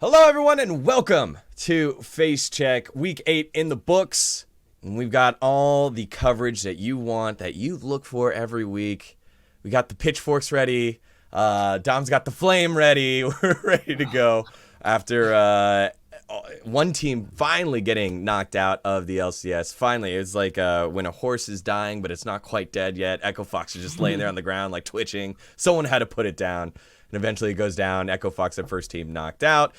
Hello, everyone, and welcome to Facecheck, Week 8 in the books. And we've got all the coverage that you want, that you look for every week. We got the pitchforks ready. Dom's got the flame ready. We're ready to go after one team finally getting knocked out of the LCS. Finally, it's like when a horse is dying, but it's not quite dead yet. Echo Fox is just laying there on the ground, like twitching. Someone had to put it down. And eventually it goes down. Echo Fox, their first team, knocked out.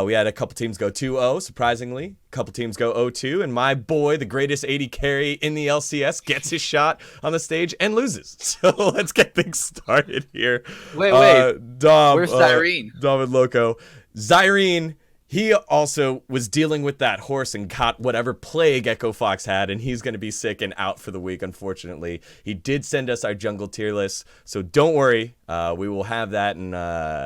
We had a couple teams go 2-0, surprisingly. A couple teams go 0-2. And my boy, the greatest 80 carry in the LCS, gets his shot on the stage and loses. So let's get things started here. Wait. Dom, Where's Zyrene? Dom and Loco. Zyrene, he also was dealing with that horse and caught whatever plague Echo Fox had, and he's going to be sick and out for the week, unfortunately. He did send us our jungle tier list, so don't worry. We will have that, and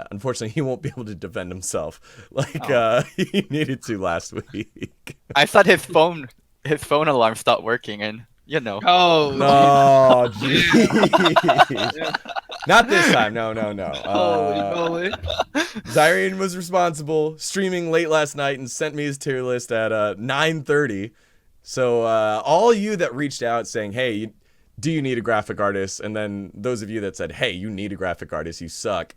unfortunately, he won't be able to defend himself like he needed to last week. I thought his phone alarm stopped working, and you know. Oh no, jeez. Not this time. No. holy. Zyrene was responsible, streaming late last night and sent me his tier list at 9:30. So all you that reached out saying, hey, do you need a graphic artist? And then those of you that said, hey, you need a graphic artist, you suck.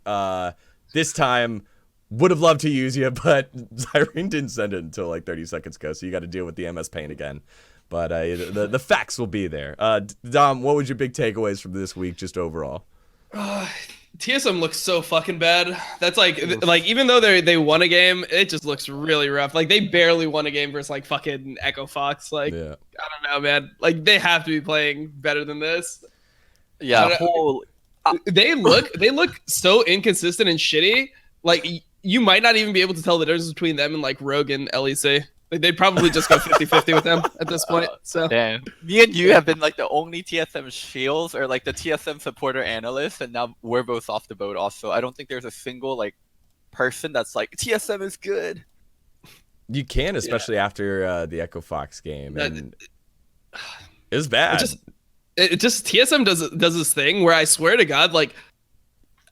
This time would have loved to use you, but Zyrene didn't send it until like 30 seconds ago. So you got to deal with the MS Paint again. But the facts will be there. Dom, what was your big takeaways from this week just overall? TSM looks so fucking bad. That's like even though they won a game, it just looks really rough. Like they barely won a game versus like fucking Echo Fox. Like Yeah. I don't know, man. Like they have to be playing better than this. Yeah, They look so inconsistent and shitty. Like you might not even be able to tell the difference between them and like Rogue and LEC. Like they'd probably just go 50-50 with them at this point. So damn. Me and you have been like the only TSM shields or like the TSM supporter analysts, and now we're both off the boat also. I don't think there's a single like person that's like TSM is good. You can, especially after the Echo Fox game. And it was bad. It just TSM does this thing where I swear to God, like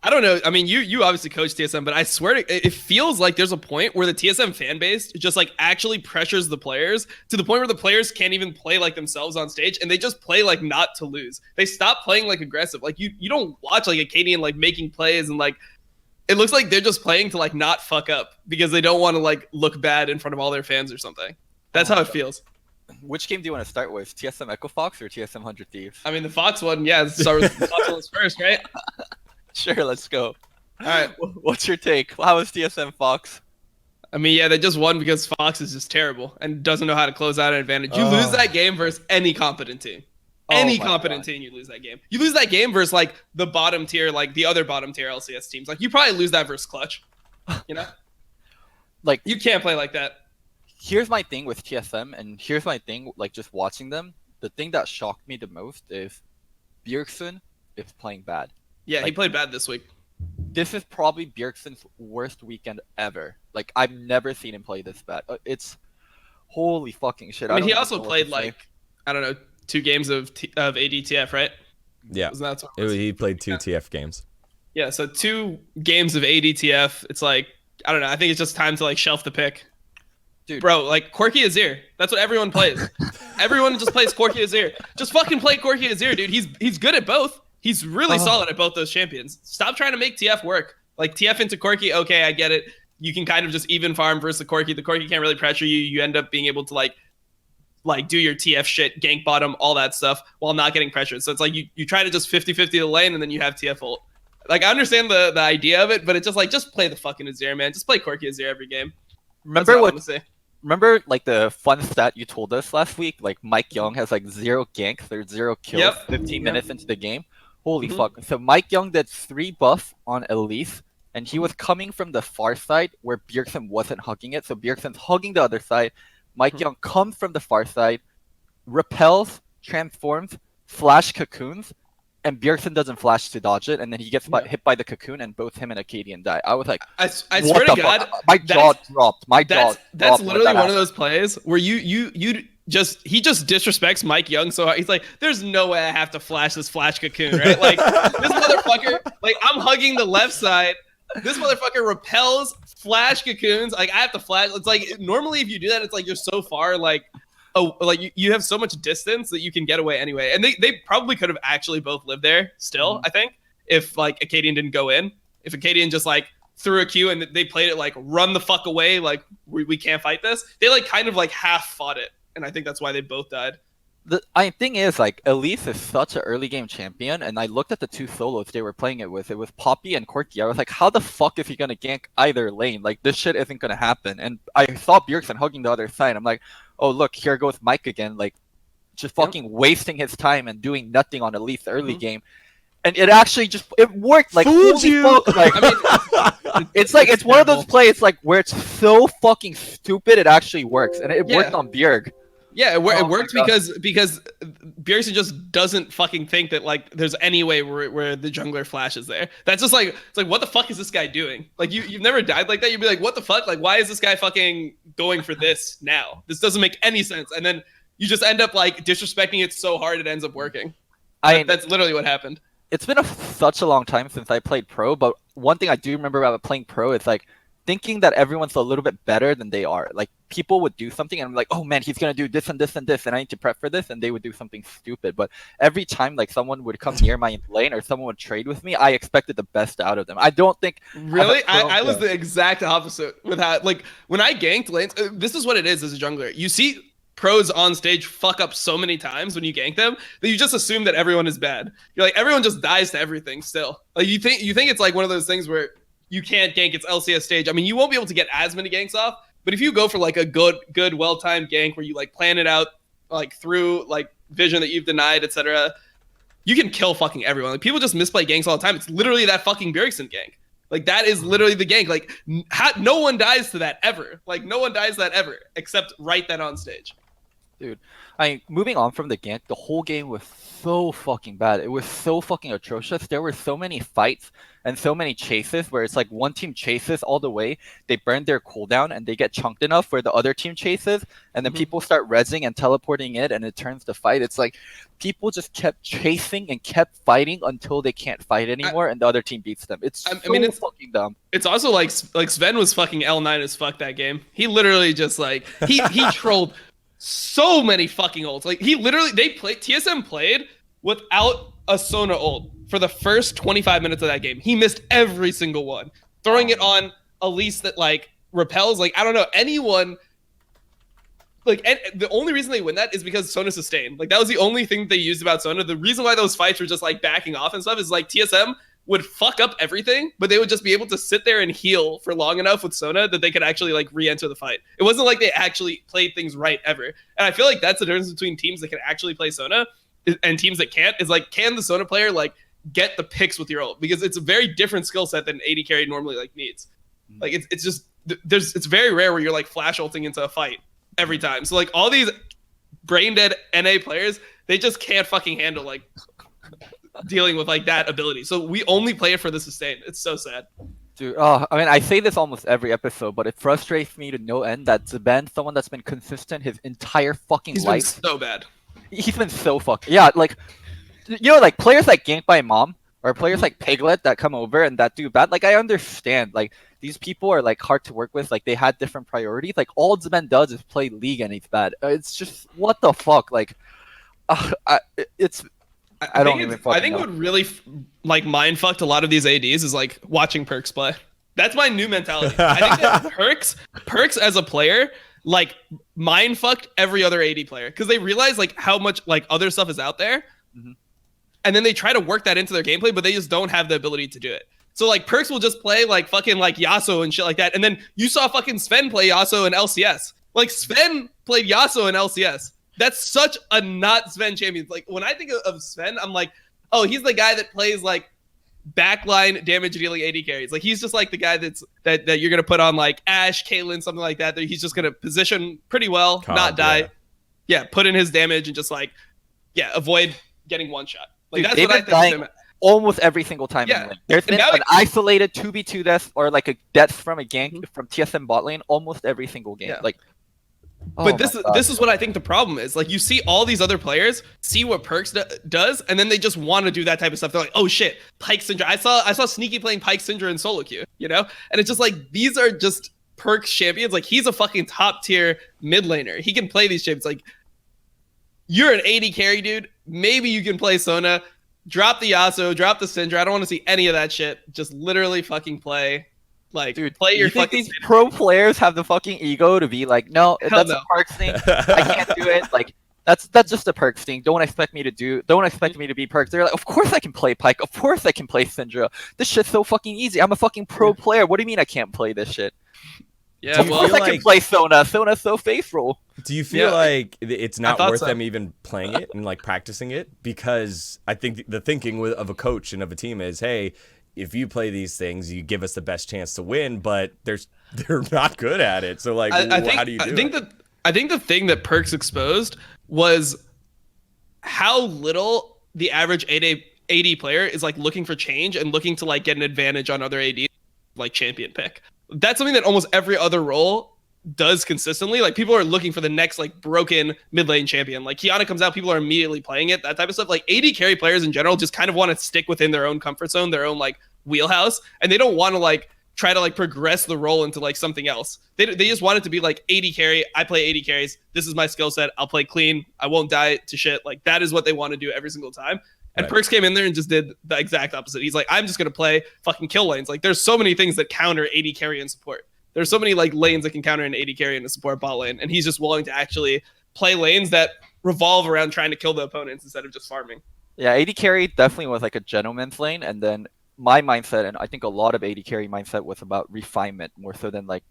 I don't know. I mean, you obviously coach TSM, but I swear it feels like there's a point where the TSM fan base just like actually pressures the players to the point where the players can't even play like themselves on stage, and they just play like not to lose. They stop playing like aggressive. Like you don't watch like Acadian like making plays and like it looks like they're just playing to like not fuck up because they don't want to like look bad in front of all their fans or something. That's how it feels. Which game do you want to start with? TSM Echo Fox or TSM 100 Thieves? I mean, the Fox one, yeah. Start with the Fox one first, right? Sure, let's go. All right. What's your take? How was TSM Fox? I mean, yeah, they just won because Fox is just terrible and doesn't know how to close out an advantage. You lose that game versus any competent team. Any competent team, you lose that game. You lose that game versus like the bottom tier, like the other bottom tier LCS teams. Like you probably lose that versus Clutch. You know, Like you can't play like that. here's my thing with TSM, and here's my thing like just watching them. The thing that shocked me the most is Bjergsen is playing bad. Yeah, he Like- played bad this week. This is probably Bjergsen's worst weekend ever. Like I've never seen him play this bad. It's holy fucking shit. I mean, don't he even also know what played to say. like I don't know 2 games of ADTF, right? Yeah. Wasn't that what it was? He played 2 TF games. Yeah, so 2 games of ADTF. It's like I don't know. I think it's just time to like shelf the pick. Dude. Bro, like Corki Azir. That's what everyone plays. Everyone just plays Corki Azir. Just fucking play Corki Azir, dude. He's good at both. He's really solid at both those champions. Stop trying to make TF work. Like TF into Corki, okay, I get it. You can kind of just even farm versus the Corki. The Corki can't really pressure you. You end up being able to like do your TF shit, gank bottom, all that stuff while not getting pressured. So it's like you try to just 50-50 the lane and then you have TF ult. Like I understand the idea of it, but it's just like just play the fucking Azir, man. Just play Corki Azir every game. That's Remember what I'm what? gonna say. Remember like the fun stat you told us last week? Like Mike Young has like 0 ganks or 0 kills Yep. 15 minutes into the game. Holy Mhm. fuck. So Mike Young did 3 buff on Elise, and he was coming from the far side where Bjergsen wasn't hugging it. So Bjergsen's hugging the other side. Mike Young comes from the far side, repels, transforms, flash cocoons, and Bjergsen doesn't flash to dodge it, and then he gets hit by the cocoon, and both him and Acadian die. I was like, I what swear to the God, fuck? My jaw dropped. My jaw that's dropped. literally one of those plays where you he just disrespects Mike Young. So he's like, there's no way I have to flash this flash cocoon, right? Like this motherfucker, like I'm hugging the left side. This motherfucker repels, flash cocoons. Like I have to flash. It's like normally if you do that, it's like you're so far like, oh, like you have so much distance that you can get away anyway. And they probably could have actually both lived there still. I think if like Acadian didn't go in, if Acadian just like threw a Q and they played it like run the fuck away, like we can't fight this. They like kind of like half fought it, and I think that's why they both died. The thing is, like, Elise is such an early game champion, and I looked at the two solos they were playing it with. It was Poppy and Corky. I was like, how the fuck is he gonna gank either lane? Like, this shit isn't gonna happen. And I saw Bjergsen hugging the other side. I'm like, oh look, here goes Mike again, like, just fucking wasting his time and doing nothing on Elise early game. And it actually it worked. Like, fooled you. Fuck, like, I mean, it's one of those plays like where it's so fucking stupid it actually works, and it worked on Bjerg. Yeah, it worked because Bjergsen just doesn't fucking think that like there's any way where the jungler flashes there. That's just like it's like what the fuck is this guy doing? Like you've never died like that. You'd be like, what the fuck? Like why is this guy fucking going for this now? This doesn't make any sense. And then you just end up like disrespecting it so hard it ends up working. That's literally what happened. It's been such a long time since I played pro, but one thing I do remember about playing pro is like thinking that everyone's a little bit better than they are. Like people would do something and I'm like, oh man, he's gonna do this and this and this, and I need to prep for this, and they would do something stupid. But every time like someone would come near my lane or someone would trade with me, I expected the best out of them. I don't think really. I was the exact opposite with how like when I ganked lanes. This is what it is as a jungler. You see pros on stage fuck up so many times when you gank them that you just assume that everyone is bad. You're like everyone just dies to everything still. Like you think it's like one of those things where you can't gank its LCS stage. I mean, you won't be able to get as many ganks off, but if you go for like a good, well-timed gank where you like plan it out like through like vision that you've denied, etc., you can kill fucking everyone. Like people just misplay ganks all the time. It's literally that fucking Bjergsen gank. Like that is literally the gank. Like no one dies to that ever. Like no one dies to that ever except right then on stage. Dude, moving on from the gank, the whole game was so fucking bad. It was so fucking atrocious. There were so many fights and so many chases where it's like one team chases all the way, they burn their cooldown, and they get chunked enough where the other team chases, and then people start rezzing and teleporting it, and it turns to fight. It's like people just kept chasing and kept fighting until they can't fight anymore, and the other team beats them. It's it's fucking dumb. It's also like Sven was fucking L9 as fuck that game. He literally just like he trolled so many fucking ults. Like TSM played without a Sona ult for the first 25 minutes of that game. He missed every single one, throwing it on Elise that like repels. Like I don't know anyone. Like and the only reason they win that is because Sona sustained. Like that was the only thing they used about Sona. The reason why those fights were just like backing off and stuff is like TSM would fuck up everything, but they would just be able to sit there and heal for long enough with Sona that they could actually like re-enter the fight. It wasn't like they actually played things right ever. And I feel like that's the difference between teams that can actually play Sona and teams that can't, is like, can the Sona player like get the picks with your ult? Because it's a very different skill set than AD carry normally like needs. Like it's just it's very rare where you're like flash ulting into a fight every time. So like all these brain dead NA players, they just can't fucking handle like dealing with like that ability. So we only play it for the sustain. It's so sad. Dude, I mean, I say this almost every episode, but it frustrates me to no end that Zeben, someone that's been consistent his entire fucking life. He's been so bad. He's been so fucking... Yeah, like, you know, like, players like Ganked by Mom, or players like Piglet that come over and that do bad, like, I understand. Like, these people are, like, hard to work with. Like, they had different priorities. Like, all Zeben does is play League and he's bad. It's just, what the fuck? Like, it's... I think what really like mind fucked a lot of these ADs is like watching Perks play. That's my new mentality. I think that Perks as a player like mind fucked every other AD player because they realize like how much like other stuff is out there, and then they try to work that into their gameplay, but they just don't have the ability to do it. So like Perks will just play like fucking like Yasuo and shit like that, and then you saw fucking Sven play Yasuo in LCS. Like Sven played Yasuo in LCS. That's such a not Sven champion. Like when I think of Sven, I'm like, oh, he's the guy that plays like backline damage dealing AD carries. Like he's just like the guy that you're gonna put on like Ashe, Caitlyn, something like that. That he's just gonna position pretty well, not die. Yeah, put in his damage and just like avoid getting one shot. Like dude, that's what I think. Almost every single time. Yeah. There's been an isolated 2v2 death or like a death from a gank from TSM bot lane almost every single game. Yeah. Like. Oh But my God. this is what I think the problem is. Like, you see all these other players see what Perks does, and then they just want to do that type of stuff. They're like, oh shit, Pyke Syndra. I saw Sneaky playing Pyke Syndra in solo queue, you know? And it's just like, these are just Perks champions. Like, he's a fucking top tier mid laner. He can play these champions. Like, you're an AD carry, dude. Maybe you can play Sona. Drop the Yasuo, drop the Syndra. I don't want to see any of that shit. Just literally fucking play. Like, Dude, play your you think fucking these pro players have the fucking ego to be like, no, Hell that's no. a Perks thing. I can't do it. Like, that's just a Perks thing. Don't expect me to be Perks. They're like, of course I can play Pyke. Of course I can play Syndra. This shit's so fucking easy. I'm a fucking pro player. What do you mean I can't play this shit? Yeah, Of well, course I like- can play Sona. Sona's so faithful. Do you feel Yeah, like it's not thought worth so. them even playing it and like practicing it? Because I think the thinking of a coach and of a team is, hey, if you play these things, you give us the best chance to win, but they're not good at it. So like, how do you do it? I think the thing that Perks exposed was how little the average AD player is like looking for change and looking to like get an advantage on other AD, like champion pick. That's something that almost every other role does consistently. Like, people are looking for the next like broken mid lane champion. Like, Kiana comes out, people are immediately playing it, that type of stuff. Like, AD carry players in general just kind of want to stick within their own comfort zone, their own like wheelhouse, and they don't want to like try to like progress the role into like something else. They just want it to be like AD carry. I play AD carries. This is my skill set. I'll play clean. I won't die to shit. Like, that is what they want to do every single time. And Right. Perks came in there and just did the exact opposite. He's like, I'm just going to play fucking kill lanes. Like, there's so many things that counter AD carry and support. There's so many like lanes that can counter an AD carry and a support bot lane. And he's just willing to actually play lanes that revolve around trying to kill the opponents instead of just farming. Yeah, AD carry definitely was like a gentleman's lane, and then my mindset, and I think a lot of AD carry mindset, was about refinement more so than like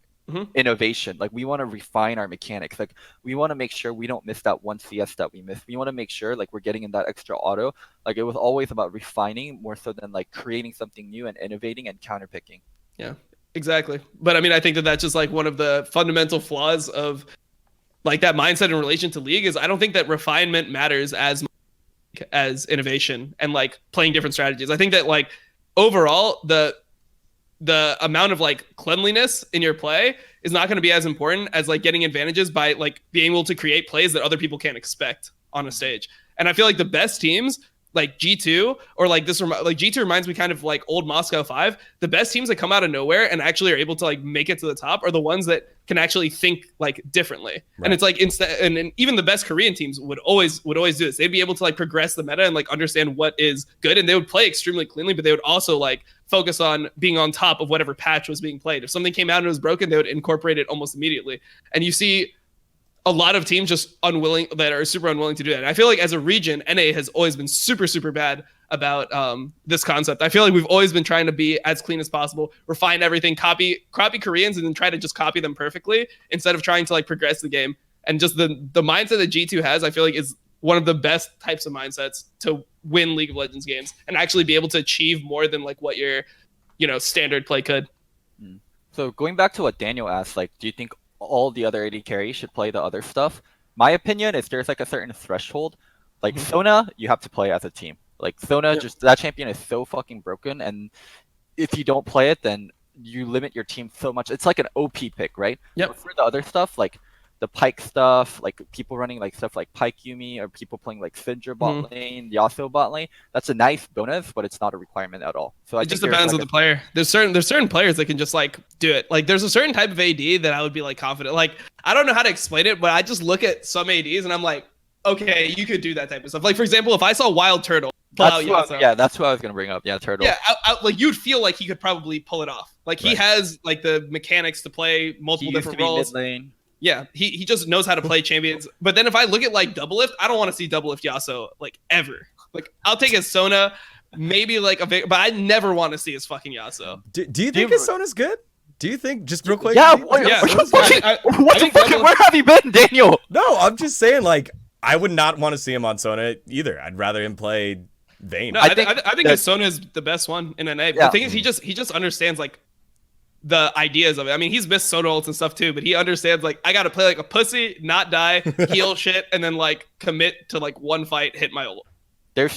innovation. Like, we want to refine our mechanics. Like, we want to make sure we don't miss that one CS that we missed. We want to make sure like we're getting in that extra auto. Like, it was always about refining more so than like creating something new and innovating and counterpicking. Yeah, exactly. But I mean, I think that that's just like one of the fundamental flaws of like that mindset in relation to League is I don't think that refinement matters as much as innovation and like playing different strategies. I think that like overall the amount of like cleanliness in your play is not going to be as important as like getting advantages by like being able to create plays that other people can't expect on a stage. And I feel like the best teams like G2 or like this like G2 reminds me kind of like old Moscow 5. The best teams that come out of nowhere and actually are able to like make it to the top are the ones that can actually think like differently. Right. And it's like and even the best Korean teams would always do this. They'd be able to like progress the meta and like understand what is good, and they would play extremely cleanly, but they would also like focus on being on top of whatever patch was being played. If something came out and it was broken, they would incorporate it almost immediately. And you see a lot of teams just that are super unwilling to do that. And I feel like as a region, NA has always been super, super bad about this concept. I feel like we've always been trying to be as clean as possible, refine everything, copy Koreans, and then try to just copy them perfectly instead of trying to like progress the game. And just the mindset that G2 has, I feel like is one of the best types of mindsets to win League of Legends games and actually be able to achieve more than like what your, standard play could. So going back to what Daniel asked, like, do you think all the other AD carries should play the other stuff? My opinion is there's like a certain threshold. Like Sona, you have to play as a team. Like Sona, just that champion is so fucking broken, and if you don't play it, then you limit your team so much. It's like an OP pick, right? Yep. But for the other stuff, like the Pyke stuff, like people running like stuff like Pyke Yumi, or people playing like Syndra bot lane, Yasuo bot lane, that's a nice bonus, but it's not a requirement at all. So it just depends on the player. There's certain players that can just like do it. Like there's a certain type of AD that I would be like confident. Like I don't know how to explain it, but I just look at some ADs and I'm like, okay, you could do that type of stuff. Like for example, if I saw Wild Turtle pull out Yasuo, that's what I was gonna bring up. Yeah, Turtle. Yeah, like you'd feel like he could probably pull it off. Like he has like the mechanics to play multiple different roles. Mid-lane. Yeah, he just knows how to play champions. But then if I look at like double lift, I don't want to see double lift Yasuo like ever. Like I'll take a Sona, maybe like but I never want to see his fucking Yasuo. Do you think his Sona's good? Do you think, just real quick? Yeah, What the fuck? Where have you been, Daniel? No, I'm just saying, like, I would not want to see him on Sona either. I'd rather him play Vayne. No, I think his Sona is the best one in NA. Yeah. The thing is, he just understands like the ideas of it. I mean, he's missed Sona ults and stuff too, but he understands like I gotta play like a pussy, not die, heal shit, and then like commit to like one fight, hit my ult. I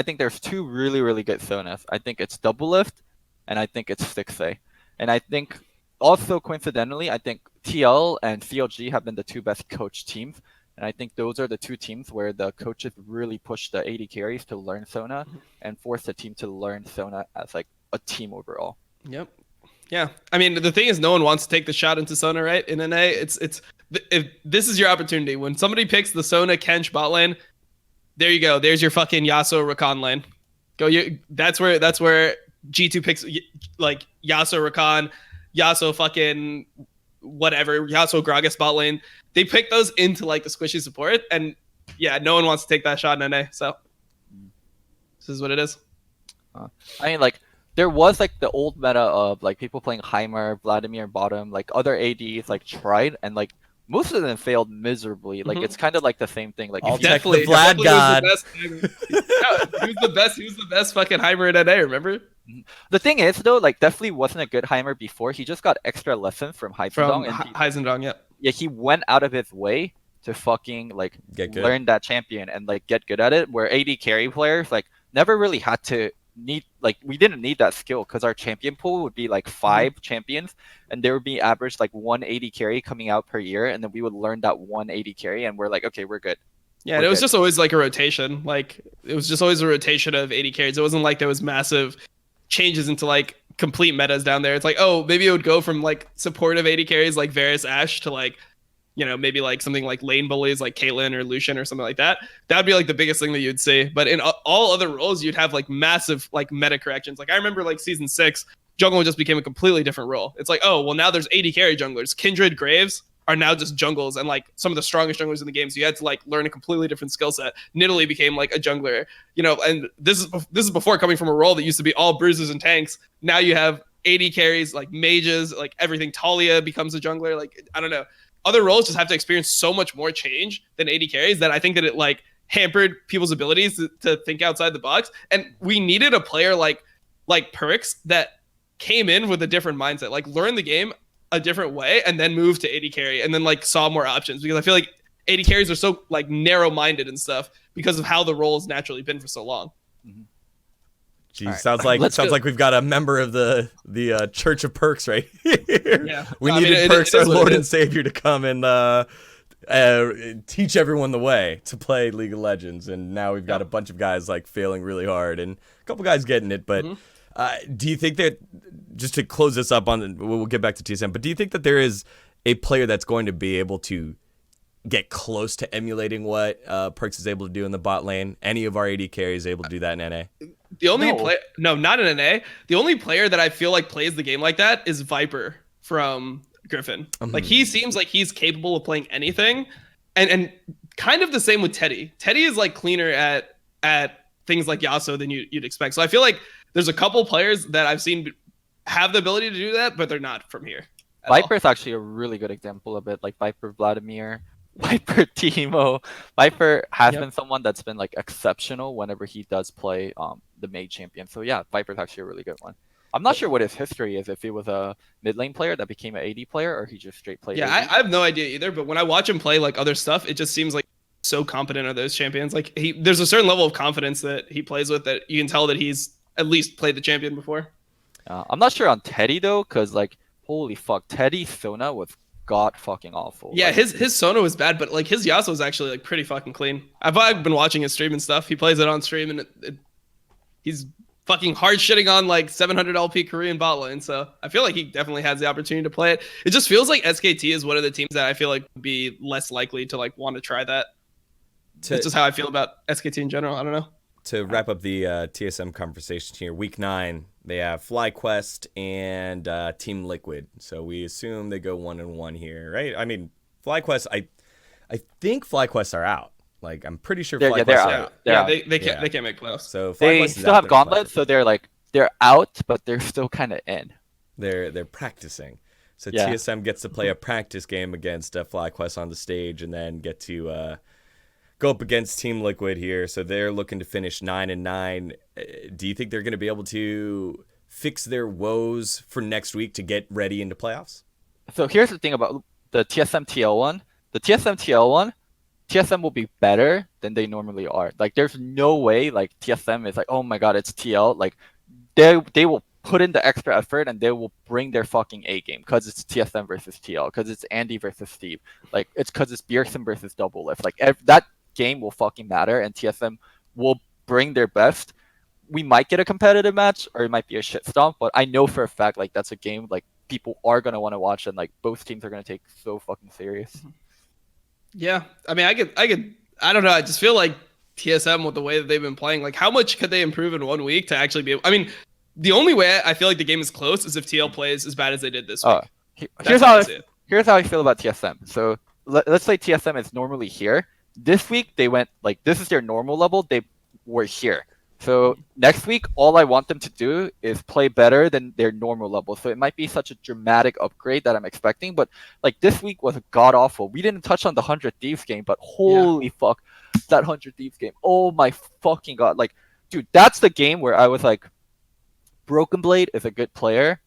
think there's two really, really good Sonas. I think it's Double Lift, and I think it's Stixay. And I think also coincidentally, I think TL and CLG have been the two best coach teams. And I think those are the two teams where the coaches really push the AD carries to learn Sona and force the team to learn Sona as like a team overall. Yep. Yeah. I mean, the thing is, no one wants to take the shot into Sona, right? In NA, if this is your opportunity. When somebody picks the Sona Kench bot lane, there you go. There's your fucking Yasuo Rakan lane. That's where G2 picks like Yasuo Rakan, Yasuo fucking whatever, Yasuo Gragas bot lane. They pick those into like the squishy support, and yeah, no one wants to take that shot in NA. So this is what it is. I mean, like there was like the old meta of like people playing Heimer, Vladimir bottom, like other ADs like tried, and like most of them failed miserably. Like it's kind of like the same thing. Like I'll if you, check the Vlad God. He was the best fucking Heimer in NA. Remember? the thing is though, like definitely wasn't a good Heimer before. He just got extra lessons from Heizendong, and Heizendong, yeah, he went out of his way to fucking like learn that champion and like get good at it. Where AD carry players like never really had to we didn't need that skill because our champion pool would be like 5 champions, and there would be average like 180 carry coming out per year, and then we would learn that 180 carry, and we're like, okay, we're good. Yeah, and it was just always like a rotation. Like it was just always a rotation of 80 carries. It wasn't like there was massive changes into like complete metas down there. It's like, oh, maybe it would go from like supportive 80 carries like Varus Ashe to like, you know, maybe like something like lane bullies like Caitlyn or Lucian or something like that. That would be like the biggest thing that you'd see. But in all other roles, you'd have like massive like meta corrections. Like I remember like season 6, jungle just became a completely different role. It's like, oh, well now there's 80 carry junglers. Kindred, Graves are now just jungles and like some of the strongest junglers in the game. So you had to like learn a completely different skill set. Nidalee became like a jungler, you know, and this is before coming from a role that used to be all bruisers and tanks. Now you have 80 carries, like mages, like everything. Talia becomes a jungler. Like, I don't know. Other roles just have to experience so much more change than 80 carries that I think that it like hampered people's abilities to think outside the box. And we needed a player like Perks that came in with a different mindset, like learn the game a different way and then move to 80 carry and then like saw more options, because I feel like 80 carries are so like narrow-minded and stuff because of how the role has naturally been for so long. Geez, right. sounds like we've got a member of the Church of Perks right here. Yeah. We needed Perks, our Lord and Savior, to come and teach everyone the way to play League of Legends, and now we've got a bunch of guys like failing really hard and a couple guys getting it, but do you think that, just to close this up on, we'll get back to TSM, but do you think that there is a player that's going to be able to get close to emulating what Perks is able to do in the bot lane? Any of our AD carries able to do that in NA? The only player, no, not in NA. The only player that I feel like plays the game like that is Viper from Griffin. Like he seems like he's capable of playing anything, and kind of the same with Teddy. Teddy is like cleaner at things like Yasuo than you'd expect. So I feel like there's a couple players that I've seen have the ability to do that, but they're not from here. Viper is actually a really good example of it. Like Viper Vladimir, Viper Teemo. Viper has been someone that's been like exceptional whenever he does play the mage champion. So yeah, Viper's actually a really good one. I'm not sure what his history is, if he was a mid lane player that became an AD player or he just straight played AD. I have no idea either, but when I watch him play like other stuff, it just seems like so competent are those champions. Like there's a certain level of confidence that he plays with that you can tell that he's at least played the champion before. I'm not sure on Teddy though, because like holy fuck, Teddy Sona was god fucking awful. Yeah, like, his Sona was bad, but like his Yasuo is actually like pretty fucking clean. I've been watching his stream and stuff. He plays it on stream, and he's fucking hard shitting on like 700 LP Korean bot lane. So I feel like he definitely has the opportunity to play it. It just feels like SKT is one of the teams that I feel like would be less likely to like want to try that. That's just how I feel about SKT in general. I don't know. To wrap up the TSM conversation here, week 9, they have FlyQuest and Team Liquid. So we assume they go 1-1 here, right? I mean, FlyQuest, I think FlyQuest are out. Like, I'm pretty sure FlyQuest are out. They can't make playoffs. So they still have Gauntlet, so they're out, but they're still kind of in. They're practicing. So TSM gets to play a practice game against FlyQuest on the stage, and then get to go up against Team Liquid here. So they're looking to finish 9-9. Do you think they're going to be able to fix their woes for next week to get ready into playoffs? So here's the thing about the TSM TL one. The TSM TL one, TSM will be better than they normally are. Like there's no way like TSM is like, oh my god, it's TL. Like they will put in the extra effort and they will bring their fucking A game because it's TSM versus TL, because it's Andy versus Steve, like it's because it's Bjergsen versus Double Lift. Like that game will fucking matter, and TSM will bring their best. We might get a competitive match, or it might be a shit stomp, but I know for a fact like that's a game like people are gonna want to watch, and like both teams are gonna take so fucking serious. Yeah, I mean, I don't know. I just feel like TSM with the way that they've been playing, like how much could they improve in 1 week to actually be able? I mean, the only way I feel like the game is close is if TL plays as bad as they did this week. Here's how I feel about TSM. So let's say TSM is normally here. This week they went like this is their normal level. They were here. So next week, all I want them to do is play better than their normal level. So it might be such a dramatic upgrade that I'm expecting. But like this week was god awful. We didn't touch on the 100 Thieves game, but holy fuck, that 100 Thieves game. Oh my fucking god. Like, dude, that's the game where I was like, Broken Blade is a good player,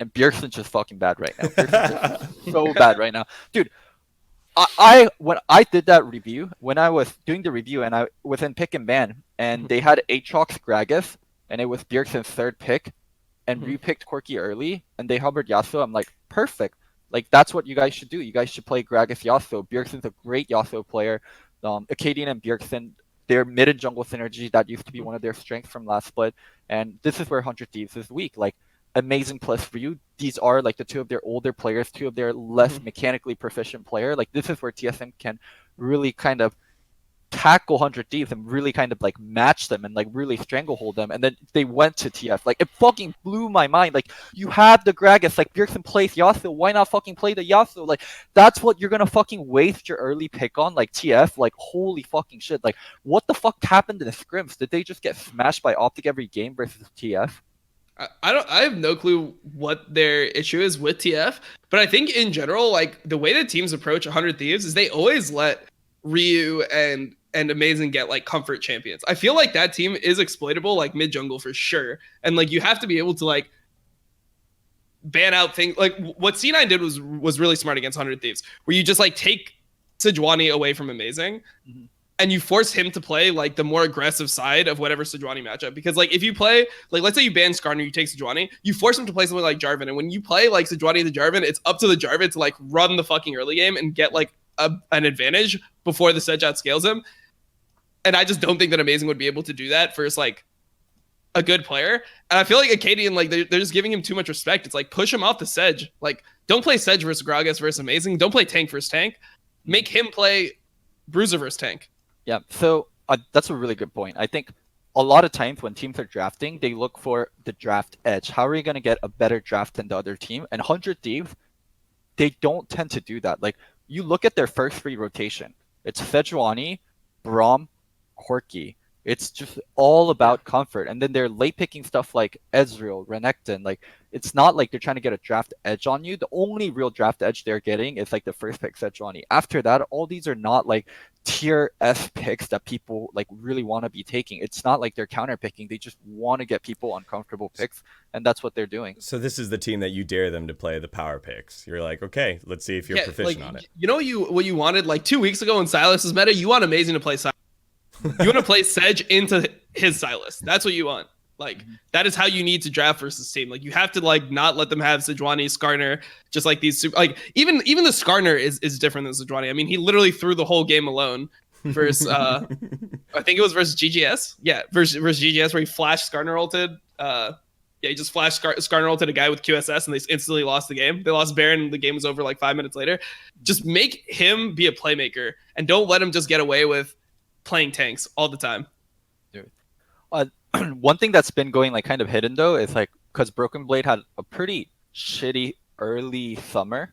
and Bjergsen's just fucking bad right now. So bad right now. Dude, when I did that review, when I was doing the review and I was in pick and ban, and they had Aatrox Gragas, and it was Bjergsen's third pick, and we picked Corki early, and they hovered Yasuo, I'm like, perfect. Like, that's what you guys should do. You guys should play Gragas Yasuo. Bjergsen's a great Yasuo player. Acadian and Bjergsen, their mid and jungle synergy, that used to be one of their strengths from last split, and this is where 100 Thieves is weak. Like, amazing plus for you. These are like the two of their older players, two of their less mechanically proficient player. Like this is where TSM can really kind of tackle 100 Thieves and really kind of like match them and like really stranglehold them. And then they went to TF. Like it fucking blew my mind. Like you have the Gragas, like Bjergsen plays Yasuo. Why not fucking play the Yasuo? Like that's what you're gonna fucking waste your early pick on. Like TF, like holy fucking shit. Like what the fuck happened in the scrims? Did they just get smashed by Optic every game versus TF? I have no clue what their issue is with TF, but I think in general, like the way that teams approach 100 Thieves is they always let Ryu and Amazing get like comfort champions. I feel like that team is exploitable, like mid jungle for sure, and like you have to be able to like ban out things. Like what C9 did was really smart against 100 Thieves, where you just like take Sejuani away from Amazing. And you force him to play like the more aggressive side of whatever Sejuani matchup. Because like if you play, like let's say you ban Skarner, you take Sejuani, you force him to play something like Jarvan. And when you play like Sejuani to Jarvan, it's up to the Jarvan to like run the fucking early game and get like an advantage before the Sedge outscales him. And I just don't think that Amazing would be able to do that versus like a good player. And I feel like Acadian, like they're just giving him too much respect. It's like push him off the Sedge. Like don't play Sedge versus Gragas versus Amazing. Don't play Tank versus Tank. Make him play Bruiser versus Tank. Yeah, so that's a really good point. I think a lot of times when teams are drafting, they look for the draft edge. How are you going to get a better draft than the other team? And 100 Thieves, they don't tend to do that. Like, you look at their first three rotation. It's Sejuani, Braum, Corki. It's just all about comfort. And then they're late picking stuff like Ezreal, Renekton. Like, it's not like they're trying to get a draft edge on you. The only real draft edge they're getting is like the first pick Sejuani. After that, all these are not like tier S picks that people like really want to be taking. It's not like they're counter picking. They just want to get people uncomfortable picks, and that's what they're doing. So this is the team that you dare them to play the power picks. You're like, okay, let's see if you're proficient on it. You know what you wanted like 2 weeks ago in Silas's meta? You want Amazing to play Silas. You want to play Sedge into his Silas. That's what you want. Like that is how you need to draft versus team. Like you have to like not let them have Sejuani, Skarner, just like these super, like even the Skarner is different than Sejuani. I mean, he literally threw the whole game alone versus I think it was versus GGS. Yeah, versus GGS where he flashed Skarner ulted. He just flashed Skarner ulted a guy with QSS and they instantly lost the game. They lost Baron and the game was over like 5 minutes later. Just make him be a playmaker and don't let him just get away with playing tanks all the time. One thing that's been going like kind of hidden though is like because Broken Blade had a pretty shitty early summer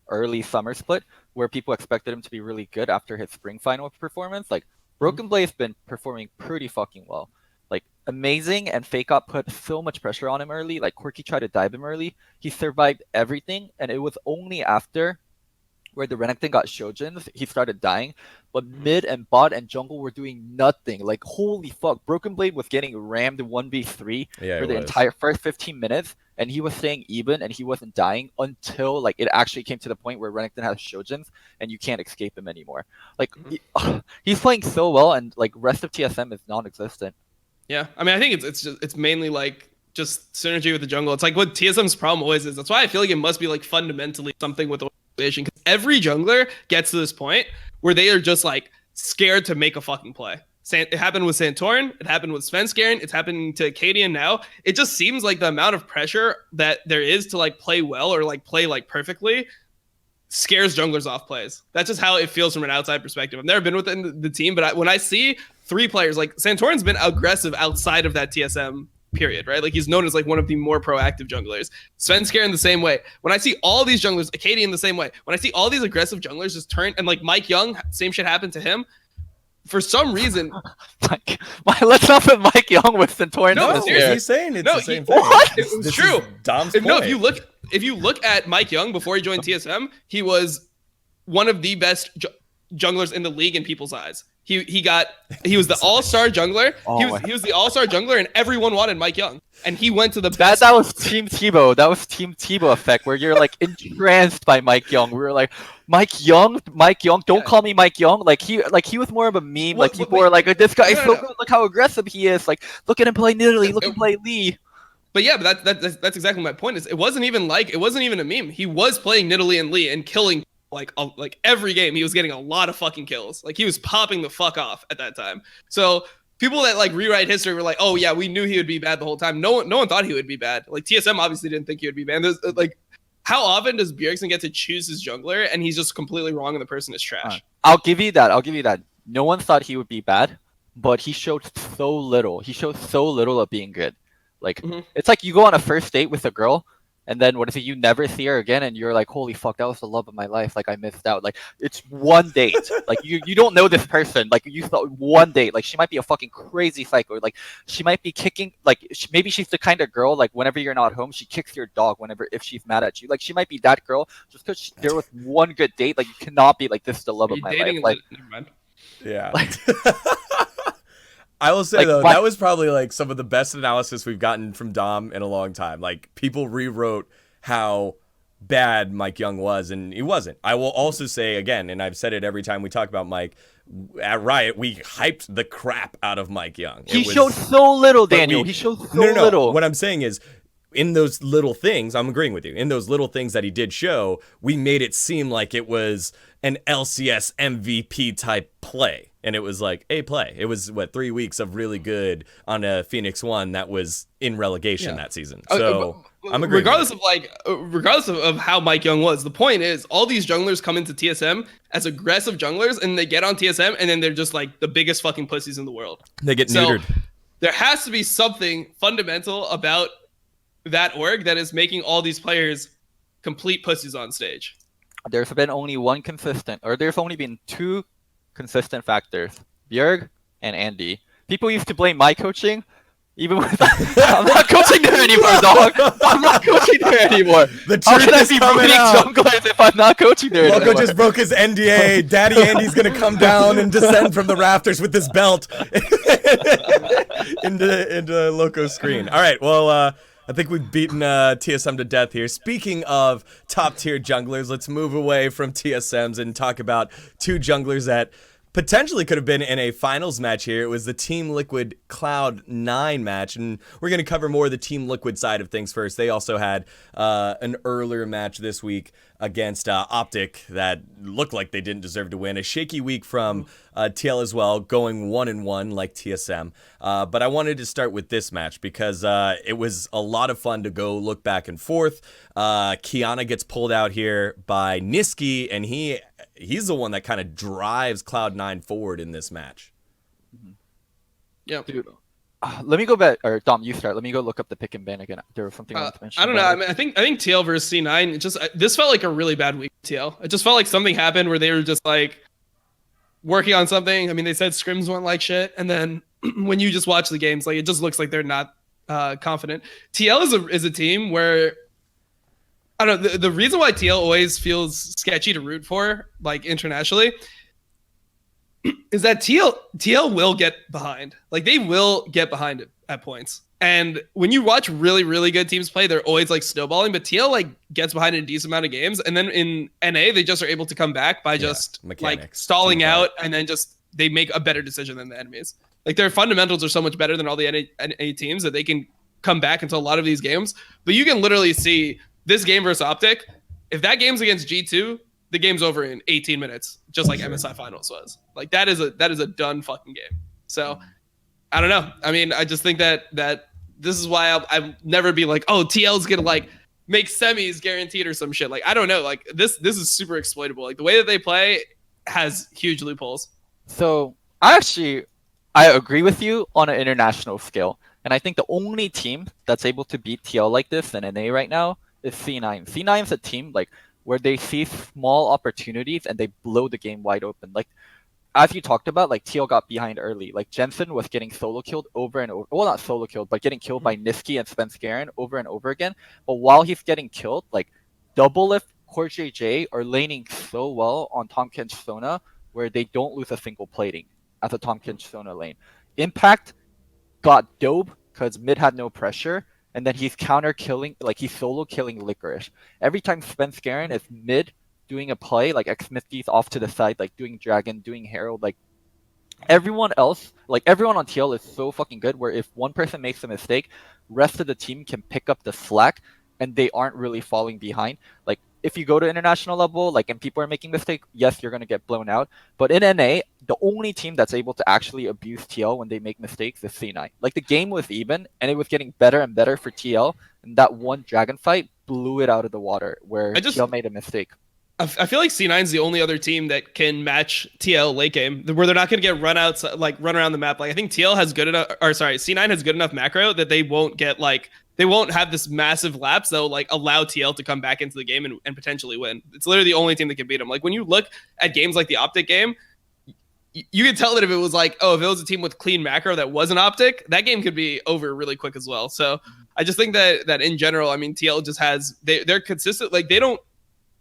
split where people expected him to be really good after his spring final performance. Like Broken Blade's been performing pretty fucking well. Like Amazing and Fake Up put so much pressure on him early. Like Corki tried to dive him early. He survived everything, and it was only after where the Renekton got Shojins, he started dying. But mid and bot and jungle were doing nothing. Like, holy fuck. Broken Blade was getting rammed 1v3 for the entire first 15 minutes. And he was staying even and he wasn't dying until like it actually came to the point where Renekton has Shojins and you can't escape him anymore. Like, he's playing so well and like rest of TSM is non-existent. Yeah, I mean, I think it's mainly like just synergy with the jungle. It's like what TSM's problem always is. That's why I feel like it must be like fundamentally something with the organization. Because every jungler gets to this point where they are just like scared to make a fucking play. It happened with Santorin. It happened with Svenskeren. It's happening to Cadian now. It just seems like the amount of pressure that there is to like play well or like play like perfectly scares junglers off plays. That's just how it feels from an outside perspective. I've never been within the team, but when I see 3 players, like Santorin's been aggressive outside of that TSM period, right? Like he's known as like one of the more proactive junglers. Svenskeren the same way. When I see all these junglers, Acadian the same way. When I see all these aggressive junglers just turn, and like Mike Young, same shit happened to him. For some reason, let's not put Mike Young with Santorin. No, seriously. he's saying it's the same thing. What? It's true. Dom's point. No, if you look at Mike Young before he joined TSM, he was one of the best junglers in the league in people's eyes. He was the all-star jungler. He was the all-star jungler, and everyone wanted Mike Young. And he went to the best. That was Team Tebow. That was Team Tebow effect, where you're like entranced by Mike Young. We were like, Mike Young. Don't call me Mike Young. Like he was more of a meme. Like people were like, this guy is so good. Look how aggressive he is. Like look at him play Nidalee. Look at him play Lee. But yeah, but that's exactly my point. Is it wasn't even a meme. He was playing Nidalee and Lee and killing. Like every game, he was getting a lot of fucking kills. Like he was popping the fuck off at that time. So people that like rewrite history were like, oh yeah, we knew he would be bad the whole time. No one thought he would be bad. Like TSM obviously didn't think he would be bad. There's, like, how often does Bjergsen get to choose his jungler and he's just completely wrong and the person is trash? I'll give you that. No one thought he would be bad, but he showed so little. He showed so little of being good. Like it's like you go on a first date with a girl. And then what is it? You never see her again, and you're like, "Holy fuck, that was the love of my life!" Like I missed out. Like it's one date. Like you don't know this person. Like you thought one date. Like she might be a fucking crazy psycho. Like she might be kicking. Like maybe she's the kind of girl. Like whenever you're not home, she kicks your dog. If she's mad at you. Like she might be that girl. Just because there was one good date. Like you cannot be like, this is the love of my life. Like never mind. Yeah. I will say, though, that was probably like some of the best analysis we've gotten from Dom in a long time. Like people rewrote how bad Mike Young was, and he wasn't. I will also say again, and I've said it every time we talk about Mike, at Riot, we hyped the crap out of Mike Young. He showed so little, Daniel. He showed so little. What I'm saying is, in those little things, I'm agreeing with you. In those little things that he did show, we made it seem like it was an LCS MVP type play. And it was like a play. It was 3 weeks of really good on a Phoenix 1 that was in relegation that season. So I'm agreeing. Regardless of how Mike Young was, the point is all these junglers come into TSM as aggressive junglers, and they get on TSM, and then they're just like the biggest fucking pussies in the world. They get neutered. There has to be something fundamental about that org that is making all these players complete pussies on stage. There's been only there's only been 2 consistent factors: Bjerg and Andy. People used to blame my coaching, even with I'm not coaching there anymore, dog. I'm not coaching there anymore. The truth is coming out. Junglers if I'm not coaching there anymore. Loco just broke his NDA. Daddy Andy's gonna come down and descend from the rafters with this belt into Loco's screen. All right, well. I think we've beaten TSM to death here. Speaking of top-tier junglers, let's move away from TSMs and talk about 2 junglers that potentially could have been in a finals match here. It was the Team Liquid Cloud9 match, and we're going to cover more of the Team Liquid side of things first. They also had an earlier match this week against Optic that looked like they didn't deserve to win. A shaky week from TL as well, going 1-1 like TSM. But I wanted to start with this match because it was a lot of fun to go look back and forth. Kiana gets pulled out here by Niski, and he's the one that kind of drives Cloud9 forward in this match. Yeah. Dude, let me go back, or Dom, you start. Let me go look up the pick and ban again. There was something I wanted to mention. I don't know. I mean, I think TL versus C9. This felt like a really bad week for TL. It just felt like something happened where they were just like working on something. I mean, they said scrims went like shit, and then when you just watch the games, like it just looks like they're not confident. TL is a team where I don't know. The reason why TL always feels sketchy to root for, like internationally, is that TL will get behind. Like they will get behind it at points. And when you watch really, really good teams play, they're always like snowballing, but TL like gets behind in a decent amount of games. And then in NA, they just are able to come back by just like stalling out, and then just they make a better decision than the enemies. Like their fundamentals are so much better than all the NA teams that they can come back into a lot of these games. But you can literally see this game versus Optic. If that game's against G2, the game's over in 18 minutes, just like MSI Finals was. Like that is a done fucking game. So I don't know. I mean, I just think that this is why I'll never be like, oh, TL's gonna like make semis guaranteed or some shit. Like I don't know. Like this is super exploitable. Like the way that they play has huge loopholes. So I agree with you on an international scale. And I think the only team that's able to beat TL like this in NA right now is C9. C9 is a team like where they see small opportunities and they blow the game wide open. Like as you talked about, like TL got behind early. Like Jensen was getting solo killed over and over. Well, not solo killed, but getting killed by Niski and Spenskaren over and over again. But while he's getting killed, like Doublelift, Core JJ are laning so well on Tomkin Sona where they don't lose a single plating as a Tomkin Sona lane. Impact got dope because mid had no pressure, and then he's counter killing, like he's solo killing Licorice. Every time Spenskaren is mid doing a play, like Xmithy's off to the side, like doing Dragon, doing Herald, like everyone else, like everyone on TL is so fucking good where if one person makes a mistake, rest of the team can pick up the slack and they aren't really falling behind. Like if you go to international level, like and people are making mistakes, yes, you're gonna get blown out. But in NA, the only team that's able to actually abuse TL when they make mistakes is C9. Like the game was even and it was getting better and better for TL, and that one Dragon fight blew it out of the water where TL made a mistake. I feel like C9 is the only other team that can match TL late game, where they're not going to get run outs, like run around the map. Like I think TL has good enough, or sorry, C9 has good enough macro that they won't get like, they won't have this massive lapse that'll like allow TL to come back into the game and potentially win. It's literally the only team that can beat them. Like when you look at games like the Optic game, you can tell that if it was like, oh, if it was a team with clean macro that wasn't Optic, that game could be over really quick as well. So I just think that in general, I mean, TL just has, they're consistent. Like they don't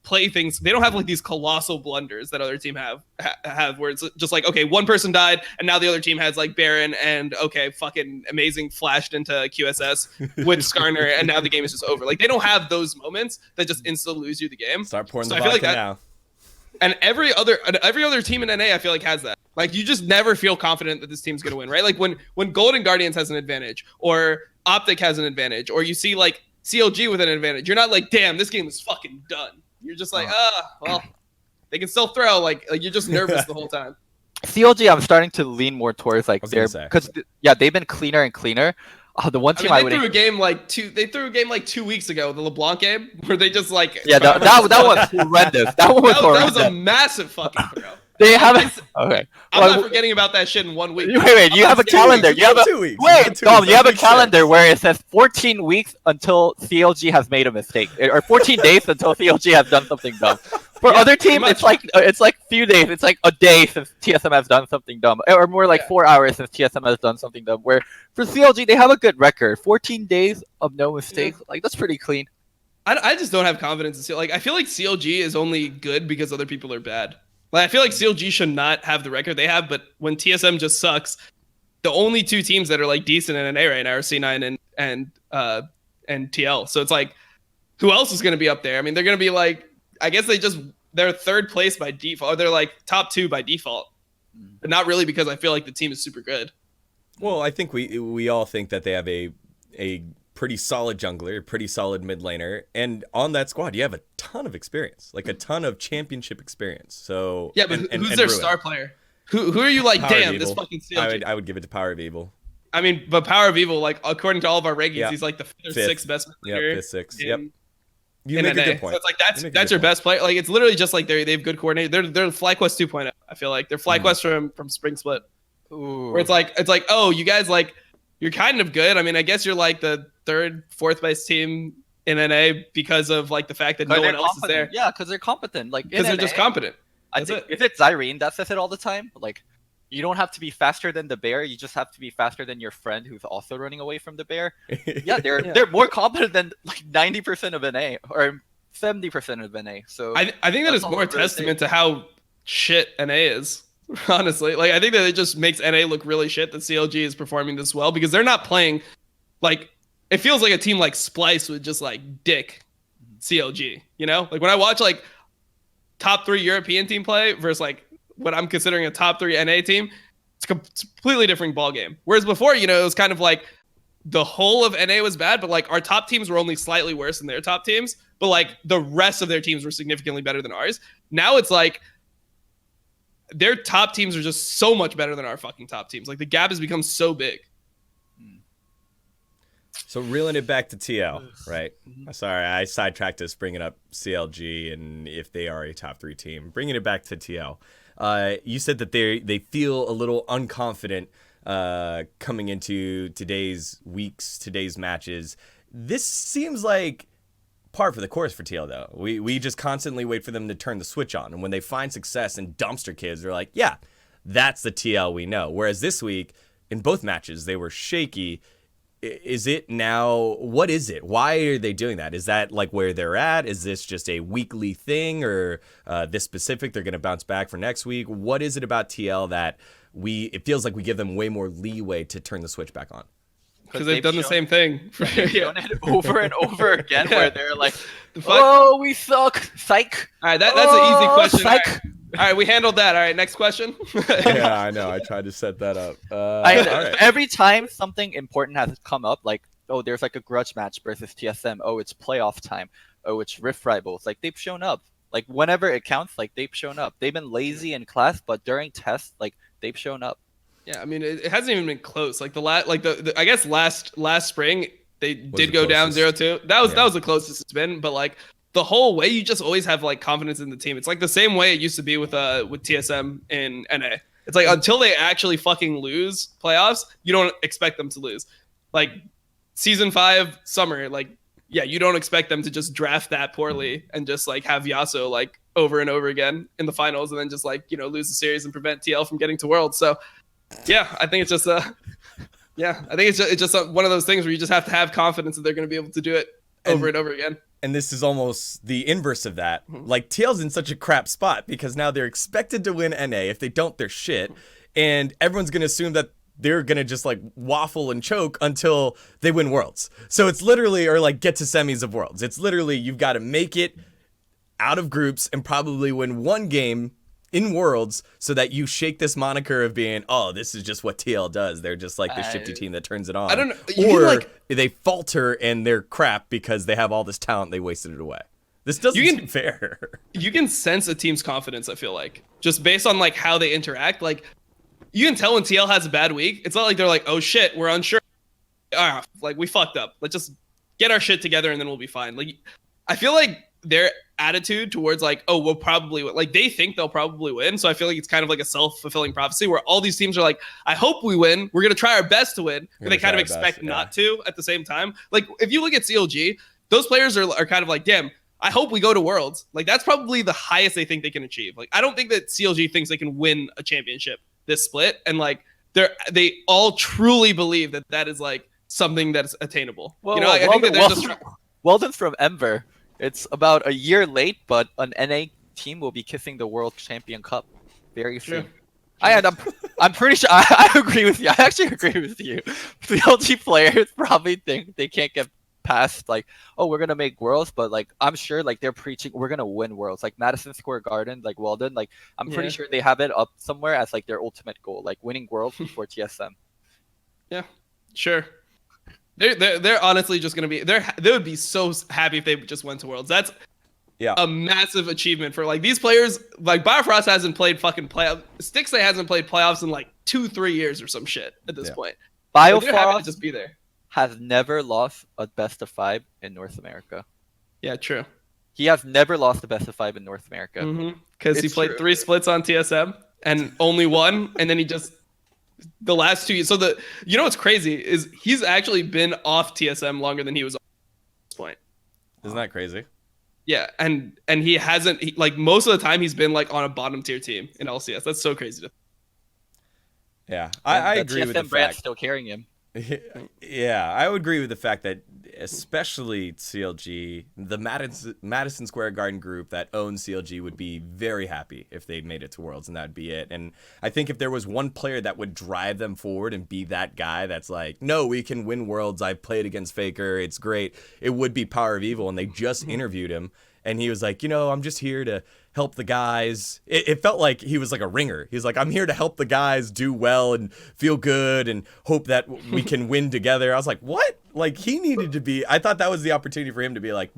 play things, they don't have like these colossal blunders that other team have where it's just like, okay, one person died and now the other team has like Baron and okay, fucking amazing flashed into QSS with Skarner and now the game is just over. Like they don't have those moments that just instantly lose you the game. Start pouring the vodka now. And every other team in NA I feel like has that. Like you just never feel confident that this team's gonna win, right? Like when Golden Guardians has an advantage or Optic has an advantage or you see like CLG with an advantage, you're not like, damn, this game is fucking done. You're just like, well, they can still throw. Like you're just nervous the whole time. CLG, I'm starting to lean more towards like their, because they've been cleaner and cleaner. The one team they threw a game like 2 weeks ago, the LeBlanc game, where they just like that was horrendous. That was a massive fucking throw. They haven't. Okay. I'm not forgetting about that shit in 1 week. Wait. You have a calendar. You have 2 weeks. Wait, Dom. You have a calendar where it says 14 weeks until CLG has made a mistake, or 14 days until CLG has done something dumb. For other teams, it's like few days. It's like a day since TSM has done something dumb, or more like 4 hours since TSM has done something dumb. Where for CLG, they have a good record. 14 days of no mistakes. Like that's pretty clean. I just don't have confidence in CLG. Like I feel like CLG is only good because other people are bad. Like I feel like CLG should not have the record they have, but when TSM just sucks, the only two teams that are like decent in NA right now are C9 and TL. So it's like, who else is going to be up there? I mean, they're going to be like, I guess they're third place by default, or they're like top 2 by default, but not really because I feel like the team is super good. Well, I think we all think that they have a pretty solid jungler, a pretty solid mid laner, and on that squad you have a ton of experience, like a ton of championship experience. So yeah, but who's their star player? Who are you like? Power damn, this fucking CLG. I would give it to Power of Evil. I mean, but Power of Evil, like according to all of our rankings, he's like the 5th or 6th best player. Yeah, 5th, 6th. Yep. You make a good point. So it's like that's your best player. Like it's literally just like they have good coordination. They're FlyQuest 2.0. I feel like they're FlyQuest from Spring Split. Ooh. Where it's like oh, you guys like you're kind of good. I mean, I guess you're like the 3rd, 4th best team in NA because of like the fact that no one else is there. Yeah, because they're competent. Like because they're just competent. Is it Zyrene that says it all the time? Like you don't have to be faster than the bear. You just have to be faster than your friend who's also running away from the bear. Yeah, they're more competent than like 90% of NA or 70% of NA. So I think that is more a testament to how shit NA is. Honestly, like I think that it just makes NA look really shit that CLG is performing this well because they're not playing like it feels like a team like Splice would just like dick CLG, you know? Like when I watch like top 3 European team play versus like what I'm considering a top 3 NA team, it's a completely different ball game. Whereas before, you know, it was kind of like the whole of NA was bad, but like our top teams were only slightly worse than their top teams, but like the rest of their teams were significantly better than ours. Now it's like their top teams are just so much better than our fucking top teams. Like the gap has become so big. So reeling it back to TL, right? Sorry, I sidetracked us bringing up CLG and if they are a top 3 team. Bringing it back to TL. You said that they feel a little unconfident coming into today's matches. This seems like par for the course for TL, though. We just constantly wait for them to turn the switch on. And when they find success in dumpster kids, they're like, yeah, that's the TL we know. Whereas this week, in both matches, they were shaky. Is it now? What is it? Why are they doing that? Is that like where they're at? Is this just a weekly thing or this specific? They're going to bounce back for next week. What is it about TL that it feels like we give them way more leeway to turn the switch back on? Because they've done the same thing. They've done it over and over again where they're like, oh, we suck. Psych. All right, that's an easy question. Psych. All right, we handled that. All right, next question. Yeah, I know. I tried to set that up. Right. Every time something important has come up, like, oh, there's like a grudge match versus TSM. Oh, it's playoff time. Oh, it's Rift Rivals. Like, they've shown up. Like, whenever it counts, like, they've shown up. They've been lazy in class, but during tests, like, they've shown up. Yeah, I mean, it hasn't even been close. Like I guess last spring they did go down 0-2. That was the closest it's been. But like the whole way, you just always have like confidence in the team. It's like the same way it used to be with TSM in NA. It's like until they actually fucking lose playoffs, you don't expect them to lose. Like season 5 summer, like yeah, you don't expect them to just draft that poorly and just like have Yasuo like over and over again in the finals and then just like lose the series and prevent TL from getting to Worlds. So. Yeah, I think it's just it's just one of those things where you just have to have confidence that they're going to be able to do it over and over again. And this is almost the inverse of that. Like TL's in such a crap spot because now they're expected to win NA. If they don't, they're shit. And everyone's going to assume that they're going to just like waffle and choke until they win Worlds. So it's literally, or like get to semis of Worlds. It's literally, you've got to make it out of groups and probably win one game in Worlds so that you shake this moniker of being, oh, this is just what TL does. They're just like the shifty team that turns it on. I don't know. Or they falter and they're crap because they have all this talent, they wasted it away. This doesn't seem fair. You can sense a team's confidence, I feel like. Just based on like how they interact. Like you can tell when TL has a bad week. It's not like they're like, oh shit, we're unsure. Like we fucked up. Let's just get our shit together and then we'll be fine. Like I feel like their attitude towards like, oh, we'll probably win. Like they think they'll probably win. So I feel like it's kind of like a self-fulfilling prophecy where all these teams are like, I hope we win. We're going to try our best to win. But they kind of expect not to at the same time. Like if you look at CLG, those players are kind of like, damn, I hope we go to Worlds. Like that's probably the highest they think they can achieve. Like I don't think that CLG thinks they can win a championship this split. And like they all truly believe that that is like something that's attainable. I think that they're just Weldon's from Ember. It's about a year late, but an NA team will be kissing the World Champion Cup very soon. I'm pretty sure I agree with you. I actually agree with you. The LG players probably think they can't get past like, oh, we're gonna make Worlds, but like I'm sure like they're preaching we're gonna win Worlds. Like Madison Square Garden, like Weldon, like I'm pretty sure they have it up somewhere as like their ultimate goal, like winning Worlds before TSM. Yeah, sure. They're honestly just gonna be they would be so happy if they just went to Worlds. That's a massive achievement for like these players. Like Biofrost hasn't played fucking playoffs. Stixley hasn't played playoffs in like 2-3 years or some shit at this point. Biofrost to just be there. Has never lost a best of 5 in North America. Yeah, true. He has never lost a best of 5 in North America. Because he played 3 splits on TSM and only one, and then he just. The last 2 years. So what's crazy is he's actually been off TSM longer than he was on at this point. Isn't that crazy? Yeah, and he hasn't like most of the time he's been like on a bottom tier team in LCS. That's so crazy. Yeah, I agree with the TSM brand fact. Still carrying him. Yeah, I would agree with the fact that especially CLG, the Madison Square Garden group that owns CLG would be very happy if they made it to Worlds, and that'd be it. And I think if there was one player that would drive them forward and be that guy that's like, no, we can win Worlds. I've played against Faker. It's great. It would be Power of Evil, and they just interviewed him. And he was like, I'm just here to help the guys. It felt like he was like a ringer. He's like, I'm here to help the guys do well and feel good and hope that we can win together. I was like, what? Like, he needed to be. I thought that was the opportunity for him to be like,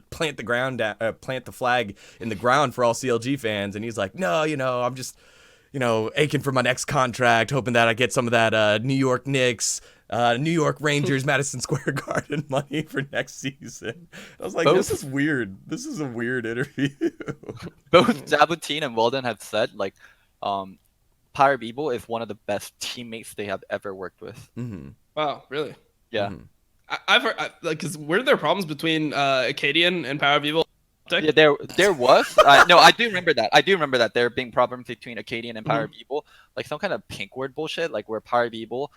plant the flag in the ground for all CLG fans. And he's like, no, I'm just, aching for my next contract, hoping that I get some of that New York Knicks, New York Rangers, Madison Square Garden money for next season. I was like, this is weird. This is a weird interview. Both Zabutin and Weldon have said, like, Pyre Beeble is one of the best teammates they have ever worked with. Mm-hmm. Wow, really? Yeah. Mm-hmm. I've heard, because were there problems between Acadian and Power Beeble? Yeah, there was. No, I do remember that. There being problems between Acadian and Pyre Beeble, like some kind of pink word bullshit, like where Pyre Beeble,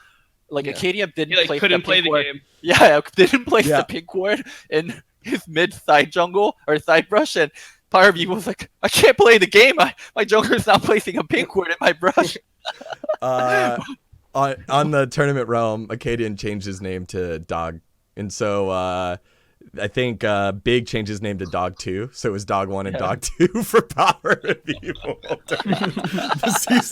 like Acadian couldn't play the game. Yeah, didn't place the pink ward in his mid side jungle or side brush, and Pyre Beeble was like, I can't play the game. My jungler's not placing a pink ward in my brush. On the tournament realm, Acadian changed his name to Dog, and so I think Big changed his name to Dog 2, so it was Dog 1 and Dog 2 for Power Beeble.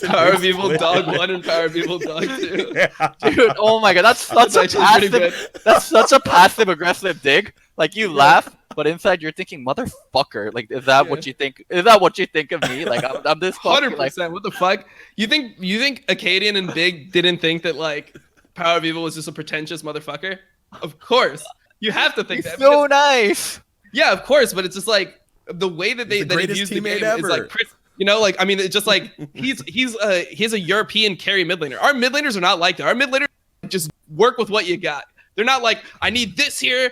Power Beeble Dog 1 and Power Beeble Dog 2. Yeah. Dude, oh my god, that's such a passive aggressive dig. Like, you laugh, but inside you're thinking, motherfucker. Like, is that what you think? Is that what you think of me? Like, I'm this 100%. Like, what the fuck? You think Acadian and Big didn't think that like Power Beeble was just a pretentious motherfucker? Of course. You have to think he's that. So nice. Yeah, of course, but it's just like the way that they use the game is like, like, I mean, it's just like he's a European carry mid laner. Our mid laners are not like that. Our mid laners just work with what you got. They're not like, I need this here,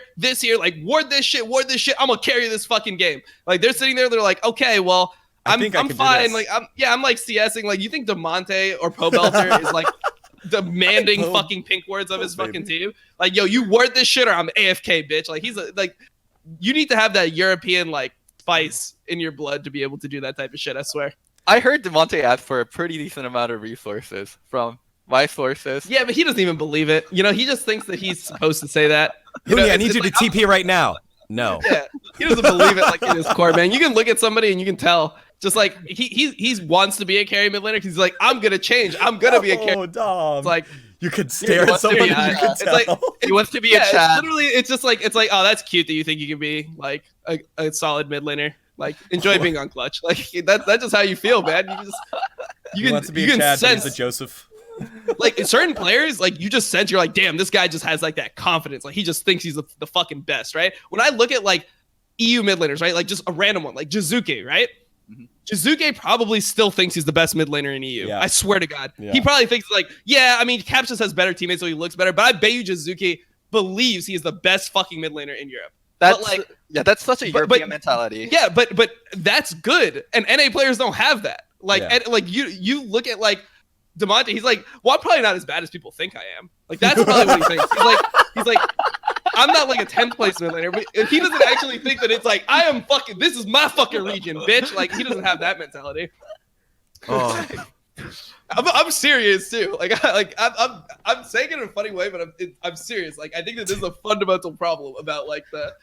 like ward this shit. I'm gonna carry this fucking game. Like, they're sitting there, they're like, okay, well, I'm fine. Like, I'm like CSing. Like, you think DeMonte or Pobelter is like demanding fucking pink wards of his fucking team? Like, yo, you ward this shit or I'm AFK, bitch. Like, you need to have that European like spice in your blood to be able to do that type of shit. I swear. I heard DeMonte ask for a pretty decent amount of resources from my sources. Yeah, but he doesn't even believe it. He just thinks that he's supposed to say that. I need you to TP right now. No. Yeah, he doesn't believe it like in his core, man. You can look at somebody and you can tell. Just like he wants to be a carry mid laner because he's like, I'm gonna change. I'm gonna be a carry. Oh, Dom. It's like you could stare at somebody. You can tell. It's like he wants to be a Chad. It's like, oh, that's cute that you think you can be like a solid mid laner. Like, enjoy being on clutch. Like, that's just how you feel, man. He wants to be a Chad, but he's a Joseph. Like, certain players, like, you just sense, you're like, damn, this guy just has like that confidence. Like, he just thinks he's the fucking best, right? When I look at like EU mid laners, right, like just a random one, like Jizuke, right? Jizuke probably still thinks he's the best mid laner in EU. I swear to God. He probably thinks like, yeah, I mean, Caps just has better teammates, so he looks better. But I bet you Jizuke believes he is the best fucking mid laner in Europe. That's such a European mentality. Yeah, but that's good, and NA players don't have that. Like, you look at like DeMonte, he's like, well, I'm probably not as bad as people think I am. Like, that's probably what he thinks. He's like, I'm not like a 10th place mid laner, but he doesn't actually think that it's like, this is my fucking region, bitch. Like, he doesn't have that mentality. Oh. I'm serious too. I'm saying it in a funny way, but I'm serious. Like, I think that this is a fundamental problem about like the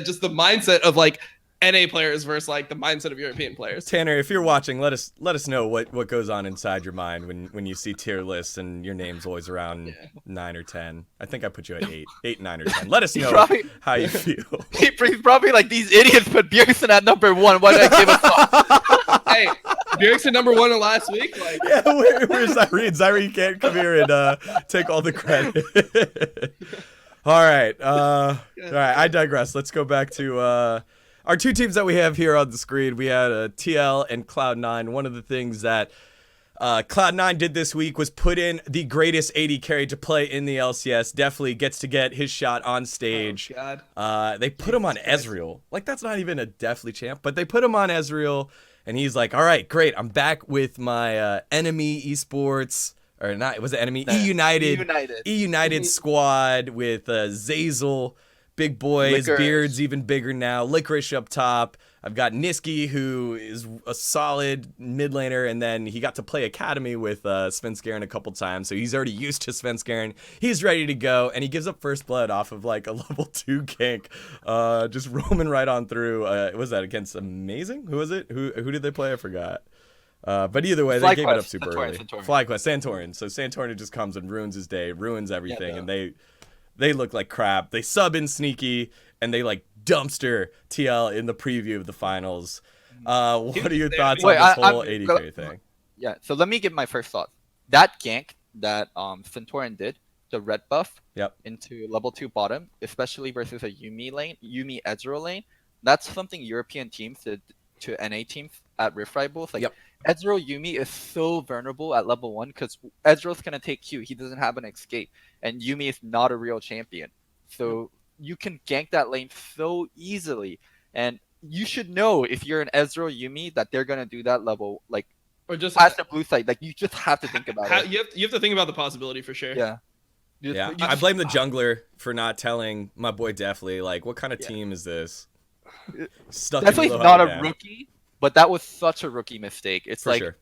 just the mindset of like NA players versus like the mindset of European players. Tanner, if you're watching, let us know what goes on inside your mind when you see tier lists and your name's always around 9 or 10. I think I put you at 8, 9, or 10. Let us know how you feel. He's probably like, these idiots put Bjergsen at number 1. Why did I give a fuck? Hey, Bjergsen number 1 last week. Like, yeah, where's Zyrene? Zyrene can't come here and take all the credit. All right, I digress. Let's go back to our two teams that we have here on the screen. We had TL and Cloud9. One of the things that Cloud9 did this week was put in the greatest AD carry to play in the LCS. Definitely gets to get his shot on stage. Oh, God. They put him on Ezreal. Like, that's not even a deathly champ, but they put him on Ezreal, and he's like, all right, great. I'm back with my enemy esports. Or not, it was the enemy E-United squad with Zazel. Big boys, Beard's even bigger now. Licorice up top. I've got Niski, who is a solid mid laner, and then he got to play Academy with Svenskeren a couple times, so he's already used to Svenskeren. He's ready to go, and he gives up first blood off of like a level 2 gank, just roaming right on through. Was that against Amazing? Who was it? Who did they play? I forgot. But either way, they gave it up super early. FlyQuest, Santorin. So Santorin just comes and ruins his day, ruins everything, and they look like crap. They sub in Sneaky, and they like dumpster TL in the preview of the finals. What are your thoughts on this whole AD carry thing? Yeah, so let me give my first thoughts. That gank that Santorin did, the red buff into level 2 bottom, especially versus a Yuumi Ezreal lane, that's something European teams did to NA teams at Rift Rivals. Like Ezreal Yuumi is so vulnerable at level 1 because Ezreal's gonna take Q. He doesn't have an escape, and Yuumi is not a real champion. So you can gank that lane so easily, and you should know if you're an Ezreal Yuumi that they're gonna do that level like or just past the blue side. Like you just have to think about it. You have to think about the possibility for sure. Yeah. I blame the jungler for not telling my boy Deathly, like, what kind of team is this? Definitely not a rookie, but that was such a rookie mistake. It's for like sure.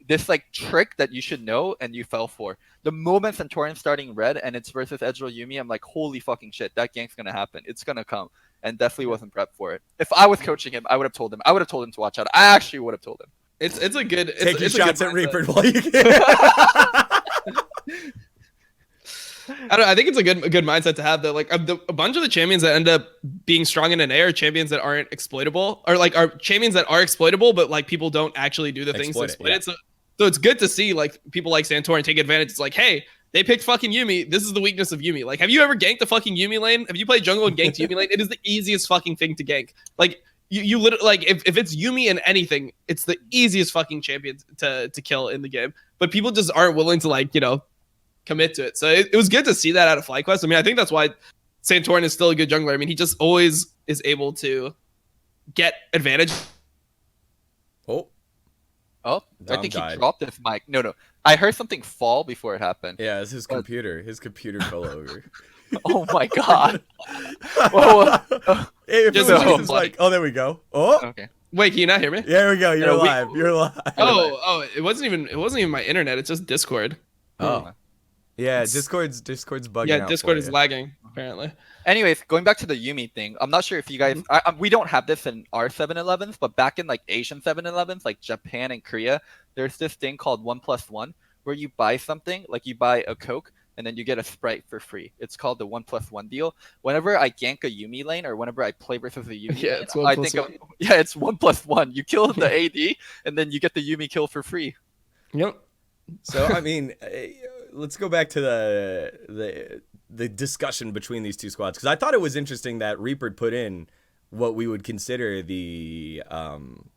This like trick that you should know and you fell for. The moment Santorin's starting red and it's versus Ezreal Yuumi, I'm like, holy fucking shit, that gank's gonna happen. It's gonna come. And definitely wasn't prepped for it. If I was coaching him, I would have told him. I would have told him to watch out. I actually would have told him. It's a good taking shots at Reaper while you can. I don't know, I think it's a good mindset to have, though. Like a bunch of the champions that end up being strong in an air are champions that aren't exploitable, or like are champions that are exploitable, but like people don't actually do the things to exploit it. So it's good to see like people like Santorin take advantage. It's like, hey, they picked fucking Yuumi. This is the weakness of Yuumi. Like, have you ever ganked the fucking Yuumi lane? Have you played jungle and ganked Yuumi lane? It is the easiest fucking thing to gank. Like you literally, like if it's Yuumi in anything, it's the easiest fucking champion to kill in the game. But people just aren't willing to like, commit to it. So it was good to see that out of FlyQuest. I mean, I think that's why Santorin is still a good jungler. I mean, he just always is able to get advantage. Oh, I think he dropped his mic. No. I heard something fall before it happened. Yeah, it's his computer. His computer fell over. Oh my god. Whoa. It's like, oh, there we go. Oh, okay. Wait, can you not hear me? Yeah, there we go. You're live. You're live. Oh, it wasn't even my internet. It's just Discord. Oh. Yeah, Discord's bugging out. Yeah, Discord is lagging, apparently. Anyways, going back to the Yuumi thing, I'm not sure if you guys... we don't have this in our 7-Elevens, but back in like Asian 7-Elevens, like Japan and Korea, there's this thing called 1+1, where you buy something, like you buy a Coke, and then you get a Sprite for free. It's called the 1+1 deal. Whenever I gank a Yuumi lane, or whenever I play versus a Yuumi lane, it's 1+1. It's 1+1. You kill the AD, and then you get the Yuumi kill for free. Yep. So, I mean... let's go back to the discussion between these two squads, because I thought it was interesting that Reaper put in what we would consider the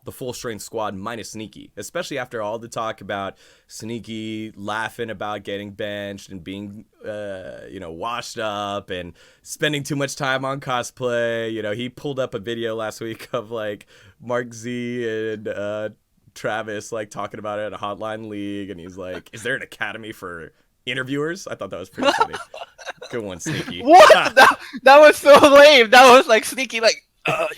full strength squad minus Sneaky, especially after all the talk about Sneaky laughing about getting benched and being washed up and spending too much time on cosplay. He pulled up a video last week of like Mark Z and Travis like talking about it at a hotline league, and he's like, is there an academy for interviewers? I thought that was pretty funny. Good one, Sneaky. What? that was so lame. That was like Sneaky, like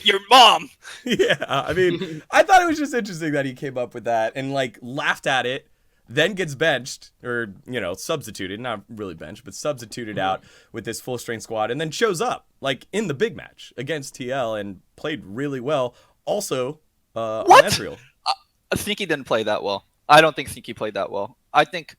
your mom. Yeah, I mean, I thought it was just interesting that he came up with that and like laughed at it, then gets benched or substituted, not really benched, but substituted out with this full strength squad, and then shows up like in the big match against TL and played really well. Also, on Ezreal. Sneaky didn't play that well. I don't think Sneaky played that well. I think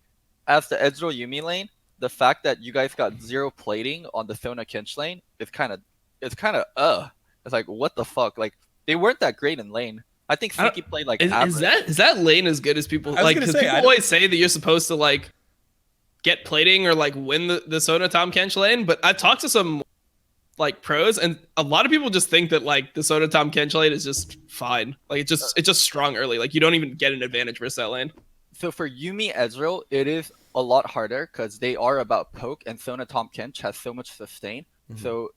as the Ezreal Yuumi lane, the fact that you guys got 0 plating on the Sona Kench lane is kind of it's like, what the fuck? Like, they weren't that great in lane. I think Sneaky played like is that lane as good as people like? Because people always say that you're supposed to like get plating or like win the Sona Tom Kench lane, but I've talked to some like pros, and a lot of people just think that like the Sona Tom Kench lane is just fine. Like it's just strong early. Like you don't even get an advantage versus that lane. So for Yuumi Ezreal, it is a lot harder because they are about poke, and Sona Tom Kench has so much sustain. Mm-hmm. So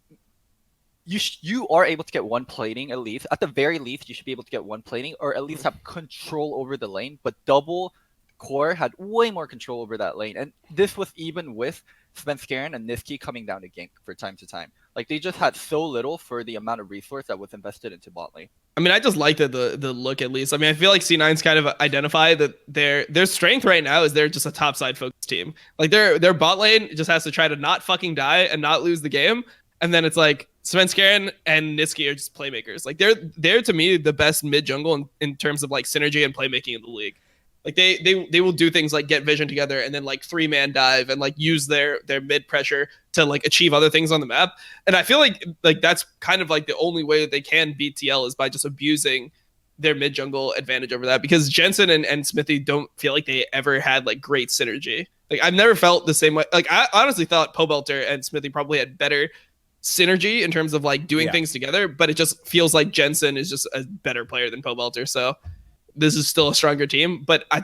you are able to get 1 plating at least. At the very least, you should be able to get 1 plating, or at least have control over the lane. But double core had way more control over that lane, and this was even with Svenskeren and Niski coming down to gank for time to time. Like they just had so little for the amount of resource that was invested into bot lane. I mean, I just like the look at least. I mean, I feel like C9's kind of identify that their strength right now is they're just a top side focused team. Like their bot lane just has to try to not fucking die and not lose the game, and then it's like Svenskeren and Niski are just playmakers. Like they're to me the best mid jungle in terms of like synergy and playmaking in the league. Like they will do things like get vision together and then like 3-man dive and like use their mid pressure to like achieve other things on the map. And I feel like that's kind of like the only way that they can beat TL is by just abusing their mid jungle advantage over that, because Jensen and Smithy don't feel like they ever had like great synergy. Like I've never felt the same way. Like I honestly thought Pobelter and Smithy probably had better synergy in terms of like doing things together, but it just feels like Jensen is just a better player than Pobelter. So this is still a stronger team, but I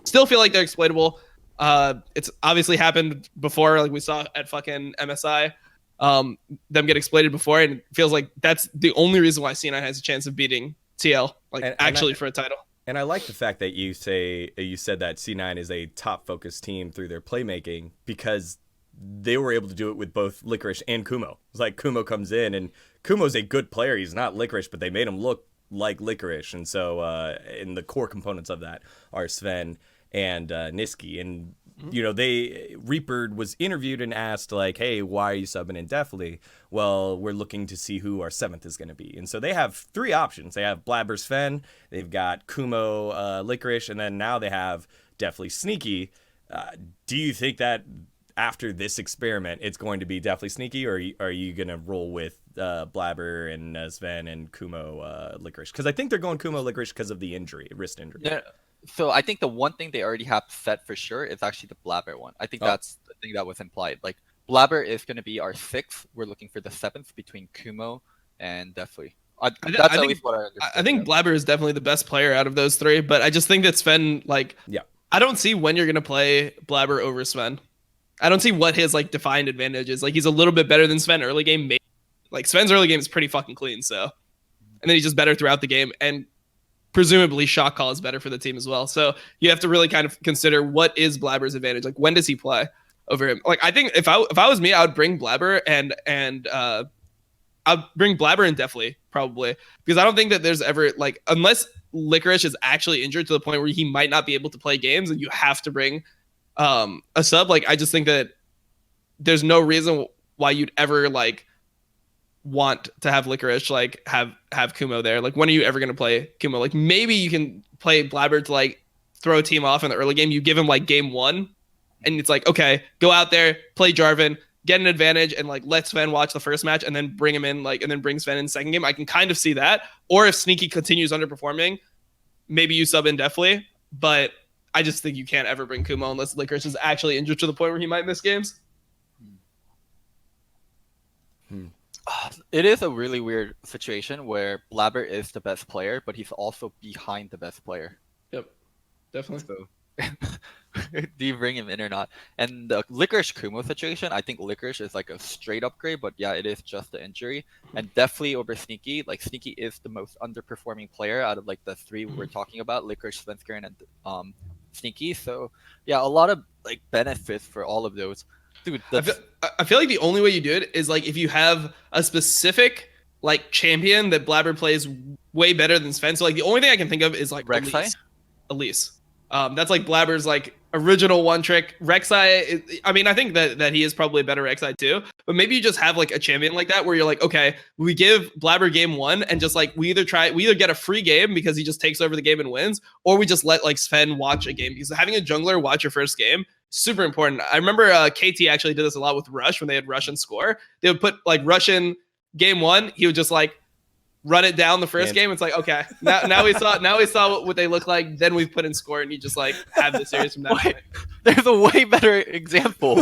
still feel like they're exploitable. It's obviously happened before, like we saw at fucking MSI, them get exploited before, and it feels like that's the only reason why C9 has a chance of beating TL, for a title. And I like the fact that you said that C9 is a top focused team through their playmaking, because they were able to do it with both Licorice and Kumo. It's like Kumo comes in, and Kumo's a good player. He's not Licorice, but they made him look like Licorice. And so in the core components of that are Sven and Niski. And, you know, Reaper was interviewed and asked, like, hey, why are you subbing indefinitely? Well, we're looking to see who our 7th is going to be. And so they have 3 options. They have Blabber Sven, they've got Kumo Licorice, and then now they have Deathly Sneaky. Do you think that after this experiment, it's going to be Deathly Sneaky, or are you going to roll with Blabber and Sven and Kumo Licorice? Because I think they're going Kumo Licorice because of the injury, wrist injury. Yeah. So I think the one thing they already have set for sure is actually the Blabber one. I think that's the thing that was implied. Like Blabber is going to be our 6th. We're looking for the 7th between Kumo and Deathly. That's at least what I understand. I think Blabber is definitely the best player out of those 3, but I just think that Sven, I don't see when you're going to play Blabber over Sven. I don't see what his like defined advantage is. Like he's a little bit better than Sven early game. Maybe. Like Sven's early game is pretty fucking clean. So, and then he's just better throughout the game, and presumably shot call is better for the team as well. So you have to really kind of consider what is Blabber's advantage. Like when does he play over him? Like I think if I was me, I would bring Blabber and I'd bring Blabber and Deathly probably, because I don't think that there's ever like, unless Licorice is actually injured to the point where he might not be able to play games and you have to bring a sub. Like I just think that there's no reason why you'd ever like want to have Licorice like have Kumo there. Like when are you ever going to play Kumo? Like maybe you can play Blabber to like throw a team off in the early game. You give him like game 1 and it's like, okay, go out there, play Jarvan, get an advantage, and like let Sven watch the first match and then bring him in, like, and then bring Sven in the second game. I can kind of see that. Or if Sneaky continues underperforming, maybe you sub in Deathly, but I just think you can't ever bring Kumo unless Licorice is actually injured to the point where he might miss games. It is a really weird situation where Blabber is the best player, but he's also behind the best player. Yep, definitely. So, do you bring him in or not? And the Licorice Kumo situation, I think Licorice is like a straight upgrade, but yeah, it is just the injury. And definitely over Sneaky, like Sneaky is the most underperforming player out of like the 3 we're talking about, Licorice, Svenskeren, and Sneaky. So yeah, a lot of like benefits for all of those. Dude, I feel like the only way you do it is like if you have a specific like champion that Blabber plays way better than Sven. So like the only thing I can think of is like Rek'Sai. Elise. That's like Blabber's like original one trick. Rek'Sai, I mean, I think that he is probably a better Rek'Sai too, but maybe you just have like a champion like that where you're like, okay, we give Blabber game 1 and just like we either get a free game because he just takes over the game and wins, or we just let like Sven watch a game, because having a jungler watch your first game, super important. I remember KT actually did this a lot with Rush when they had Rush and score. They would put like Rush in game 1, he would just like run it down the first game. It's like, okay, now we saw what they look like. Then we put in score, and you just like have the series from that point. There's a way better example.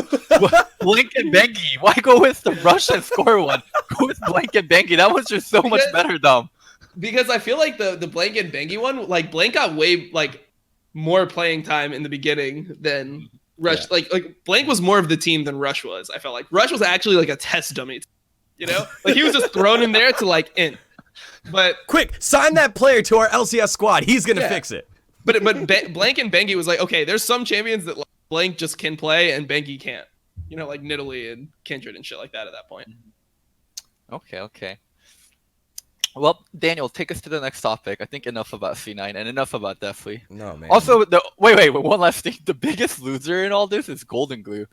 Blink and Bengi. Why go with the Rush and score one? Go with Blink and Bengi. That was just so much better, Dom. Because I feel like the Blank and Bengi one, like Blank got way like more playing time in the beginning than Rush. Yeah. Like Blank was more of the team than Rush was. I felt like Rush was actually like a test dummy, you know? Like he was just thrown in there to like int. But quick, sign that player to our LCS squad. He's gonna fix it. But Blank and Bengi was like, okay, there's some champions that like, Blank just can play and Bengi can't. like Nidalee and Kindred and shit like that at that point. Okay. Well, Daniel, take us to the next topic. I think enough about C9 and enough about Deathly. No, man. Also, wait, one last thing. The biggest loser in all this is Golden Glue.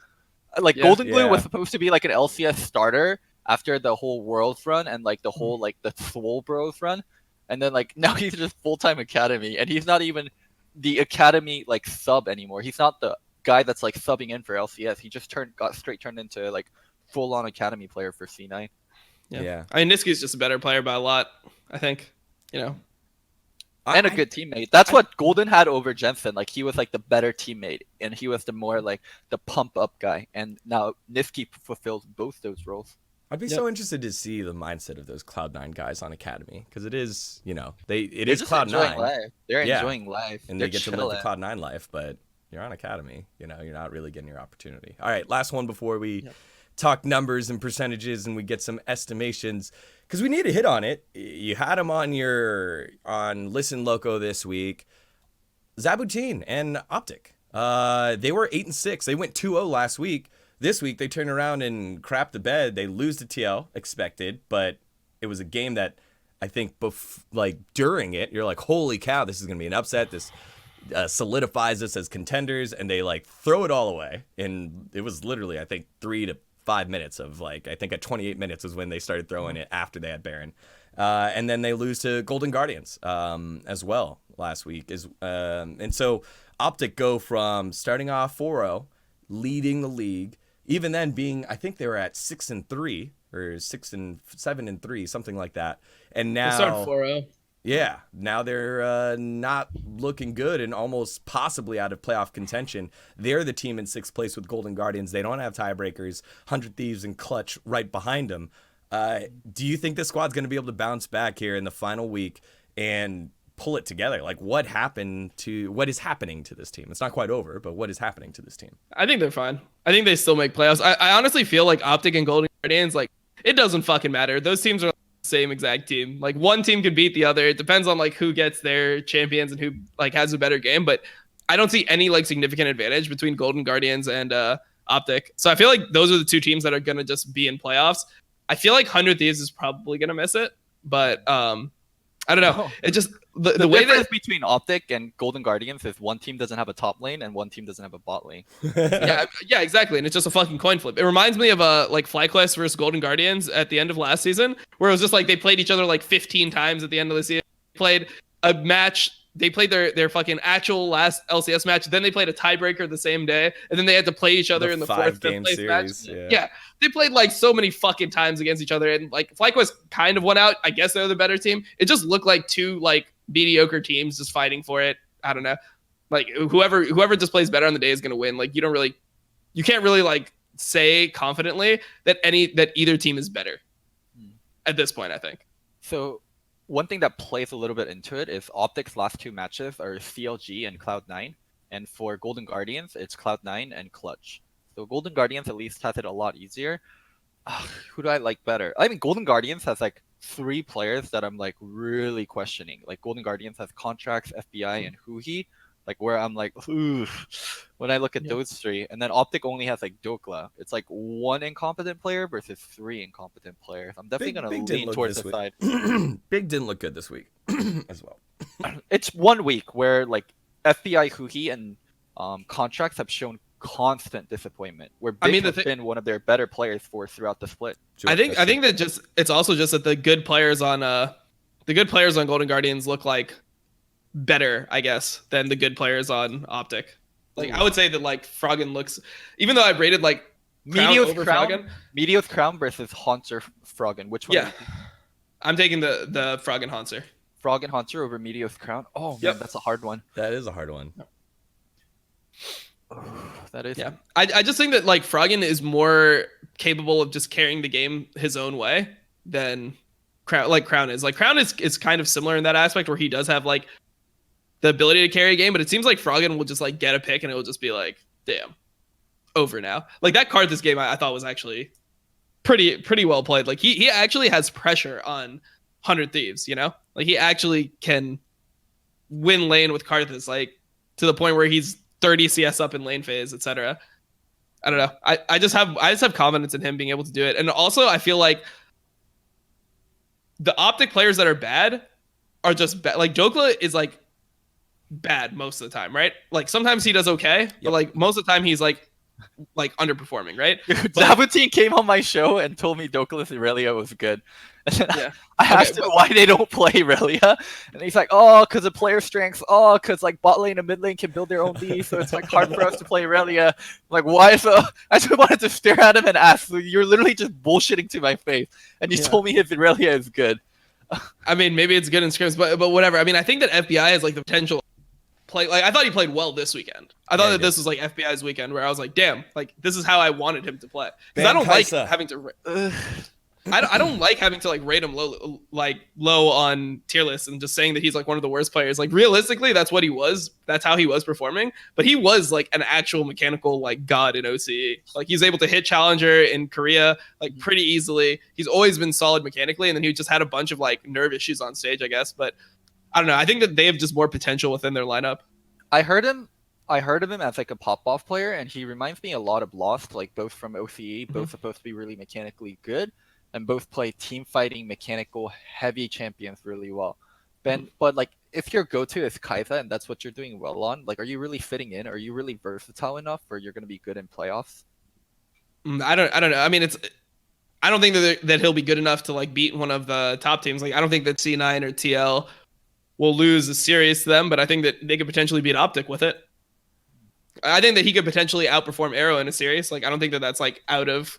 Like Yeah. Golden Glue was Yeah. supposed to be like an LCS starter after the whole Worlds run and like the whole like the Swole Bros run, and then like now he's just full-time Academy, and he's not even the Academy like sub anymore. He's not the guy that's like subbing in for LCS. He just got straight turned into like full-on Academy player for C9. Yeah. I mean, Niski's just a better player by a lot, I think. And a good teammate. That's what Golden had over Jensen. Like he was like the better teammate, and he was the more like the pump up guy. And now Niski fulfills both those roles. I'd be so interested to see the mindset of those Cloud9 guys on Academy, because it is, it is Cloud9. They're Yeah. enjoying life. And They're they get to live the Cloud9 life, but you're on Academy. You're not really getting your opportunity. All right, last one before we talk numbers and percentages and we get some estimations, because we need to hit on it. You had him on Listen Loco this week. Zabutin and Optic. They were 8-6. They went 2-0 last week. This week they turn around and crap the bed. They lose to TL, expected, but it was a game that I think during it, you're like, holy cow, this is going to be an upset. This solidifies us as contenders, and they like throw it all away. And it was literally, I think, 3 to 5 minutes of I think at 28 minutes was when they started throwing it after they had Baron. And then they lose to Golden Guardians as well last week. And so Optic go from starting off 4-0, leading the league, even then being, I think they were at 6-3 or 7-3, something like that. And now They started 4-0. Yeah, now they're not looking good and almost possibly out of playoff contention. They're the team in 6th place with Golden Guardians. They don't have tiebreakers. 100 Thieves and Clutch right behind them. Do you think this squad's going to be able to bounce back here in the final week and pull it together? Like, what is happening to this team? It's not quite over, but what is happening to this team? I think they're fine. I think they still make playoffs. I honestly feel like Optic and Golden Guardians, like, it doesn't fucking matter. Those teams are the same exact team. Like, one team could beat the other. It depends on like who gets their champions and who like has a better game. But I don't see any like significant advantage between Golden Guardians and Optic. So I feel like those are the two teams that are gonna just be in playoffs. I feel like 100 Thieves is probably gonna miss it, but I don't know. It just the way difference that between Optic and Golden Guardians is one team doesn't have a top lane and one team doesn't have a bot lane. yeah, exactly. And it's just a fucking coin flip. It reminds me of like FlyQuest versus Golden Guardians at the end of last season, where it was just like they played each other like 15 times at the end of the season. They played a match. They played their fucking actual last LCS match. Then they played a tiebreaker the same day, and then they had to play each other in the 4th, 5th place series, match. Yeah, they played like so many fucking times against each other, and like FlyQuest kind of won out. I guess they're the better team. It just looked like two like mediocre teams just fighting for it. I don't know. Like whoever just plays better on the day is gonna win. Like you can't really like say confidently that either team is better at this point, I think. So one thing that plays a little bit into it is Optic's last 2 matches are CLG and Cloud9, and for Golden Guardians, it's Cloud9 and Clutch. So Golden Guardians at least has it a lot easier. Who do I like better? I mean, Golden Guardians has like 3 players that I'm like really questioning. Like Golden Guardians has Contracts, FBI, and Huhi. Like where I'm like, ooh, when I look at those 3. And then Optic only has like Dokla. It's like 1 incompetent player versus 3 incompetent players. I'm definitely going to lean towards the side. Big didn't look good this week as well. It's 1 week where like FBI, Huhi, and Contracts have shown constant disappointment. Where Big has been one of their better players throughout the split. I think that it's also just that the good players on Golden Guardians look like better, I guess, than the good players on Optic. Like I would say that like Froggen looks, even though I've rated like Meteos Crown versus Haunter Froggen. Which one? Yeah, I'm taking the Froggen Haunter. Froggen Haunter over Meteos Crown. Oh man, that's a hard one. That is a hard one. That is. Yeah, I just think that like Froggen is more capable of just carrying the game his own way than Crown is. Like Crown is kind of similar in that aspect where he does have like the ability to carry a game, but it seems like Froggen will just like get a pick and it will just be like, damn, over now. Like that card this game I thought was actually pretty well played. Like he actually has pressure on 100 Thieves, you know? Like he actually can win lane with Karthus, like to the point where he's 30 CS up in lane phase, etc. I don't know. I just have confidence in him being able to do it. And also I feel like the Optic players that are bad are just bad. Like Jokla is like bad most of the time, right? Like sometimes he does okay, but like most of the time he's like underperforming, right? Zabutin came on my show and told me Douglas Irelia was good. Yeah. I asked him why they don't play Irelia, and he's like, "Oh, because of player strengths. Oh, because like bot lane and mid lane can build their own D, so it's like hard for us to play Irelia." I'm like, why? So I just wanted to stare at him and ask. So you're literally just bullshitting to my face, and you told me his Irelia is good. I mean, maybe it's good in scrims, but whatever. I mean, I think that FBI has like the potential play. Like I thought he played well this weekend. I thought that this was like FBI's weekend where I was like, damn, like this is how I wanted him to play. Because I don't like having to. I don't like having to like rate him low on tier lists and just saying that he's like one of the worst players. Like realistically, that's what he was. That's how he was performing. But he was like an actual mechanical like god in OCE. Like he's able to hit Challenger in Korea like pretty easily. He's always been solid mechanically, and then he just had a bunch of like nerve issues on stage, I guess. But I don't know. I think that they have just more potential within their lineup. I heard of him as like a pop-off player, and he reminds me a lot of Lost, like both from OCE, both supposed to be really mechanically good, and both play team fighting, mechanical, heavy champions really well. But like if your go-to is Kai'Sa and that's what you're doing well on, like are you really fitting in? Are you really versatile enough where you're going to be good in playoffs? I don't know. I mean, I don't think that he'll be good enough to like beat one of the top teams. Like I don't think that C9 or TL will lose a series to them, but I think that they could potentially beat Optic with it. I think that he could potentially outperform Arrow in a series. Like I don't think that that's like out of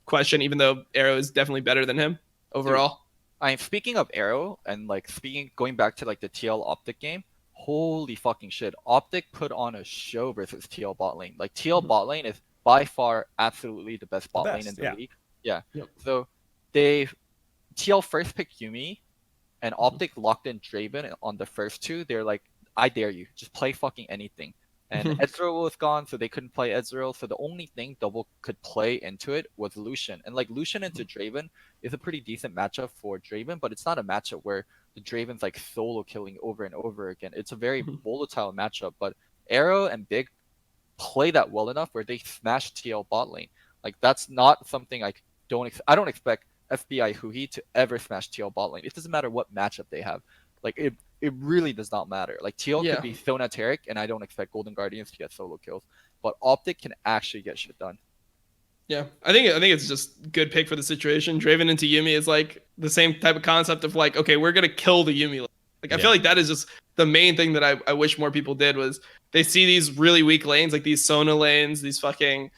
question, even though Arrow is definitely better than him overall. I'm speaking of Arrow and like going back to like the TL Optic game. Holy fucking shit! Optic put on a show versus TL bot lane. Like TL bot lane is by far absolutely the best bot lane in the league. Yeah. Yep. So TL first picked Yuumi, and Optic locked in Draven on the first two. They're like, I dare you, just play fucking anything. And Ezreal was gone, so they couldn't play Ezreal. So the only thing Double could play into it was Lucian. And like Lucian into Draven is a pretty decent matchup for Draven, but it's not a matchup where the Draven's like solo killing over and over again. It's a very volatile matchup. But Arrow and Big play that well enough where they smash TL bot lane. Like that's not something I don't expect FBI Huhi to ever smash TL bot lane. It doesn't matter what matchup they have. Like it really does not matter. Like TL could be so esoteric, and I don't expect Golden Guardians to get solo kills, but Optic can actually get shit done. Yeah, I think it's just good pick for the situation. Draven into Yuumi is like the same type of concept of like, okay, we're gonna kill the Yuumi. Like I feel like that is just the main thing that I wish more people did was they see these really weak lanes, like these Sona lanes, these fucking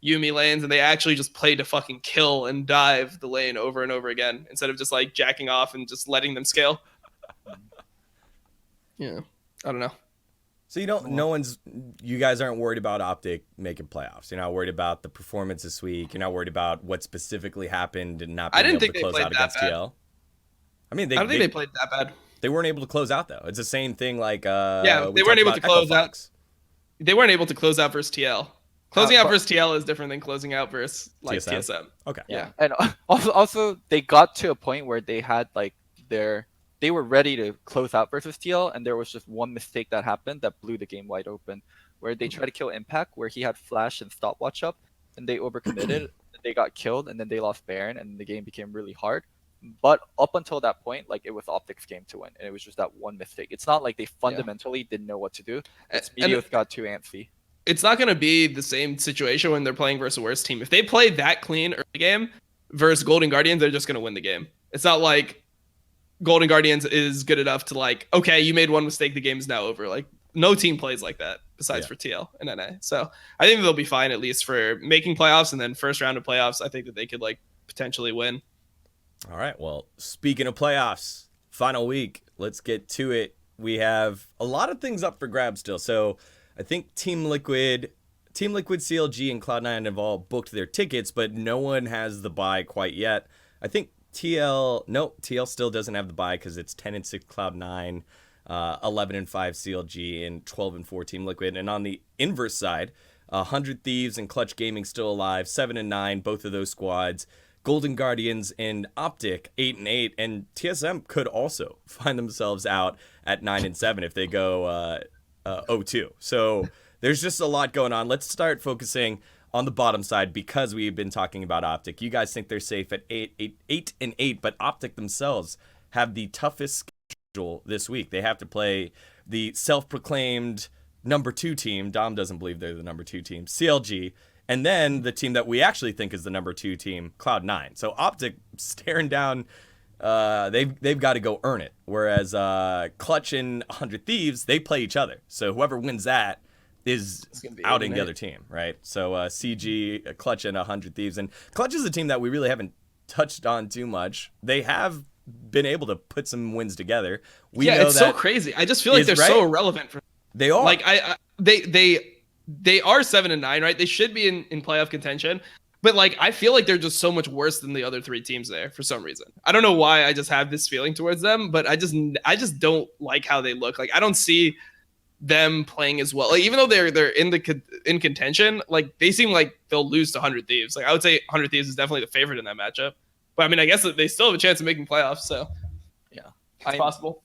Yuumi lanes, and they actually just play to fucking kill and dive the lane over and over again instead of just like jacking off and just letting them scale. Yeah, I don't know. So you guys aren't worried about Optic making playoffs. You're not worried about the performance this week. You're not worried about what specifically happened and not being able to close out against TL. I mean, I don't think they played that bad. They weren't able to close out though. It's the same thing like they weren't able to close out. They weren't able to close out versus TL. Closing out versus TL is different than closing out versus like TSM. Okay. Yeah, and also they got to a point where they had like they were ready to close out versus TL, and there was just one mistake that happened that blew the game wide open, where they tried to kill Impact, where he had Flash and Stopwatch up, and they overcommitted, they got killed, and then they lost Baron, and the game became really hard. But up until that point, like it was Optic's game to win, and it was just that one mistake. It's not like they fundamentally didn't know what to do. It's Meteos got too antsy. It's not going to be the same situation when they're playing versus a worse team. If they play that clean early game versus Golden Guardians, they're just going to win the game. It's not like Golden Guardians is good enough to like, okay, you made one mistake, the game is now over. Like no team plays like that besides for TL and NA. So I think they'll be fine at least for making playoffs, and then first round of playoffs, I think that they could like potentially win. All right. Well, speaking of playoffs, final week, let's get to it. We have a lot of things up for grabs still. So I think Team Liquid, CLG, and Cloud9 have all booked their tickets, but no one has the bye quite yet. I think TL still doesn't have the bye because it's 10-6 Cloud9, 11-5 CLG, and 12-4 Team Liquid. And on the inverse side, 100 Thieves and Clutch Gaming still alive, 7-9, both of those squads. Golden Guardians and Optic 8-8, and TSM could also find themselves out at 9-7 if they go 0-2. So there's just a lot going on. Let's start focusing on the bottom side, because we've been talking about Optic, you guys think they're safe at 8-8, but Optic themselves have the toughest schedule this week. They have to play the self-proclaimed number 2 team. Dom doesn't believe they're the number 2 team, CLG, and then the team that we actually think is the number 2 team, Cloud9. So Optic staring down. They've got to go earn it. Whereas Clutch and 100 Thieves, they play each other. So whoever wins that is outing the other team, right? So CG, Clutch, and 100 Thieves. And Clutch is a team that we really haven't touched on too much. They have been able to put some wins together. It's so crazy. I just feel like they're so irrelevant. They are. Like, they are 7-9, right? They should be in playoff contention. But, like, I feel like they're just so much worse than the other 3 teams there for some reason. I don't know why I just have this feeling towards them, but I just don't like how they look. Like, I don't see them playing as well. Like, even though they're in contention, like, they seem like they'll lose to 100 Thieves. Like, I would say 100 Thieves is definitely the favorite in that matchup. But I mean, I guess they still have a chance of making playoffs, so yeah, it's possible.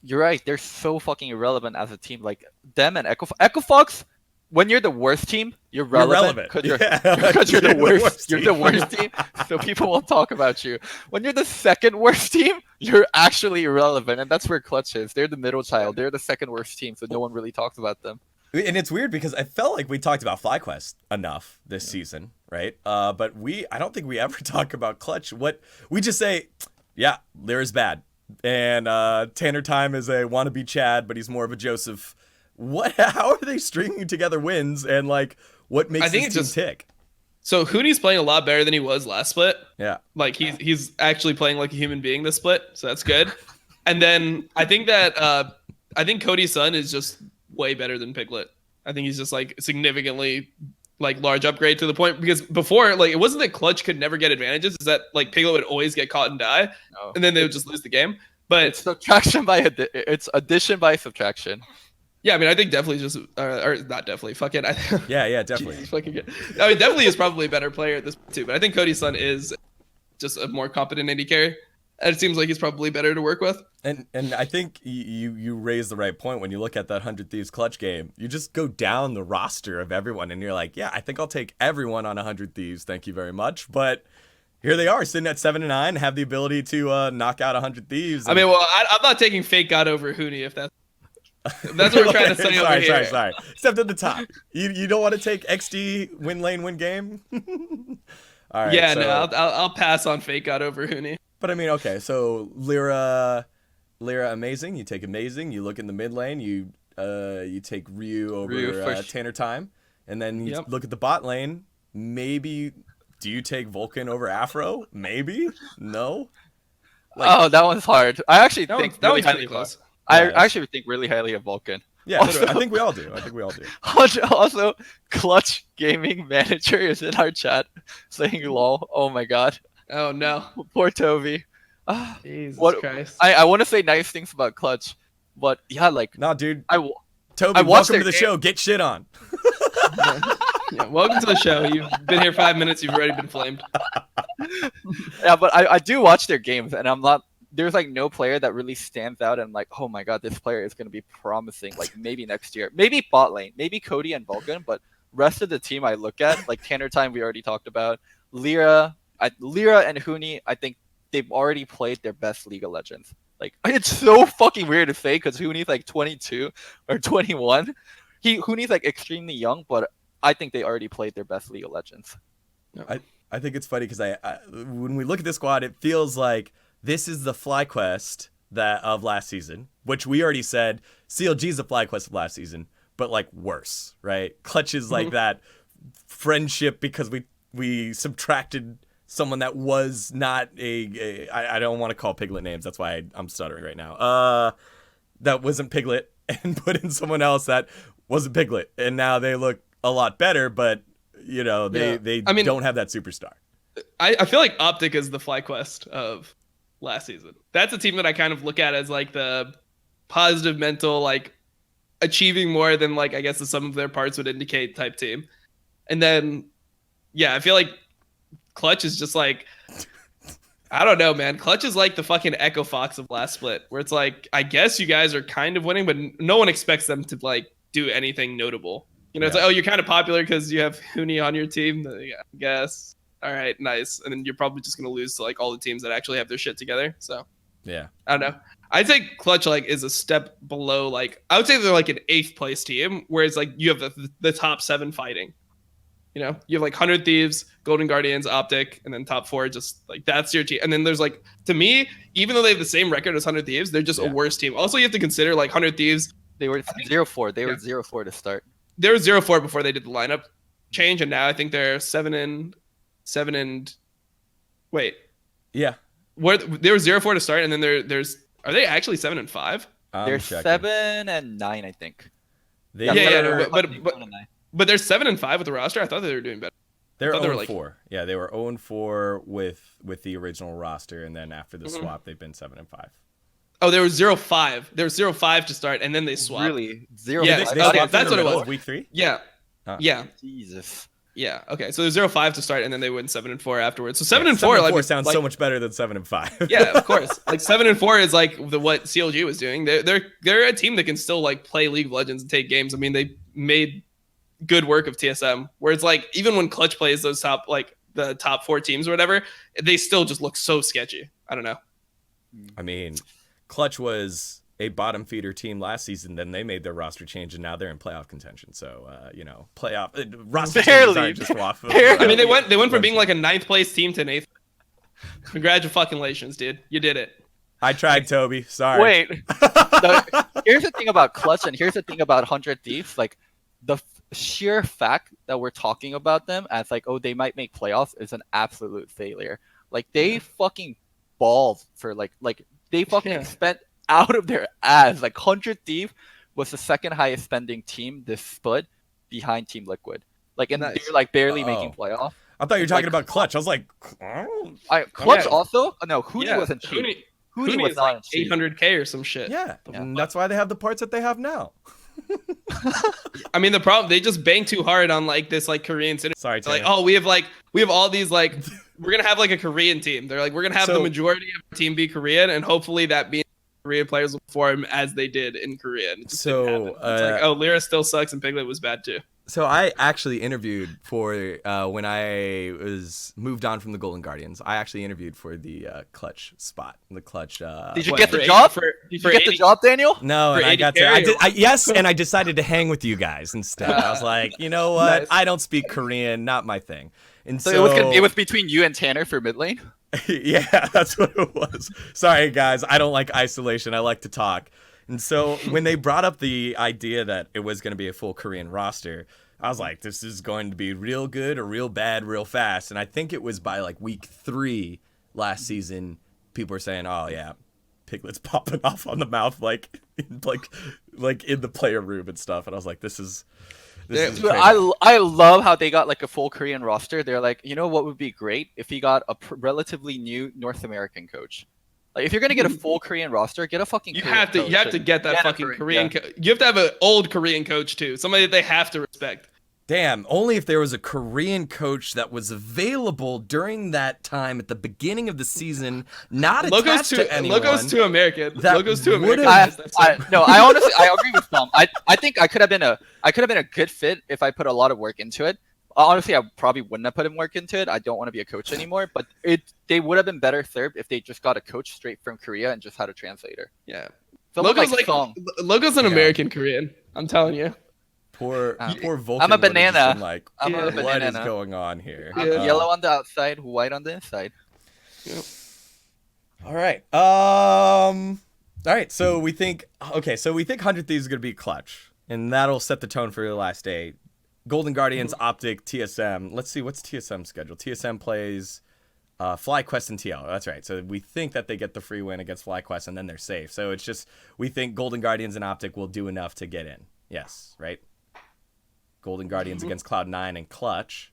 You're right. They're so fucking irrelevant as a team. Like them and Echo Fox. When you're the worst team, you're relevant because you're the worst. You're the worst team, so people won't talk about you. When you're the second worst team, you're actually irrelevant, and that's where Clutch is. They're the middle child. They're the second worst team, so no one really talks about them. And it's weird because I felt like we talked about FlyQuest enough this season, right? But I don't think we ever talk about Clutch. What we just say, yeah, Lyra's bad, and Tanner Time is a wannabe Chad, but he's more of a Joseph. How are they stringing together wins, and like what makes this team tick? So Hooney's playing a lot better than he was last split. Yeah, like he's actually playing like a human being this split, so that's good. And then I think Cody's son is just way better than Piglet. I think he's just like significantly like large upgrade to the point, because before, like, it wasn't that Clutch could never get advantages, is that like Piglet would always get caught and die, and then they would just lose the game. But it's subtraction by it's addition by subtraction. Yeah, I mean, I think definitely just or not definitely. Fuck it. Yeah, definitely. Jesus, fucking good. I mean, definitely is probably a better player at this too. But I think Cody's son is just a more competent AD carry, and it seems like he's probably better to work with. And I think you raised the right point when you look at that 100 Thieves Clutch game. You just go down the roster of everyone, and you're like, yeah, I think I'll take everyone on 100 Thieves. Thank you very much. But here they are, sitting at 7-9, have the ability to knock out 100 Thieves. I mean, well, I'm not taking Fake God over Hooney if that's. That's what we're trying to say over here. Sorry. Except at the top. You don't want to take XD win lane win game? All right. Yeah, so, no, I'll pass on Fake God over Hooney. But I mean, okay, so Lyra amazing. You take amazing. You look in the mid lane. You take Ryu over Tanner Time, and then you look at the bot lane. Maybe do you take Vulcan over Afro? Maybe no. Like, that one's hard. I actually think that one's pretty close. I actually think really highly of Vulcan. Yeah, also, I think we all do. Also, Clutch Gaming Manager is in our chat saying lol. Oh my god. Oh no. Poor Toby. Jesus Christ. I want to say nice things about Clutch, but yeah, like. No, dude. Toby, welcome to the show. Get shit on. Yeah, welcome to the show. You've been here 5 minutes. You've already been flamed. Yeah, but I do watch their games, and I'm not. There's like no player that really stands out and like, oh my god, this player is going to be promising, like maybe next year. Maybe bot lane, maybe Cody and Vulcan, but rest of the team I look at, like Tanner Time we already talked about, Lyra and Hooney, I think they've already played their best League of Legends. Like, it's so fucking weird to say because Hooney's like 22 or 21. Hooney's like extremely young, but I think they already played their best League of Legends. I think it's funny because when we look at this squad, it feels like this is the FlyQuest of last season, which we already said CLG is the FlyQuest of last season, but like worse, right? Clutch is like that friendship because we subtracted someone that was not I don't want to call Piglet names. That's why I'm stuttering right now. That wasn't Piglet and put in someone else that wasn't Piglet. And now they look a lot better, but you know, they don't have that superstar. I feel like Optic is the FlyQuest of last season. That's a team that I kind of look at as like the positive mental, like achieving more than like I guess the sum of their parts would indicate type team. And then I feel like Clutch is just like I don't know, man. Clutch is like the fucking Echo Fox of last split, where it's like I guess you guys are kind of winning, but no one expects them to like do anything notable. You know, it's Yeah. like, oh, you're kind of popular because you have Huni on your team. Yeah, I guess. All right, nice. And then you're probably just gonna lose to like all the teams that actually have their shit together. So Yeah. I don't know. I'd say Clutch like is a step below. Like I would say they're like an 8th place team, whereas like you have the top 7 fighting. You know, you have like 100 Thieves, Golden Guardians, Optic, and then top 4. Just like that's your team. And then there's like, to me, even though they have the same record as 100 Thieves, they're just a worse team. Also, you have to consider like 100 Thieves. They were 0-4. They were 0-4 to start. They were 0-4 before they did the lineup change, and now I think they're 7 and. Wait. Yeah. Where they were 0-4 to start, and then there's. Are they actually 7-5? They're checking. 7 and 9, I think. They Yeah, were, but they're 7-5 with the roster. I thought they were doing better. they're thought they were 0-4. Yeah, they were 0-4 with the original roster, and then after the Mhm. swap, they've been 7-5. Oh, they were 0-5. They were 0-5 to start, and then they swapped. Really? 0 Yeah, They that's swapped what in the it middle was. of Week 3? Yeah. Huh. Yeah. Jesus. Yeah. Okay. So they're 0-5 to start, and then they win 7-4 afterwards. So 7-4, 7-4 like sounds like, so much better than 7-5. Yeah, of course. Like 7-4 is like what CLG was doing. They're a team that can still like play League of Legends and take games. I mean, they made good work of TSM. Where it's like even when Clutch plays those top like the top 4 teams or whatever, they still just look so sketchy. I don't know. I mean, Clutch was a bottom feeder team last season. Then they made their roster change, and now they're in playoff contention. So, playoff roster changes aren't just off. I mean, they went from being like a 9th place team to an 8th. Congratulations, dude. You did it. I tried, Toby. Sorry. Wait. Here's the thing about Clutch, and here's the thing about 100 Thieves. Like, the sheer fact that we're talking about them as like, oh, they might make playoffs is an absolute failure. Like, they fucking balled for like they fucking spent out of their ass. Like 100 Thieves was the second highest spending team this split behind Team Liquid. Like, and Nice. they're like barely making playoff. I thought you were talking Like, about Clutch. I was like, Clutch yeah. also? No, Huni wasn't cheap. Huni was is not like cheap. 800K or some shit. yeah, Yeah. and that's why they have the parts that they have now. I mean, the problem, they just bang too hard on like this like Korean city. Sorry, It's like, Tanner. oh, we have all these like we're gonna have like a Korean team. They're like, we're gonna have the So- majority of our team be Korean, and hopefully that means Korean players will perform as they did in Korea. And it just didn't happen. It's like, oh, Lyra still sucks and Piglet was bad too. So I actually interviewed for when I was moved on from the Golden Guardians. I actually interviewed for the Clutch spot, the Clutch. Did you What, get for the 80 job? for- Did for you get the 80 job, Daniel? No, For and I 80 got to. carry? Yes, and I decided to hang with you guys instead. I was like, you know what? Nice. I don't speak Korean, not my thing. And So, so, it was between you and Tanner for mid lane? yeah, that's what it was. Sorry, guys. I don't like isolation. I like to talk. And so when they brought up the idea that it was going to be a full Korean roster, I was like, this is going to be real good or real bad real fast. And I think it was by like week 3 last season, people were saying, oh, yeah, Piglet's popping off on the mouth like in the player room and stuff. And I was like, this is Dude, crazy. I love how they got like a full Korean roster. They're like, you know what would be great if he got a relatively new North American coach. Like, if you're gonna get a full Korean roster, get a fucking. You Korean have to coach. get that Get a fucking Korean. yeah. You have to have an old Korean coach too, somebody that they have to respect. Damn, only if there was a Korean coach that was available during that time at the beginning of the season, not attached to anyone. Logos too American. that Logos too would've- American. I honestly agree with Tom. I think I could have been a good fit if I put a lot of work into it. Honestly, I probably wouldn't have put in work into it. I don't want to be a coach anymore. But they would have been better served if they just got a coach straight from Korea and just had a translator. Yeah. Someone Logos like Song. Logos an Yeah. American Korean. I'm telling you. Poor I'm Vulcan. a would've just banana. been like, I'm a what is banana. going on here? I'm Yeah. yellow on the outside, white on the inside. All right. All right. So we think 100 Thieves is going to be Clutch, and that'll set the tone for the last day. Golden Guardians, Optic, TSM. Let's see, what's TSM's schedule? TSM plays FlyQuest and TL. That's right. So we think that they get the free win against FlyQuest, and then they're safe. So it's just, we think Golden Guardians and Optic will do enough to get in. Yes, right? Golden Guardians against Cloud9 and Clutch.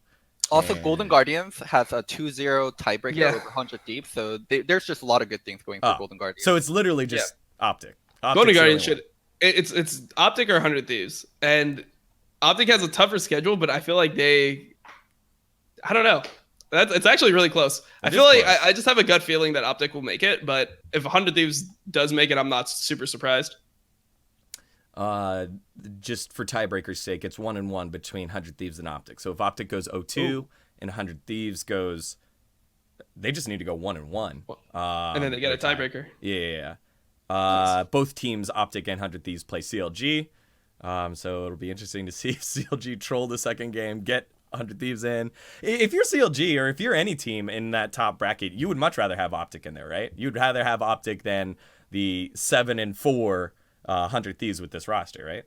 Also, And- Golden Guardians has a 2-0 tiebreaker Yeah. over 100 deep, so there's just a lot of good things going for Oh, Golden Guardians. So it's literally just Optic. Optic's Golden the Guardians only should. It's Optic or 100 Thieves, and Optic has a tougher schedule, but I feel like I don't know. It's actually really close. I It feel is like close. I just have a gut feeling that Optic will make it, but if 100 Thieves does make it, I'm not super surprised. Just for tiebreaker's sake, it's 1-1 between 100 Thieves and Optic. So if Optic goes 0-2 and 100 Thieves goes, they just need to go 1-1. And then they get a tiebreaker. Yeah. Nice. Both teams, Optic and 100 Thieves, play CLG. So it'll be interesting to see if CLG troll the second game, get 100 Thieves in. If you're CLG or if you're any team in that top bracket, you would much rather have Optic in there, right? You'd rather have Optic than the 7-4 100 Thieves with this roster, right?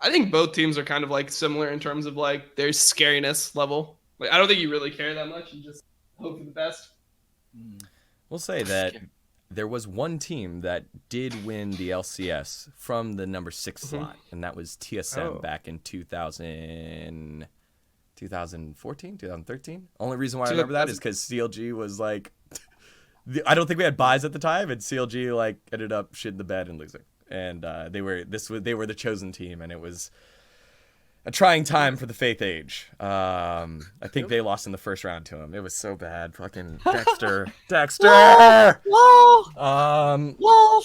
I think both teams are kind of like similar in terms of like their scariness level. Like I don't think you really care that much. You just hope for the best. We'll say that there was one team that did win the LCS from the number 6 slot, and that was TSM back in 2014, 2013. Only reason why I remember that is because CLG was like, I don't think we had buys at the time, and CLG like ended up shitting the bed and losing. And they were the chosen team, and it was a trying time for the Faith Age. I think they lost in the first round to him. It was so bad. Fucking Dexter. Whoa,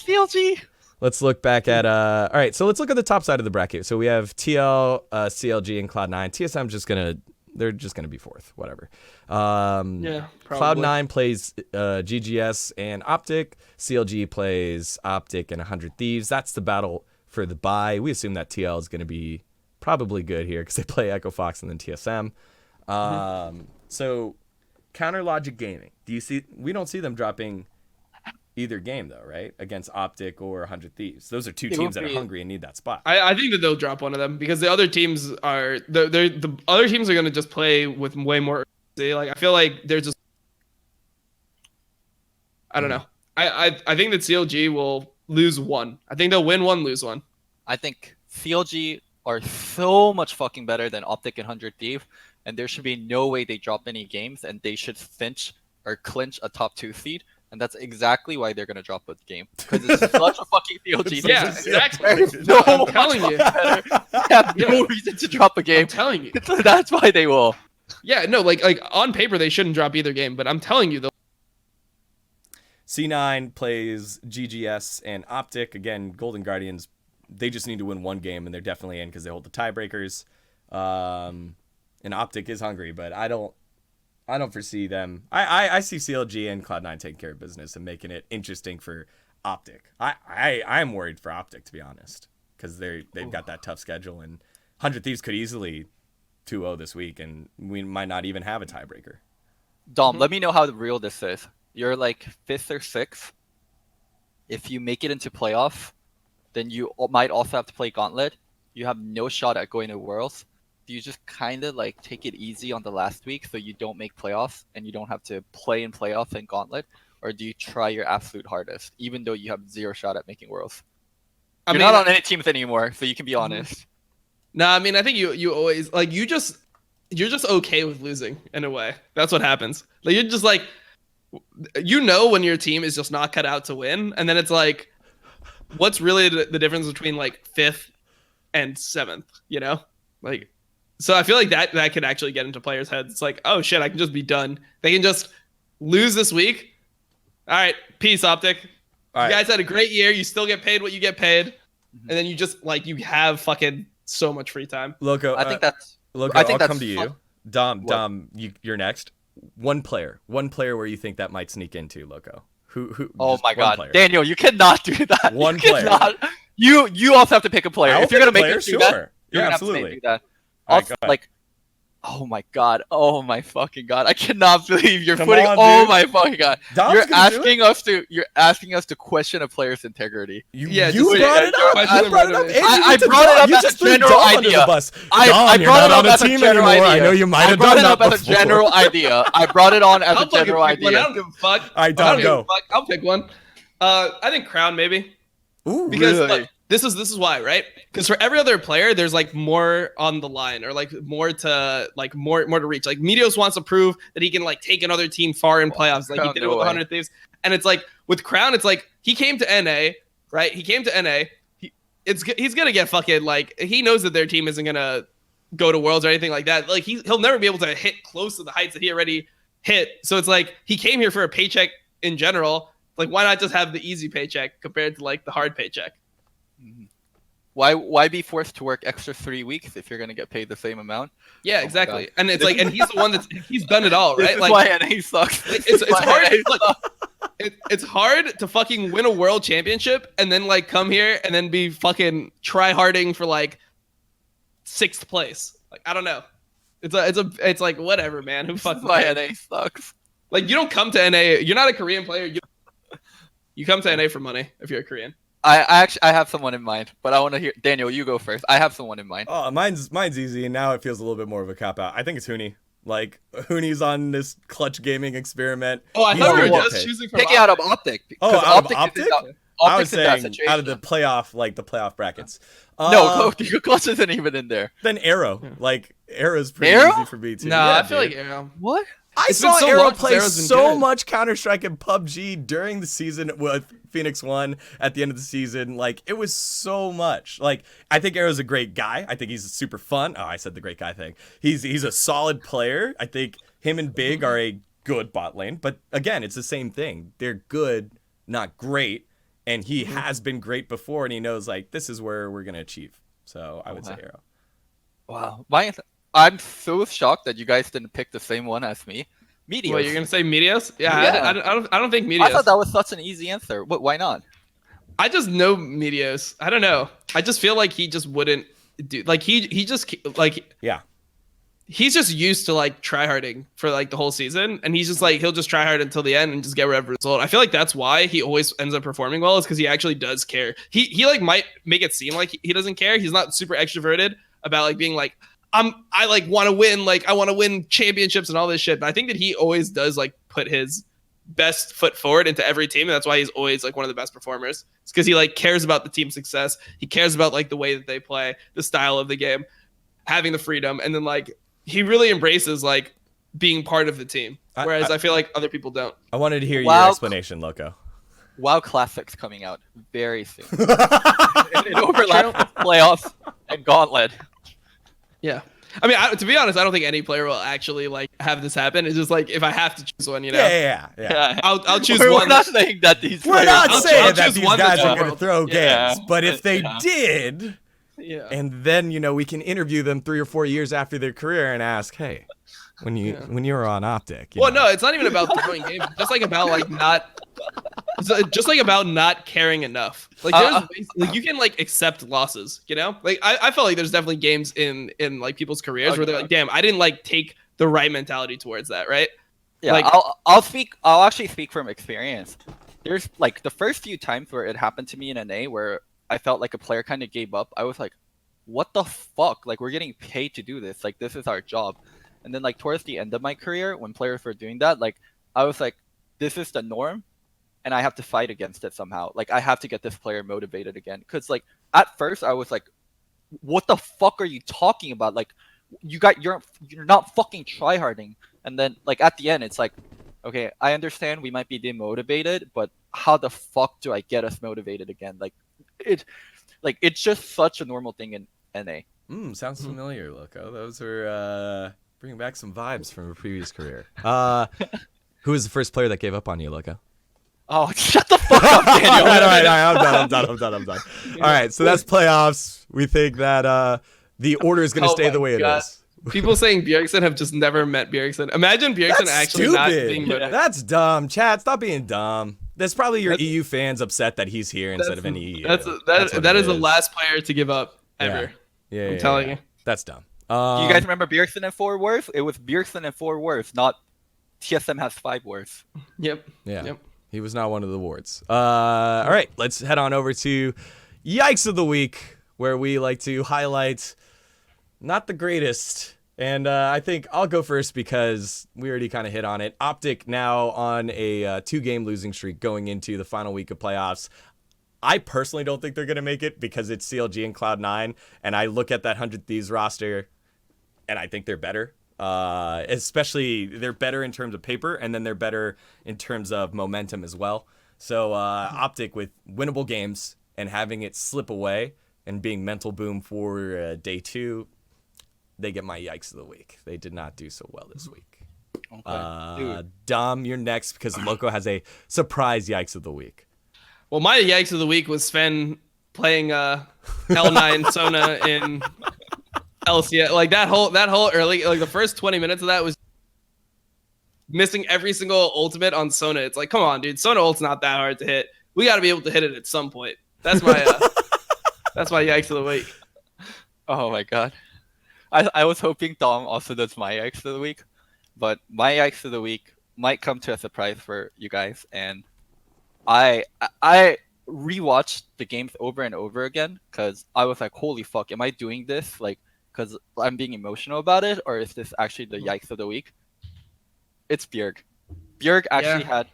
CLG. Let's look back at all right, so let's look at the top side of the bracket. So we have TL, CLG, and Cloud9. TSM they're just gonna be fourth, whatever. Yeah, probably. Cloud9 plays GGS and Optic. CLG plays Optic and 100 Thieves. That's the battle for the bye. We assume that TL is gonna be probably good here because they play Echo Fox and then TSM. So Counter Logic Gaming. We don't see them dropping either game though, right? Against Optic or 100 Thieves. Those are two teams that are hungry and need that spot. I think that they'll drop one of them because the other teams are the other teams are gonna just play with way more urgency. Like I feel like they're just I don't know. I think that CLG will lose one. I think they'll win one, lose one. I think CLG are so much fucking better than Optic and 100 Thief, and there should be no way they drop any games, and they should clinch a top 2 seed. And that's exactly why they're gonna drop a game, because it's such a fucking CLG. Yeah, exactly. No, I'm telling you. They have no reason to drop a game. I'm telling you. That's why they will. Yeah, no, like on paper they shouldn't drop either game, but I'm telling you, they'll. C9 plays GGS and Optic. Again, Golden Guardians, they just need to win one game, and they're definitely in because they hold the tiebreakers. And Optic is hungry, but I don't foresee them. I see CLG and Cloud9 taking care of business and making it interesting for Optic. I'm worried for Optic, to be honest, because they've got that tough schedule, and 100 Thieves could easily 2-0 this week, and we might not even have a tiebreaker. Dom, let me know how real this is. You're like 5th or 6th. If you make it into playoff, then you might also have to play Gauntlet. You have no shot at going to Worlds. Do you just kind of like take it easy on the last week so you don't make playoffs and you don't have to play in playoffs and Gauntlet? Or do you try your absolute hardest, even though you have 0 shot at making Worlds? You're not on any teams anymore, so you can be honest. No, I mean, I think you always, like, you're just okay with losing in a way. That's what happens. Like, you're just like, when your team is just not cut out to win, and then it's like, what's really the difference between like 5th and 7th, you know? Like, so I feel like that could actually get into players' heads. It's like, oh shit, I can just be done. They can just lose this week. All right, peace, Optic. You guys had a great year. You still get paid what you get paid, and then you just like you have fucking so much free time. Loco, I think that's. Loco, I think I'll that's come to you. Dom, you're next. One player where you think that might sneak into, Loco. Who? Oh my God, player. Daniel, you cannot do that. One you player. Cannot. You also have to pick a player. I'll if you're gonna make player, it do sure. that, you're Yeah, gonna absolutely. have to do that. All right, go ahead. Like, oh my God, oh my fucking God, I cannot believe you're Come putting. on, Oh dude. my fucking God, Dom's you're gonna do asking us to question a player's integrity. You just brought it up. question I brought it up. it. And I you brought it up you as just a threw general Dom under idea. the bus. I Dom, you're brought not it on up a as a team general anymore. idea. I know you might I have brought done it that up as a before. general idea. I brought it on as I'll a general fucking pick one. I idea. don't give a fuck. All right, I Dom, don't give go. a fuck. I'll pick one. I think Crown maybe. Ooh, Because Really? look, this is why, right? Because for every other player, there's like more on the line, or like more to reach. Like Meteos wants to prove that he can like take another team far in playoffs, like he Crown, did it no with way. 100 Thieves. And it's like with Crown, it's like he came to NA, right? He came to NA. He's gonna get fucking like he knows that their team isn't gonna go to Worlds or anything like that. Like he'll never be able to hit close to the heights that he already hit. So it's like he came here for a paycheck in general. Like why not just have the easy paycheck compared to like the hard paycheck? Why be forced to work extra 3 weeks if you're gonna get paid the same amount? Yeah, Oh my exactly. God. And it's like, and he's the one he's done it all, This right? is Like, why NA sucks. it's hard. Look, it's hard to fucking win a world championship and then like come here and then be fucking try harding for like 6th place. Like, I don't know. It's like whatever, man. Who This fucking is why cares? NA sucks. Like, you don't come to NA. You're not a Korean player. You come to NA for money if you're a Korean. I have someone in mind, but I want to hear Daniel. You go first. I have someone in mind. Oh, mine's easy, and now it feels a little bit more of a cop out. I think it's Huni. Like Huni's on this clutch gaming experiment. Oh, I He's thought we gonna were get just paid. choosing from Take it out of Optic. Oh, 'cause out of is Optic? in that- I was Optic's in that saying situation. out of the playoff brackets. No, clutch isn't even in there. Then Arrow. Like Arrow's pretty Arrow? easy for me too. No, Yeah, I feel dude. like Arrow. What? I It's been saw so Arrow long since play Arrow's been so good. much Counter-Strike and PUBG during the season with Phoenix 1 at the end of the season. Like, it was so much. Like, I think Arrow's a great guy. I think he's super fun. Oh, I said the great guy thing. He's a solid player. I think him and Big are a good bot lane. But, again, it's the same thing. They're good, not great. And he has been great before, and he knows, like, this is where we're going to achieve. So, I would say Arrow. Wow. I'm so shocked that you guys didn't pick the same one as me. Meteos. What, you're gonna say Meteos? Yeah, Yeah. I don't think Meteos. I thought that was such an easy answer. Why not? I just know Meteos. I don't know. I just feel like he just wouldn't do. Like he just like Yeah. he's just used to like tryharding for like the whole season, and he's just like he'll just try hard until the end and just get whatever result. I feel like that's why he always ends up performing well, is because he actually does care. He like might make it seem like he doesn't care. He's not super extroverted about like being like I like want to win, like I want to win championships and all this shit. But I think that he always does like put his best foot forward into every team, and that's why he's always like one of the best performers. It's because he like cares about the team's success. He cares about like the way that they play, the style of the game, having the freedom, and then like he really embraces like being part of the team. Whereas I feel like other people don't. I wanted to hear Wow. your explanation, Loco. WoW Classics coming out very soon. It overlaps with playoffs and Gauntlet. Yeah. I mean, to be honest, I don't think any player will actually like have this happen. It's just like if I have to choose one, you know, Yeah. I'll choose We're one. not saying that these We're players- not I'll saying that choose these one guys that's are going to world. throw Yeah. games, but if they Yeah. did, Yeah. and then we can interview them 3 or 4 years after their career and ask, hey, when you were on Optic. Well, no, it's not even about throwing games. It's just like about like not. It's just like about not caring enough. Like there's ways, like you can like accept losses, you know. Like I felt like there's definitely games in like people's careers where they're like, damn, I didn't like take the right mentality towards that, right? Yeah, Like- I'll actually speak from experience. There's like the first few times where it happened to me in NA where I felt like a player kind of gave up. I was like, what the fuck? Like we're getting paid to do this. Like this is our job. And then like towards the end of my career, when players were doing that, like I was like, this is the norm, and I have to fight against it somehow. Like I have to get this player motivated again. Because like at first I was like, what the fuck are you talking about? Like you're not fucking tryharding. And then like at the end it's like, okay, I understand we might be demotivated, but how the fuck do I get us motivated again? Like it's just such a normal thing in NA. Sounds familiar, Loco. Those are bringing back some vibes from a previous career. Who was the first player that gave up on you, Loco? Oh, shut the fuck up, Daniel. All right, I'm done. All right, so that's playoffs. We think that the order is going to Oh stay the my way God. it is. People saying Bjergsen have just never met Bjergsen. Imagine Bjergsen That's actually stupid. not being motivated. That's dumb. Chat, stop being dumb. There's probably your EU fans upset that he's here instead of an EU. That's what that it is the last player to give up ever. Yeah, I'm telling you. That's dumb. Do you guys remember Bjergsen and 4 words? It was Bjergsen and 4 words, not TSM has 5 words. Yep. Yeah. Yep. He was not one of the wards. All right, let's head on over to Yikes of the Week, where we like to highlight not the greatest. And I think I'll go first because we already kind of hit on it. Optic now on a 2-game losing streak going into the final week of playoffs. I personally don't think they're going to make it because it's CLG and Cloud9. And I look at that 100 Thieves roster, and I think they're better. Especially they're better in terms of paper, and then they're better in terms of momentum as well. So Optic with winnable games and having it slip away and being mental boom for day 2, they get my Yikes of the Week. They did not do so well this week. Okay. Dom, you're next because Loco has a surprise Yikes of the Week. Well, my Yikes of the Week was Sven playing L9 Sona in LCS. Like that whole early, like the first 20 minutes of that was missing every single ultimate on Sona. It's like, come on, dude. Sona ult's not that hard to hit. We got to be able to hit it at some point. That's my that's my yikes of the week. Oh my god. I was hoping Dom also does my yikes of the week, but my yikes of the week might come to a surprise for you guys. And I rewatched the games over and over again because I was like, holy fuck, am I doing this like because I'm being emotional about it, or is this actually the yikes of the week? It's Bjerg. Bjerg actually had.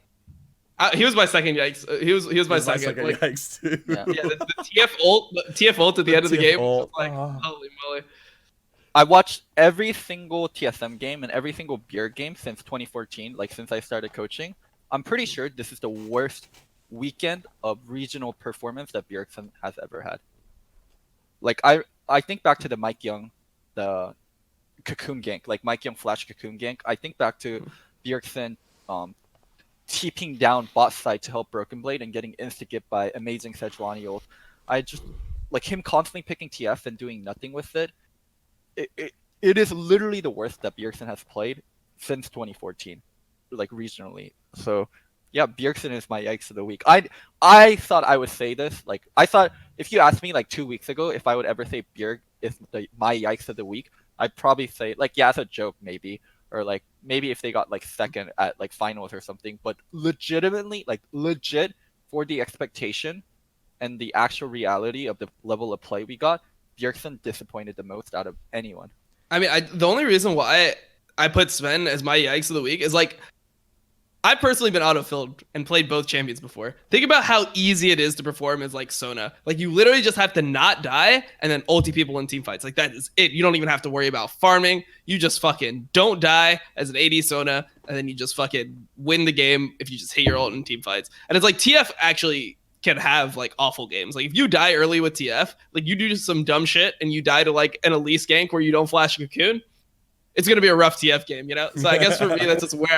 He was my second yikes. He was my second like, yikes too. Yeah, the TF ult at the end of the game. Was like, holy moly. I watched every single TSM game and every single Bjerg game since 2014, like since I started coaching. I'm pretty sure this is the worst weekend of regional performance that Bjerg has ever had. Like I think back to the Mike Young, the Cocoon gank, like Mike Young flash Cocoon gank. I think back to Bjergsen TPing down bot side to help Broken Blade and getting insta-gip by amazing Sejuani ult. I just like him constantly picking TF and doing nothing with it. It is literally the worst that Bjergsen has played since 2014, like regionally. So yeah, Bjergsen is my yikes of the week. I thought I would say this. Like I thought if you asked me like 2 weeks ago if I would ever say Bjerg is my yikes of the week, I'd probably say like yeah, as a joke maybe, or like maybe if they got like second at like finals or something. But legitimately, like legit for the expectation and the actual reality of the level of play we got, Bjergsen disappointed the most out of anyone. I mean, the only reason why I put Sven as my yikes of the week is like, I've personally been autofilled and played both champions before. Think about how easy it is to perform as like Sona. Like you literally just have to not die and then ulti people in team fights. Like that is it. You don't even have to worry about farming. You just fucking don't die as an AD Sona, and then you just fucking win the game if you just hit your ult in team fights. And it's like TF actually can have like awful games. Like if you die early with TF, like you do some dumb shit and you die to like an Elise gank where you don't flash a Cocoon, it's gonna be a rough TF game, you know? So I guess for me that's just where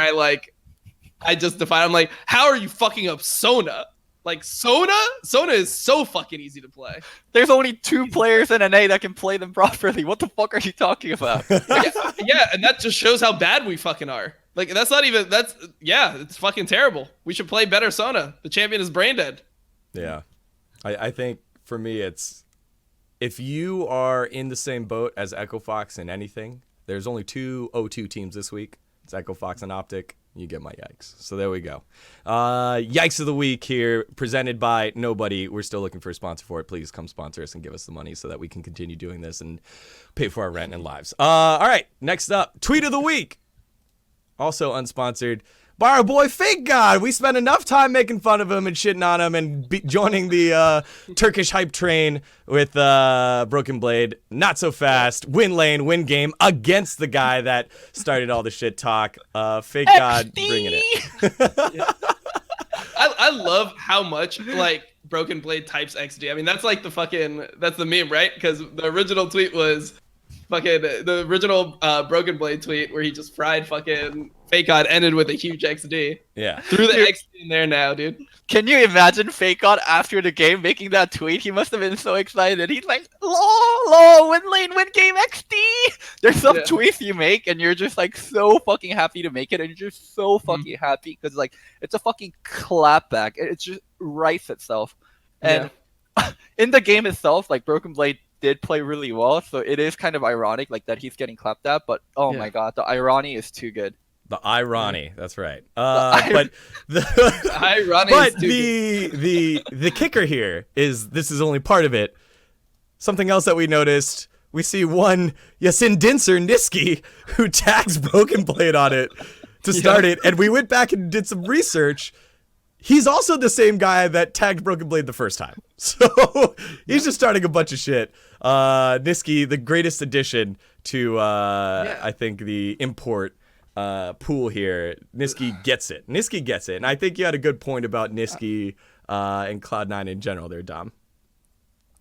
I just define. I'm like, how are you fucking up Sona? Like Sona is so fucking easy to play. There's only 2 players in NA that can play them properly. What the fuck are you talking about? yeah, and that just shows how bad we fucking are. Like it's fucking terrible. We should play better Sona. The champion is brain dead. Yeah. I think for me it's if you are in the same boat as Echo Fox in anything, there's only 2 O2 teams this week. It's Echo Fox and Optic. You get my yikes. So there we go. Yikes of the week here, presented by nobody. We're still looking for a sponsor for it. Please come sponsor us and give us the money so that we can continue doing this and pay for our rent and lives. All right, next up, tweet of the week. Also unsponsored by our boy Fake God. We spent enough time making fun of him and shitting on him and joining the Turkish hype train with Broken Blade. Not so fast. Win lane, win game against the guy that started all the shit talk. Fake God bringing it. I love how much like Broken Blade types XD. I mean, that's like that's the meme, right? Because the original tweet was the original Broken Blade tweet where he just fried fucking Fake God ended with a huge XD. Yeah. Threw the XD in there now, dude. Can you imagine Fake God after the game making that tweet? He must have been so excited. He's like, lol, win lane, win game XD. There's some tweets you make and you're just like so fucking happy to make it, and you're just so fucking happy because like it's a fucking clapback. It just writes itself. And in the game itself, like Broken Blade did play really well, so it is kind of ironic like that he's getting clapped at, but oh my god, the irony is too good. The irony, that's right. But the irony but is too good. the kicker here is this is only part of it. Something else that we noticed, we see one Yasin Dinser Niski who tags Broken Blade on it to start it, and we went back and did some research. He's also the same guy that tagged Broken Blade the first time. So he's just starting a bunch of shit. Niski, the greatest addition to, I think, the import pool here. Niski gets it. Niski gets it. And I think you had a good point about Niski and Cloud9 in general there, Dom.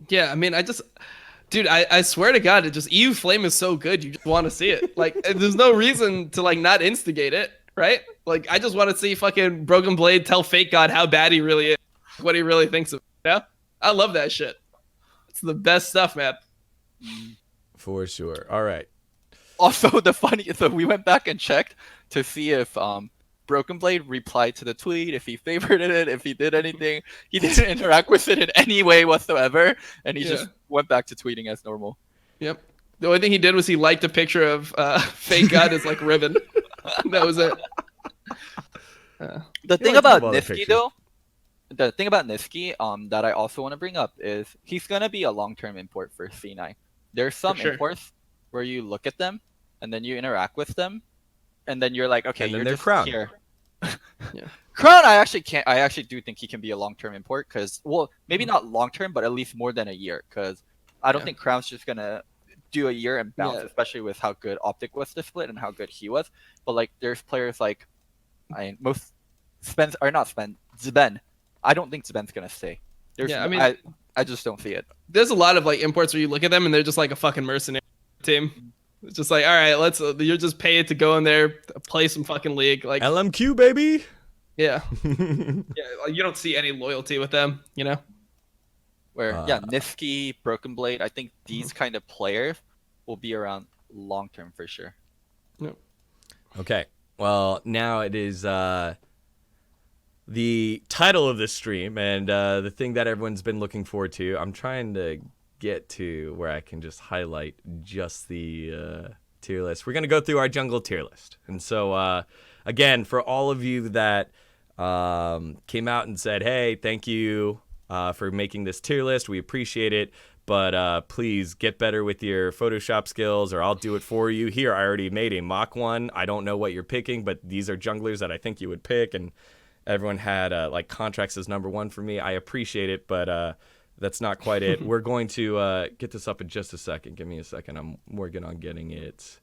Yeah, I mean, dude, I swear to God, EU Flame is so good. You just want to see it. Like, there's no reason to, like, not instigate it. Right? Like, I just want to see fucking Broken Blade tell Fake God how bad he really is, what he really thinks of. Yeah? I love that shit. It's the best stuff, man. For sure. All right. Also, so we went back and checked to see if Broken Blade replied to the tweet, if he favorited it, if he did anything. He didn't interact with it in any way whatsoever, and he just went back to tweeting as normal. Yep. The only thing he did was he liked a picture of Fake God as like ribbon. That was it. The thing about Niski though, that I also want to bring up is he's gonna be a long-term import for C9. There's some imports where you look at them and then you interact with them, and then you're like, okay, and then you're they're just Crown. here. Yeah. Crown, I actually do think he can be a long-term import because, well, maybe not long-term, but at least more than a year. Because I don't think Crown's just gonna do a year and bounce, especially with how good Optic was to split and how good he was. But like, there's players like, Zben. I don't think Zben's gonna stay. I just don't see it. There's a lot of like imports where you look at them and they're just like a fucking mercenary team. It's just like, all right, you're just paid to go in there, play some fucking league, like LMQ baby. Yeah, like, you don't see any loyalty with them, you know. Where Niski, Broken Blade, I think these kind of players will be around long term for sure. Yep. Okay, well now it is the title of this stream and the thing that everyone's been looking forward to. I'm trying to get to where I can just highlight just the tier list. We're going to go through our jungle tier list. And so, again, for all of you that came out and said, hey, thank you for making this tier list. We appreciate it. But please get better with your Photoshop skills or I'll do it for you. Here, I already made a mock one. I don't know what you're picking, but these are junglers that I think you would pick. And everyone had like contracts as number one for me. I appreciate it, but that's not quite it. We're going to get this up in just a second. Give me a second. I'm working on getting it.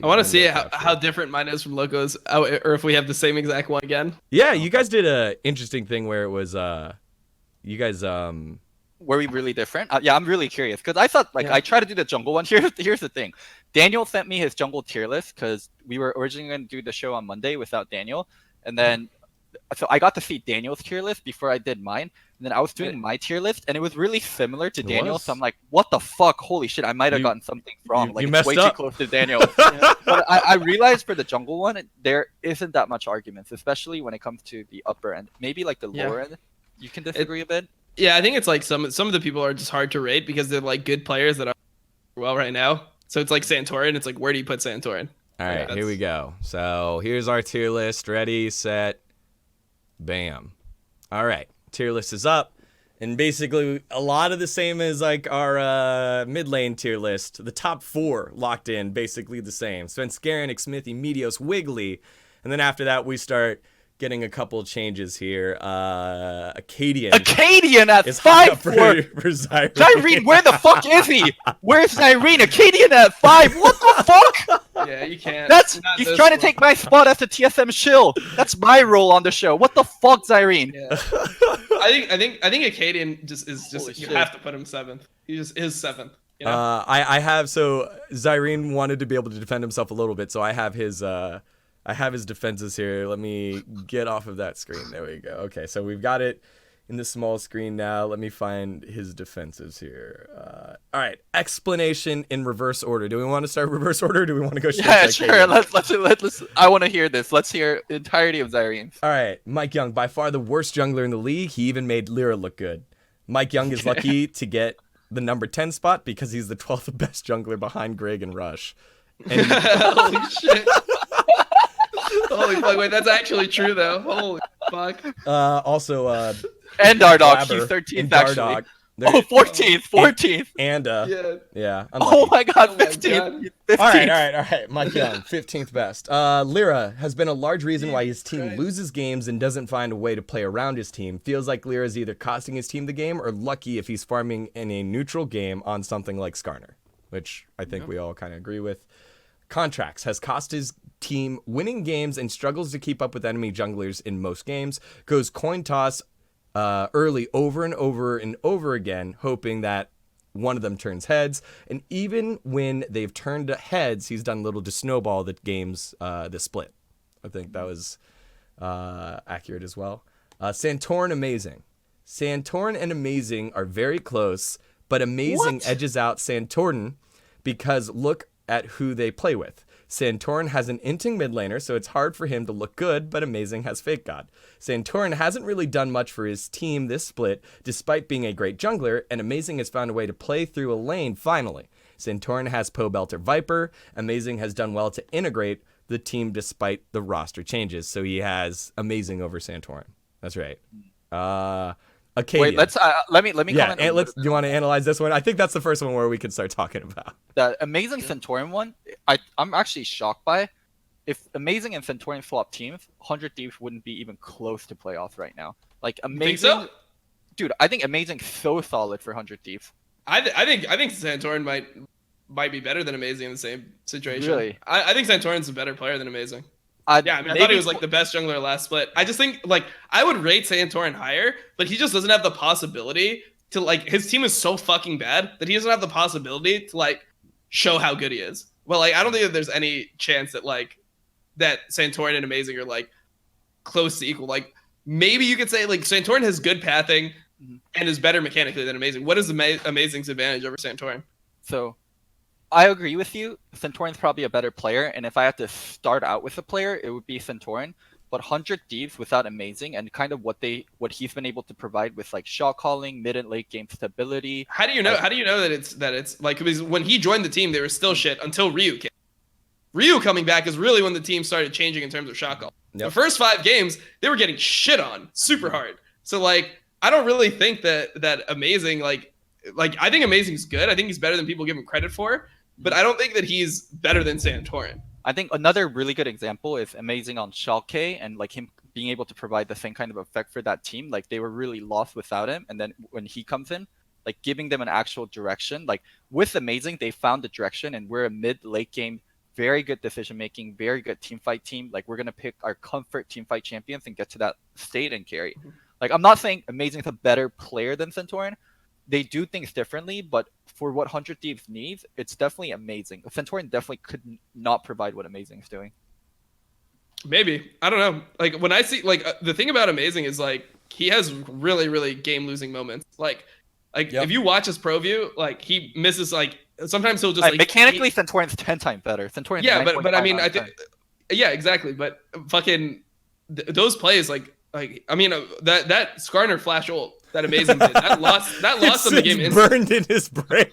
I want to see how different mine is from Loco's, or if we have the same exact one again. Yeah, you guys did a interesting thing where it was you guys were we really different? Yeah, I'm really curious because I thought I tried to do the jungle one. Here's the thing. Daniel sent me his jungle tier list because we were originally going to do the show on Monday without Daniel, and then so I got to see Daniel's tier list before I did mine. And then I was doing my tier list, and it was really similar to Daniel. So I'm like, what the fuck? Holy shit, I might have gotten something wrong. Like, it's way too close to Daniel. But I realized for the jungle one, there isn't that much arguments, especially when it comes to the upper end. Maybe like the lower end, you can disagree a bit. Yeah, I think it's like some of the people are just hard to rate because they're like good players that are well right now. So it's like Santorin. It's like, where do you put Santorin? All right, here we go. So here's our tier list. Ready, set, bam. All right, tier list is up. And basically a lot of the same as like our mid lane tier list. The top four locked in, basically the same. Svenskeren, Xmithy, Meteos, Wiggly. And then after that, we start getting a couple changes here. Acadian at 5 for Zyrene. Zyrene, where the fuck is he? Where's Zyrene? Acadian at 5. What the fuck? Yeah, you can't. He's trying to take my spot as the TSM shill. That's my role on the show. What the fuck, Zyrene? Yeah. I think Acadian you have to put him 7th. He just is 7th. You know? I have Zyrene wanted to be able to defend himself a little bit, so I have his defenses here. Let me get off of that screen. There we go. Okay, so we've got it in the small screen now. Let me find his defenses here. All right, explanation in reverse order. Do we want to start reverse order or do we want to go straight to sure. Acadian? Let's. I want to hear this. Let's hear the entirety of Zyrene. All right, Mike Young, by far the worst jungler in the league. He even made Lyra look good. Mike Young is lucky to get the number 10 spot because he's the 12th best jungler behind Greg and Rush. And holy shit. Holy fuck, wait, that's actually true though. Holy fuck. Also, and Dardog, he's 13th actually. 14th. And yeah. Oh my god, 15th. All right. Mike Young, 15th best. Lyra has been a large reason why his team loses games and doesn't find a way to play around his team. Feels like Lyra is either costing his team the game or lucky if he's farming in a neutral game on something like Skarner, which I think we all kind of agree with. Contracts has cost his team winning games and struggles to keep up with enemy junglers in most games. Goes coin toss early over and over and over again, hoping that one of them turns heads. And even when they've turned heads, he's done little to snowball the games, the split. I think that was accurate as well. Santorin, amazing. Santorin and amazing are very close, but Amazing What? edges out Santorin because look at who they play with. Santorin has an inting mid laner, so it's hard for him to look good, but Amazing has Fake God. Santorin hasn't really done much for his team this split, despite being a great jungler, and Amazing has found a way to play through a lane finally. Santorin has Pobelter Viper. Amazing has done well to integrate the team despite the roster changes, so he has Amazing over Santorin. That's right. Acadia. Wait, let me comment. Do you want to analyze this one? I think that's the first one where we can start talking about. The Amazing Santorin one. I'm actually shocked by. If Amazing and Santorin swap teams, 100 Thieves wouldn't be even close to playoffs right now. Like Amazing, Think so? Dude, I think Amazing's so solid for 100 Thieves. I think Santorin might be better than Amazing in the same situation. Really? I think Santorin's a better player than Amazing. Yeah, I mean, I thought maybe he was like the best jungler last split. I just think like I would rate Santorin higher, but he just doesn't have the possibility to like his team is so fucking bad that he doesn't have the possibility to like show how good he is. Well, like I don't think that there's any chance that like that Santorin and Amazing are like close to equal. Like maybe you could say like Santorin has good pathing and is better mechanically than Amazing. What is Amazing's advantage over Santorin? So I agree with you. Santorin's probably a better player, and if I had to start out with a player, it would be Santorin. But 100 Thieves without Amazing and kind of what he's been able to provide with like shot calling, mid and late game stability. How do you know? How do you know that it's like because when he joined the team, they were still shit until Ryu came. Ryu coming back is really when the team started changing in terms of shot call. Yep. The first 5 games, they were getting shit on super hard. So like, I don't really think that Amazing like I think Amazing's good. I think he's better than people give him credit for. But I don't think that he's better than Santorin. I think another really good example is Amazing on Schalke and like him being able to provide the same kind of effect for that team. Like they were really lost without him. And then when he comes in, like giving them an actual direction, like with Amazing, they found the direction and we're a mid-late game, very good decision-making, very good team fight team. Like we're going to pick our comfort team fight champions and get to that state and carry. Like I'm not saying Amazing's a better player than Santorin. They do things differently, but for what 100 Thieves needs, it's definitely Amazing. Santorin definitely could not provide what Amazing is doing. Maybe. I don't know. Like when I see like the thing about Amazing is like he has really, really game losing moments. Like if you watch his pro view, like he misses like sometimes he'll just like mechanically Santorin's 10 times better. Santorin's but I mean I think exactly. But fucking those plays like I mean that Skarner flash ult that Amazing did that lost them the game. It's burned in his brain.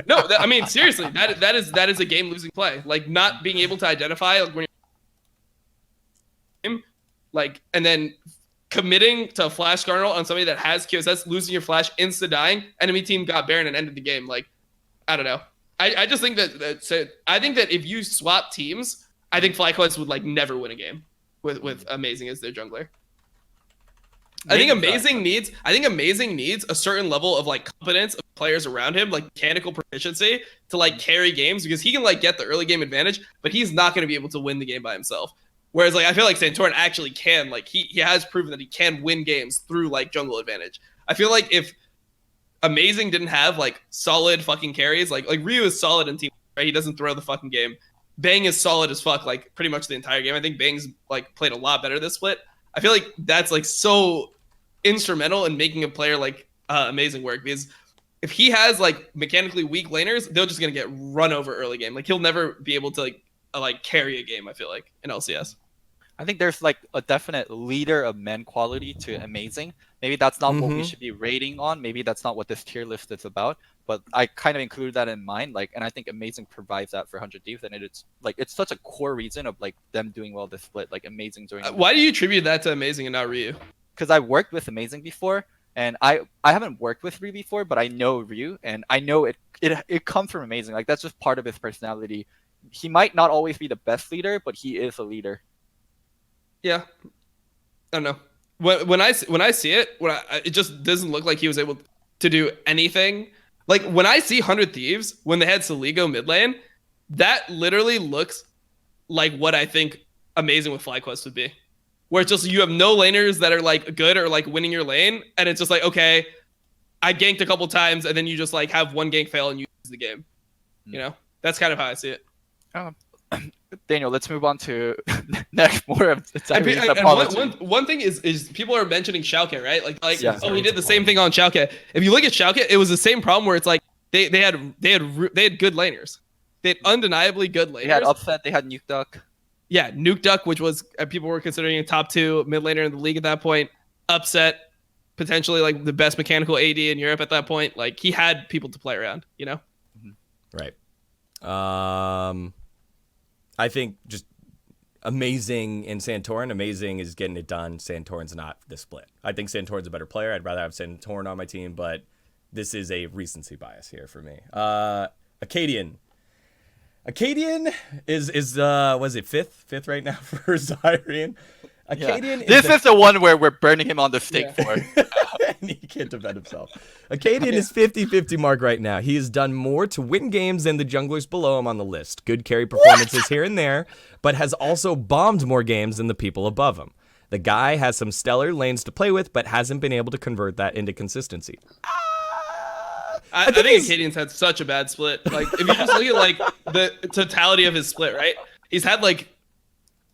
No, I mean seriously, that is a game losing play. Like not being able to identify like when you're and then committing to a flash Skarner on somebody that has QSS, losing your flash, insta dying, enemy team got Baron and ended the game. Like I don't know. I just think I think that if you swap teams, I think FlyQuest would like never win a game with Amazing as their jungler. I think Amazing needs a certain level of like competence of players around him, like mechanical proficiency to like carry games because he can like get the early game advantage, but he's not going to be able to win the game by himself. Whereas like I feel like Santorin actually can, like he has proven that he can win games through like jungle advantage. I feel like if Amazing didn't have like solid fucking carries, like Ryu is solid in team, right? He doesn't throw the fucking game. Bang is solid as fuck, like pretty much the entire game. I think Bang's like played a lot better this split. I feel like that's like so instrumental in making a player like Amazing work because if he has like mechanically weak laners, they're just gonna get run over early game. Like he'll never be able to like carry a game. I feel like in LCS. I think there's like a definite leader of men quality to Amazing. Maybe that's not what we should be rating on. Maybe that's not what this tier list is about. But I kind of included that in mind. Like, and I think Amazing provides that for 100 Thieves, and it's like it's such a core reason of like them doing well this split. Like Amazing doing. Why do you attribute that to Amazing and not Ryu? Because I worked with Amazing before, and I haven't worked with Ryu before, but I know Ryu, and I know it comes from Amazing. Like that's just part of his personality. He might not always be the best leader, but he is a leader. Yeah, I don't know. When I see it, it just doesn't look like he was able to do anything. Like when I see 100 Thieves when they had Saligo mid lane, that literally looks like what I think Amazing with FlyQuest would be. Where it's just you have no laners that are like good or like winning your lane, and it's just like okay, I ganked a couple times, and then you just like have one gank fail and you lose the game. You know, that's kind of how I see it. Daniel, let's move on to next more of the one thing is people are mentioning Schalke, right? Like yeah, oh, he did the same thing on Schalke. If you look at Schalke, it was the same problem where it's like they had good laners. They had undeniably good laners. They had Upset. They had Nuke Duck. Yeah, Nuke Duck, which was people were considering a top 2 mid laner in the league at that point. Upset, potentially like the best mechanical AD in Europe at that point. Like he had people to play around, you know? Right. I think just amazing in Santorin. Amazing is getting it done. Santorin's not the split. I think Santorin's a better player. I'd rather have Santorin on my team, but this is a recency bias here for me. Acadian is was it fifth right now for Zyrian? Acadian This is the one where we're burning him on the stake for. and he can't defend himself. Acadian is 50-50 mark right now. He has done more to win games than the junglers below him on the list. Good carry performances here and there, but has also bombed more games than the people above him. The guy has some stellar lanes to play with, but hasn't been able to convert that into consistency. I think Acadian's had such a bad split. Like if you just look at like the totality of his split, right? He's had like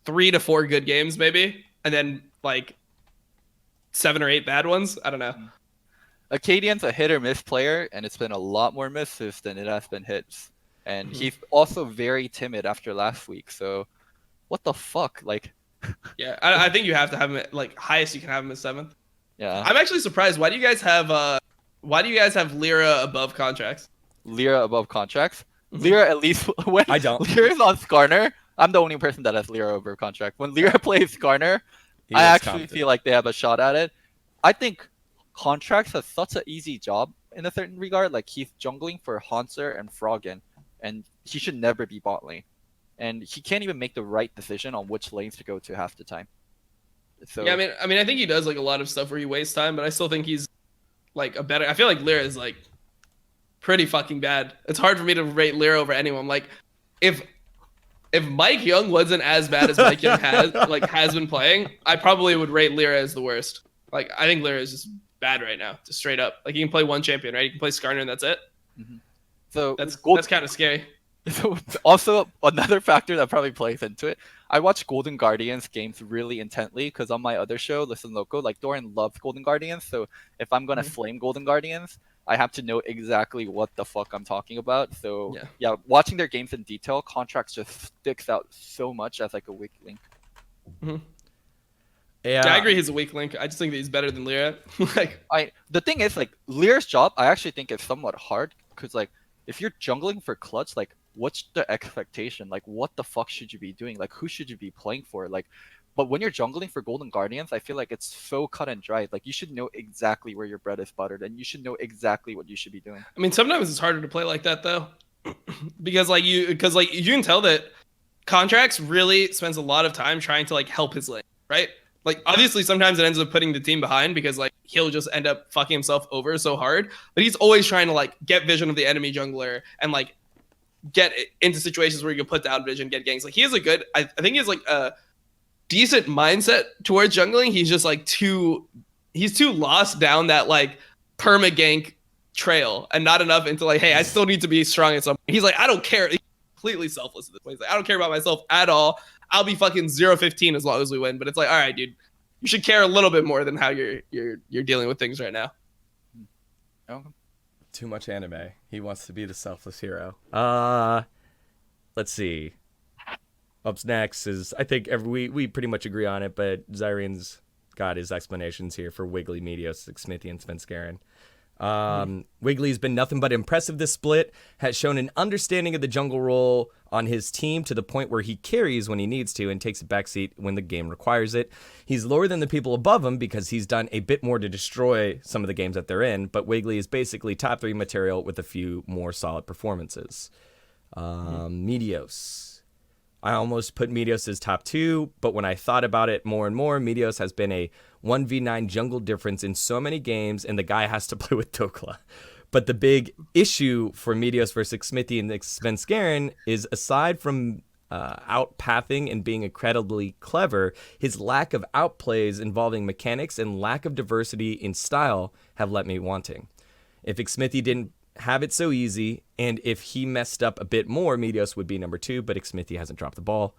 3 to 4 good games maybe, and then like 7 or 8 bad ones. I don't know. Acadian's a hit or miss player, and it's been a lot more misses than it has been hits. And he's also very timid after last week. So, what the fuck? Like, yeah, I think you have to have him at, like highest you can have him at 7th. Yeah, I'm actually surprised. Why do you guys have Lyra above contracts? Lyra above contracts. Lyra at least when I don't. Lyra's on Skarner. I'm the only person that has Lyra over contract. When Lyra plays Skarner, I actually feel like they have a shot at it. I think contracts has such an easy job in a certain regard. Like he's jungling for Haunter and Froggen, and he should never be bot lane. And he can't even make the right decision on which lanes to go to half the time. So yeah, I mean, I think he does like a lot of stuff where he wastes time, but I still think he's like a better. I feel like Lyra is like pretty fucking bad. It's hard for me to rate Lyra over anyone. Like if Mike Young wasn't as bad as Mike Young has been playing, I probably would rate Lyra as the worst. Like I think Lyra is just bad right now, just straight up. Like he can play one champion, right? He can play Skarner and that's it. So that's kind of scary. So also another factor that probably plays into it. I watch Golden Guardians games really intently because on my other show, Listen Loco, like Dorian loves Golden Guardians. So if I'm gonna flame Golden Guardians, I have to know exactly what the fuck I'm talking about. So yeah, watching their games in detail, Contracts just sticks out so much as like a weak link. Yeah, I agree. He's a weak link. I just think that he's better than Lyra. The thing is, like Lyra's job, I actually think is somewhat hard because like if you're jungling for clutch, like what's the expectation? Like what the fuck should you be doing? Like who should you be playing for? Like, but when you're jungling for Golden Guardians, I feel like it's so cut and dry. Like you should know exactly where your bread is buttered, and you should know exactly what you should be doing. I mean, sometimes it's harder to play like that though, because you can tell that Contracts really spends a lot of time trying to like help his lane, right? Like obviously sometimes it ends up putting the team behind because like he'll just end up fucking himself over so hard, but he's always trying to like get vision of the enemy jungler and like get into situations where you can put down vision, get ganks. Like he has a good, I think he has like a decent mindset towards jungling. He's just like he's too lost down that like perma gank trail and not enough into like, hey, I still need to be strong at some point. He's like, I don't care. He's completely selfless at this point. He's like, I don't care about myself at all. I'll be fucking 0-15 as long as we win. But it's like, all right, dude, you should care a little bit more than how you're dealing with things right now. Too much anime. He wants to be the selfless hero. Let's see. Up next is, I think we pretty much agree on it, but Zyrian's got his explanations here for Wiggly, Meteos, Smithy, and Svenskeren. Wiggly's been nothing but impressive this split, has shown an understanding of the jungle role on his team to the point where he carries when he needs to and takes a backseat when the game requires it. He's lower than the people above him because he's done a bit more to destroy some of the games that they're in, but Wiggly is basically top 3 material with a few more solid performances. Meteos. I almost put Meteos as top 2, but when I thought about it more and more, Meteos has been a 1v9 jungle difference in so many games, and the guy has to play with Dokla. But the big issue for Meteos versus Smithy and Svenskeren is, aside from outpathing and being incredibly clever, his lack of outplays involving mechanics and lack of diversity in style have left me wanting. If Smithy didn't have it so easy, and if he messed up a bit more, Meteos would be number 2, but Xmithy hasn't dropped the ball.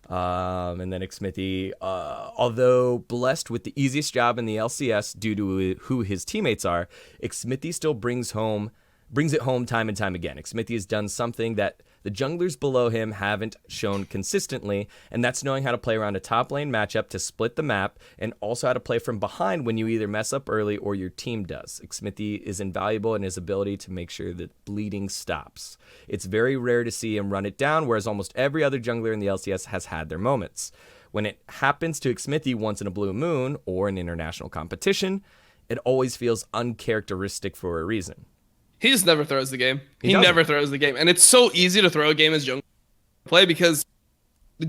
And then Xmithy, although blessed with the easiest job in the LCS due to who his teammates are, Xmithy still brings home brings it home time and time again. Xmithie has done something that the junglers below him haven't shown consistently, and that's knowing how to play around a top lane matchup to split the map, and also how to play from behind when you either mess up early or your team does. Xmithie is invaluable in his ability to make sure that bleeding stops. It's very rare to see him run it down, whereas almost every other jungler in the LCS has had their moments. When it happens to Xmithie once in a blue moon or an international competition, it always feels uncharacteristic for a reason. He just never throws the game. He doesn't. never throws the game. And it's so easy to throw a game as jungle play because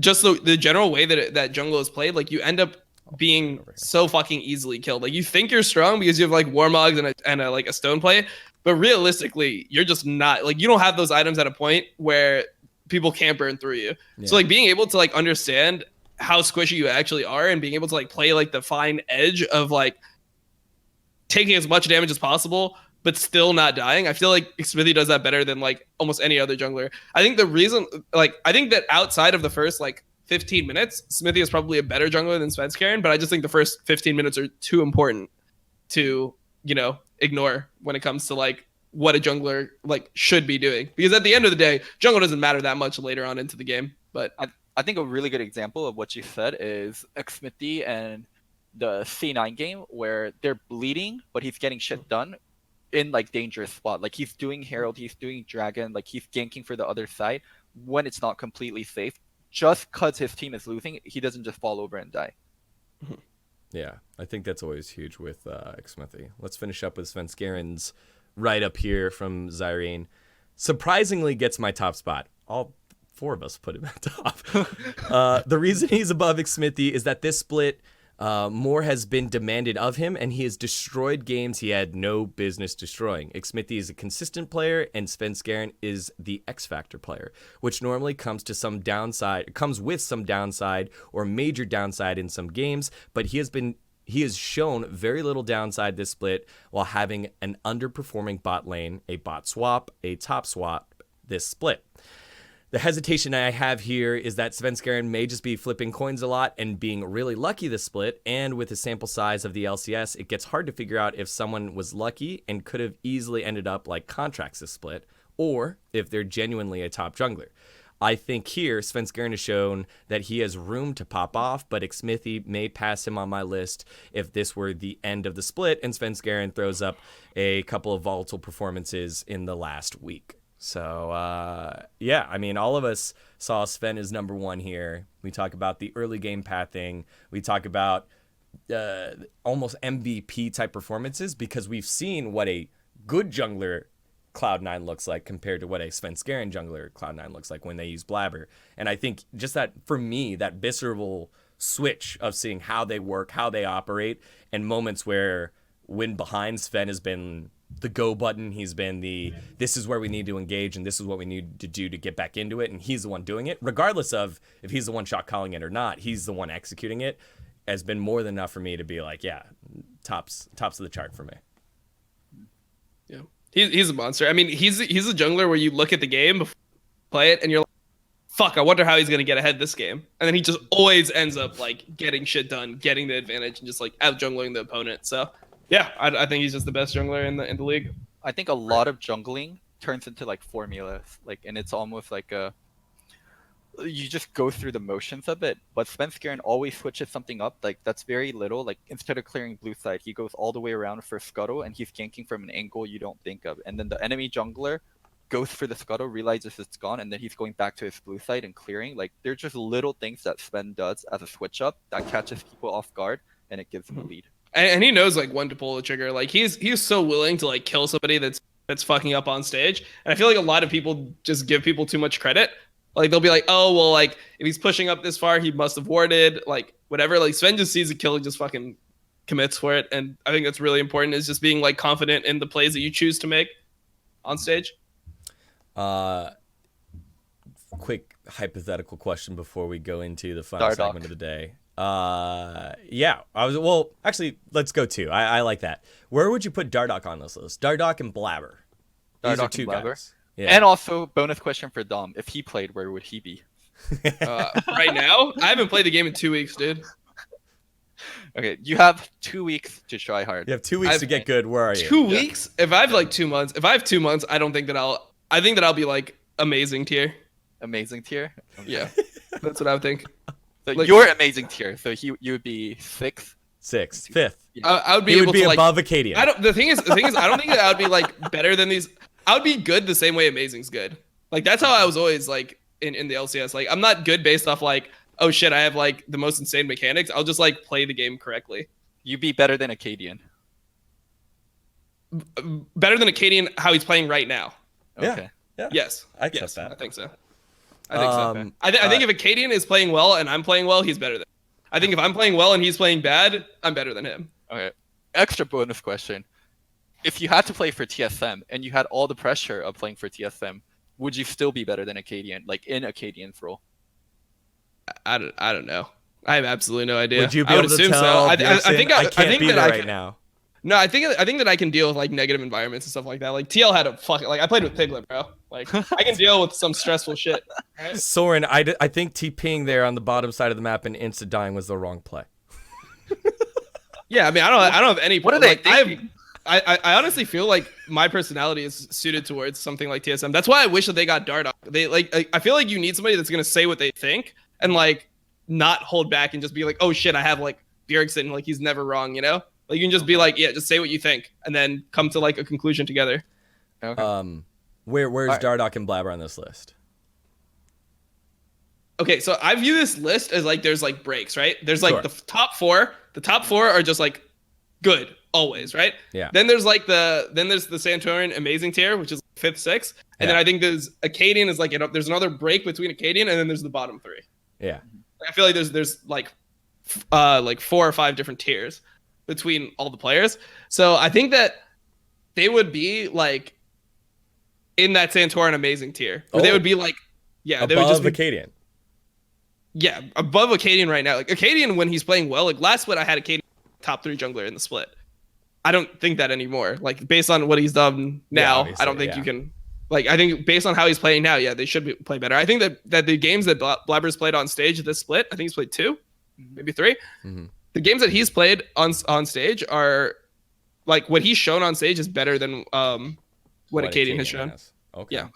just the general way that jungle is played, like you end up being so fucking easily killed. Like you think you're strong because you have like Warmogs and a like a stone play, but realistically, you're just not. Like you don't have those items at a point where people can't burn through you. Yeah. So like being able to like understand how squishy you actually are and being able to like play like the fine edge of like taking as much damage as possible but still not dying. I feel like Xmithie does that better than like almost any other jungler. I think the reason, like, I think that outside of the first like 15 minutes, Xmithie is probably a better jungler than Svenskeren, but I just think the first 15 minutes are too important to, you know, ignore when it comes to like what a jungler like should be doing. Because at the end of the day, jungle doesn't matter that much later on into the game. But I think a really good example of what you said is Xmithie and the C9 game where they're bleeding, but he's getting shit done in like dangerous spot. Like he's doing Herald, he's doing Dragon, like he's ganking for the other side when it's not completely safe. Just because his team is losing, he doesn't just fall over and die. Yeah, I think that's always huge with Xmithie. Let's finish up with Svenskeren's right up here from Zyrene. Surprisingly gets my top spot. All four of us put him at top. The reason he's above Xmithie is that this split, more has been demanded of him, and he has destroyed games he had no business destroying. Xmithie is a consistent player, and Svenskeren is the X-Factor player, which normally comes with some downside or major downside in some games, but he has shown very little downside this split while having an underperforming bot lane, a bot swap, a top swap this split. The hesitation I have here is that Svenskeren may just be flipping coins a lot and being really lucky this split, and with the sample size of the LCS, it gets hard to figure out if someone was lucky and could have easily ended up like Contracts this split, or if they're genuinely a top jungler. I think here, Svenskeren has shown that he has room to pop off, but Xmithie may pass him on my list if this were the end of the split and Svenskeren throws up a couple of volatile performances in the last week. So, yeah, I mean, all of us saw Sven as number one here. We talk about the early game pathing. We talk about almost MVP type performances because we've seen what a good jungler Cloud9 looks like compared to what a Svenskeren jungler Cloud9 looks like when they use Blabber. And I think just that, for me, that visceral switch of seeing how they work, how they operate, and moments where when behind Sven has been the go button, he's been the this is where we need to engage and this is what we need to do to get back into it, and he's the one doing it regardless of if he's the one shot calling it or not. He's the one executing it, has been more than enough for me to be like, yeah, tops of the chart for me. Yeah, he's a monster. I mean, he's a jungler where you look at the game before you play it and you're like, fuck, I wonder how he's gonna get ahead this game, and then he just always ends up like getting shit done, getting the advantage, and just like out jungling the opponent. So yeah, I think he's just the best jungler in the league. I think a lot of jungling turns into like formulas, like, and it's almost like you just go through the motions of it. But Svenskeren always switches something up, like that's very little. Like instead of clearing blue side, he goes all the way around for scuttle, and he's ganking from an angle you don't think of. And then the enemy jungler goes for the scuttle, realizes it's gone, and then he's going back to his blue side and clearing. Like they're just little things that Sven does as a switch up that catches people off guard, and it gives him a lead. And he knows like when to pull the trigger. Like he's so willing to like kill somebody that's fucking up on stage. And I feel like a lot of people just give people too much credit. Like they'll be like, oh well, like if he's pushing up this far, he must have warded, like whatever. Like Sven just sees a kill and just fucking commits for it. And I think that's really important, is just being like confident in the plays that you choose to make on stage. Quick hypothetical question before we go into the final segment of the day. Yeah, actually, let's go to. I like that. Where would you put Dardoch on this list? Dardoch and Blabber. These are two guys. Yeah. And also, bonus question for Dom: if he played, where would he be? Right now, I haven't played the game in 2 weeks, dude. Okay, you have 2 weeks to try hard. You have 2 weeks to get good. Where are you? 2 weeks? If I have like 2 months, if I have 2 months, I don't think that I think that I'll be like amazing tier. Amazing tier. Okay. Yeah, that's what I would think. So Like- you're amazing tier. So you would be 6th. 6th, 5th. I would be He able would be to like. above Acadian. The thing is, I don't think that I would be like better than these. I would be good the same way Amazing's good. Like that's how I was always like in the LCS. Like I'm not good based off like, oh shit, I have like the most insane mechanics. I'll just like play the game correctly. You'd be better than Acadian. Better than Acadian how he's playing right now. Yeah. Okay. Yeah. Yes. I accept Yes, that. I think so. I think so. Um, I think if Acadian is playing well and I'm playing well, he's better than. I think if I'm playing well and he's playing bad, I'm better than him. Okay. Extra bonus question. If you had to play for TSM and you had all the pressure of playing for TSM, would you still be better than Acadian, like in Acadian's role? I don't know. I have absolutely no idea. Would you be I would able to assume tell? so. I Bjergsen, think I can't be that there I right can, now. No, I think that I can deal with like negative environments and stuff like that. Like TL had a fucking like I played with Piglet, bro. Like I can deal with some stressful shit. Right? Soren, I think TPing there on the bottom side of the map and insta dying was the wrong play. Yeah, I mean I don't have any. What are they like, thinking? I honestly feel like my personality is suited towards something like TSM. That's why I wish that they got Dardoch. They I feel like you need somebody that's gonna say what they think and like not hold back and just be like, oh shit, I have like Bjergsen, like he's never wrong, you know? Like you can just be like, yeah, just say what you think and then come to like a conclusion together. Okay. Where's Alright. Dardoch and Blabber on this list? Okay, so I view this list as like there's like breaks, right? There's like Sure. the top four. The top four are just like good always, right? Yeah. Then there's like there's the Santorin amazing tier, which is 5th, 6th, and then Yeah. I think there's Acadian is like there's another break between Acadian and then there's the bottom three. Yeah. I feel like there's like 4 or 5 different tiers between all the players. So I think that they would be like in that Santorin amazing tier. Or they Oh. would be like they would just Above be Acadian. yeah, above Acadian right now. Like Acadian when he's playing well, like last split I had Acadian top 3 jungler in the split. I don't think that anymore. Like based on what he's done now, I don't obviously, think you can. Like I think based on how he's playing now, yeah, they should play better. I think that the games that Blabber's played on stage this split, I think he's played 2, maybe 3. Mhm. The games that he's played on stage are like what he's shown on stage is better than what Acadian has shown. Okay. Yeah.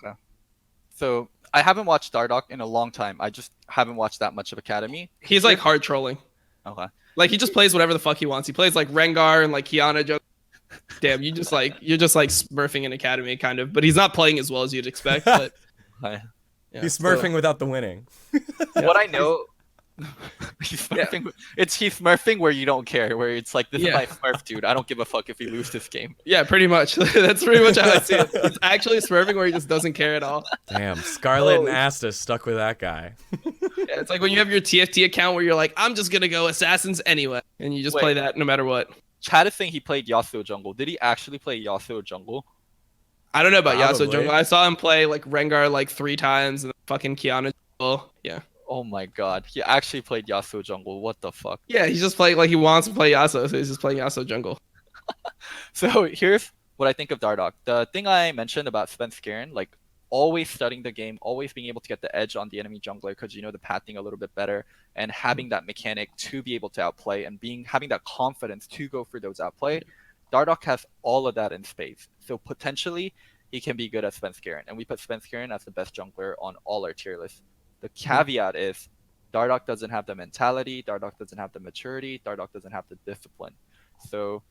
So I haven't watched Dardoch in a long time. I just haven't watched that much of Academy. He's like hard trolling. Okay. Like he just plays whatever the fuck he wants. He plays like Rengar and like Kiana. Damn, you're just like smurfing in Academy kind of, but he's not playing as well as you'd expect. But Hi. yeah. He's smurfing without the winning. What I know, he's smurfing. He's smurfing where you don't care. Where it's like, this is Yeah. my smurf, dude. I don't give a fuck if you lose this game. Yeah, pretty much. That's pretty much how I see it. It's actually smurfing where he just doesn't care at all. Damn, Scarlet and Oh. Asta stuck with that guy. Yeah, it's like when you have your TFT account where you're like, I'm just gonna go assassins anyway, and you just Wait. play that no matter what. Chad is saying he played Yasuo jungle. Did he actually play Yasuo jungle? I don't know about Yasuo Probably. jungle. I saw him play like Rengar like 3 times and fucking Kiana jungle. Yeah. Oh my god, he actually played Yasuo jungle. What the fuck? Yeah, he's just playing like he wants to play Yasuo, so he's just playing Yasuo jungle. So here's what I think of Dardoch. The thing I mentioned about Spence Garen, like always studying the game, always being able to get the edge on the enemy jungler because you know the pathing a little bit better, and having that mechanic to be able to outplay and having that confidence to go for those outplay. Dardoch has all of that in spades. So potentially he can be good at Spence Garen, and we put Spence Garen as the best jungler on all our tier lists. The caveat is Dardoch doesn't have the mentality, Dardoch doesn't have the maturity, Dardoch doesn't have the discipline. So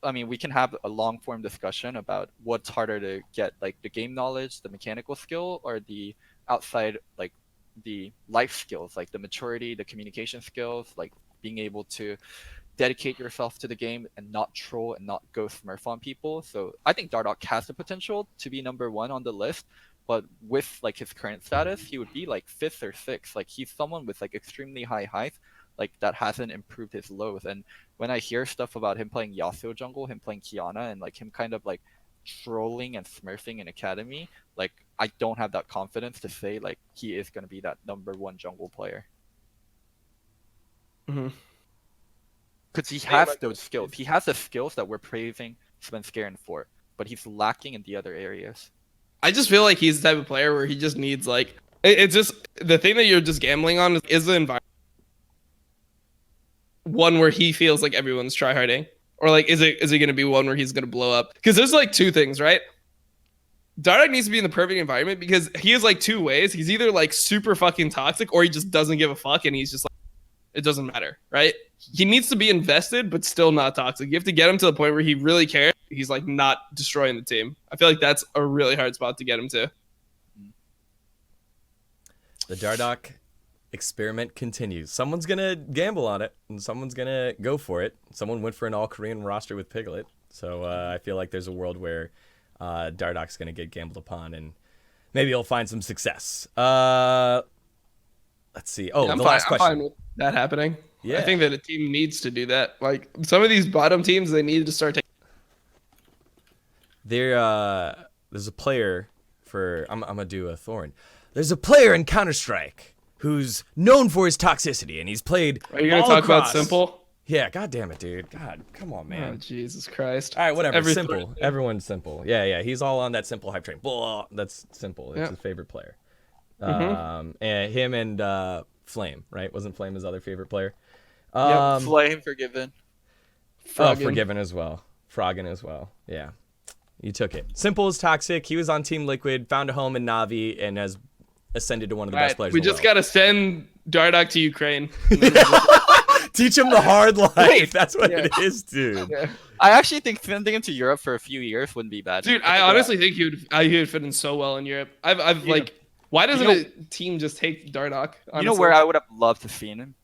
I mean, we can have a long form discussion about what's harder to get, like the game knowledge, the mechanical skill, or the outside, like the life skills, like the maturity, the communication skills, like being able to dedicate yourself to the game and not troll and not go smurf on people. So I think Dardoch has the potential to be number 1 on the list, but with like his current status, he would be like 5th or 6th. Like he's someone with like extremely high height, like that hasn't improved his lows. And when I hear stuff about him playing Yasuo jungle, him playing Kiana, and like him kind of like trolling and smurfing in Academy, like I don't have that confidence to say like he is going to be that number 1 jungle player. Mm-hmm. Because he has those skills. He has the skills that we're praising Spence Garen for, but he's lacking in the other areas. I just feel like he's the type of player where he just needs like it's just the thing that you're just gambling on is the environment. one where he feels like everyone's tryharding, or like is it going to be one where he's going to blow up? Because there's like two things, right? Dardoch needs to be in the perfect environment because he has like two ways. He's either like super fucking toxic, or he just doesn't give a fuck and he's just like, it doesn't matter, right? He needs to be invested, but still not toxic. You have to get him to the point where he really cares. He's like not destroying the team. I feel like that's a really hard spot to get him to. The Dardoch experiment continues. Someone's gonna gamble on it, and someone's gonna go for it. Someone went for an all-Korean roster with Piglet, so I feel like there's a world where Dardoch's gonna get gambled upon, and maybe he'll find some success. Let's see. Oh, Yeah, the last question. I'm fine with that happening. Yeah. I think that a team needs to do that. Like some of these bottom teams, they need to start taking. There's a player for. I'm gonna do a Thorn. There's a player in Counter-Strike who's known for his toxicity, and he's played. Are you gonna all talk about across- Simple? Yeah, god damn it, dude. God, come on, Oh, man. Jesus Christ. All right, whatever. Every Simple. Thursday. Everyone's Simple. Yeah. He's all on that Simple hype train. Blah, that's Simple. It's Yeah. his favorite player. Mhm. And him and Flame, right? Wasn't Flame his other favorite player? Flame Forgiven. Forgiven as well. Froggen as well. Yeah. You took it. Simple is toxic. He was on Team Liquid, found a home in Navi, and has ascended to one of the best players We in the just world. gotta send Dardoch to Ukraine. Teach him the hard life. Wait. That's what Yeah. it is, dude. Yeah. I actually think sending him to Europe for a few years wouldn't be bad. Dude, I honestly think he would fit in so well in Europe. I've You like, why doesn't know- a team just take Dardoch? You know where I would have loved to seen him?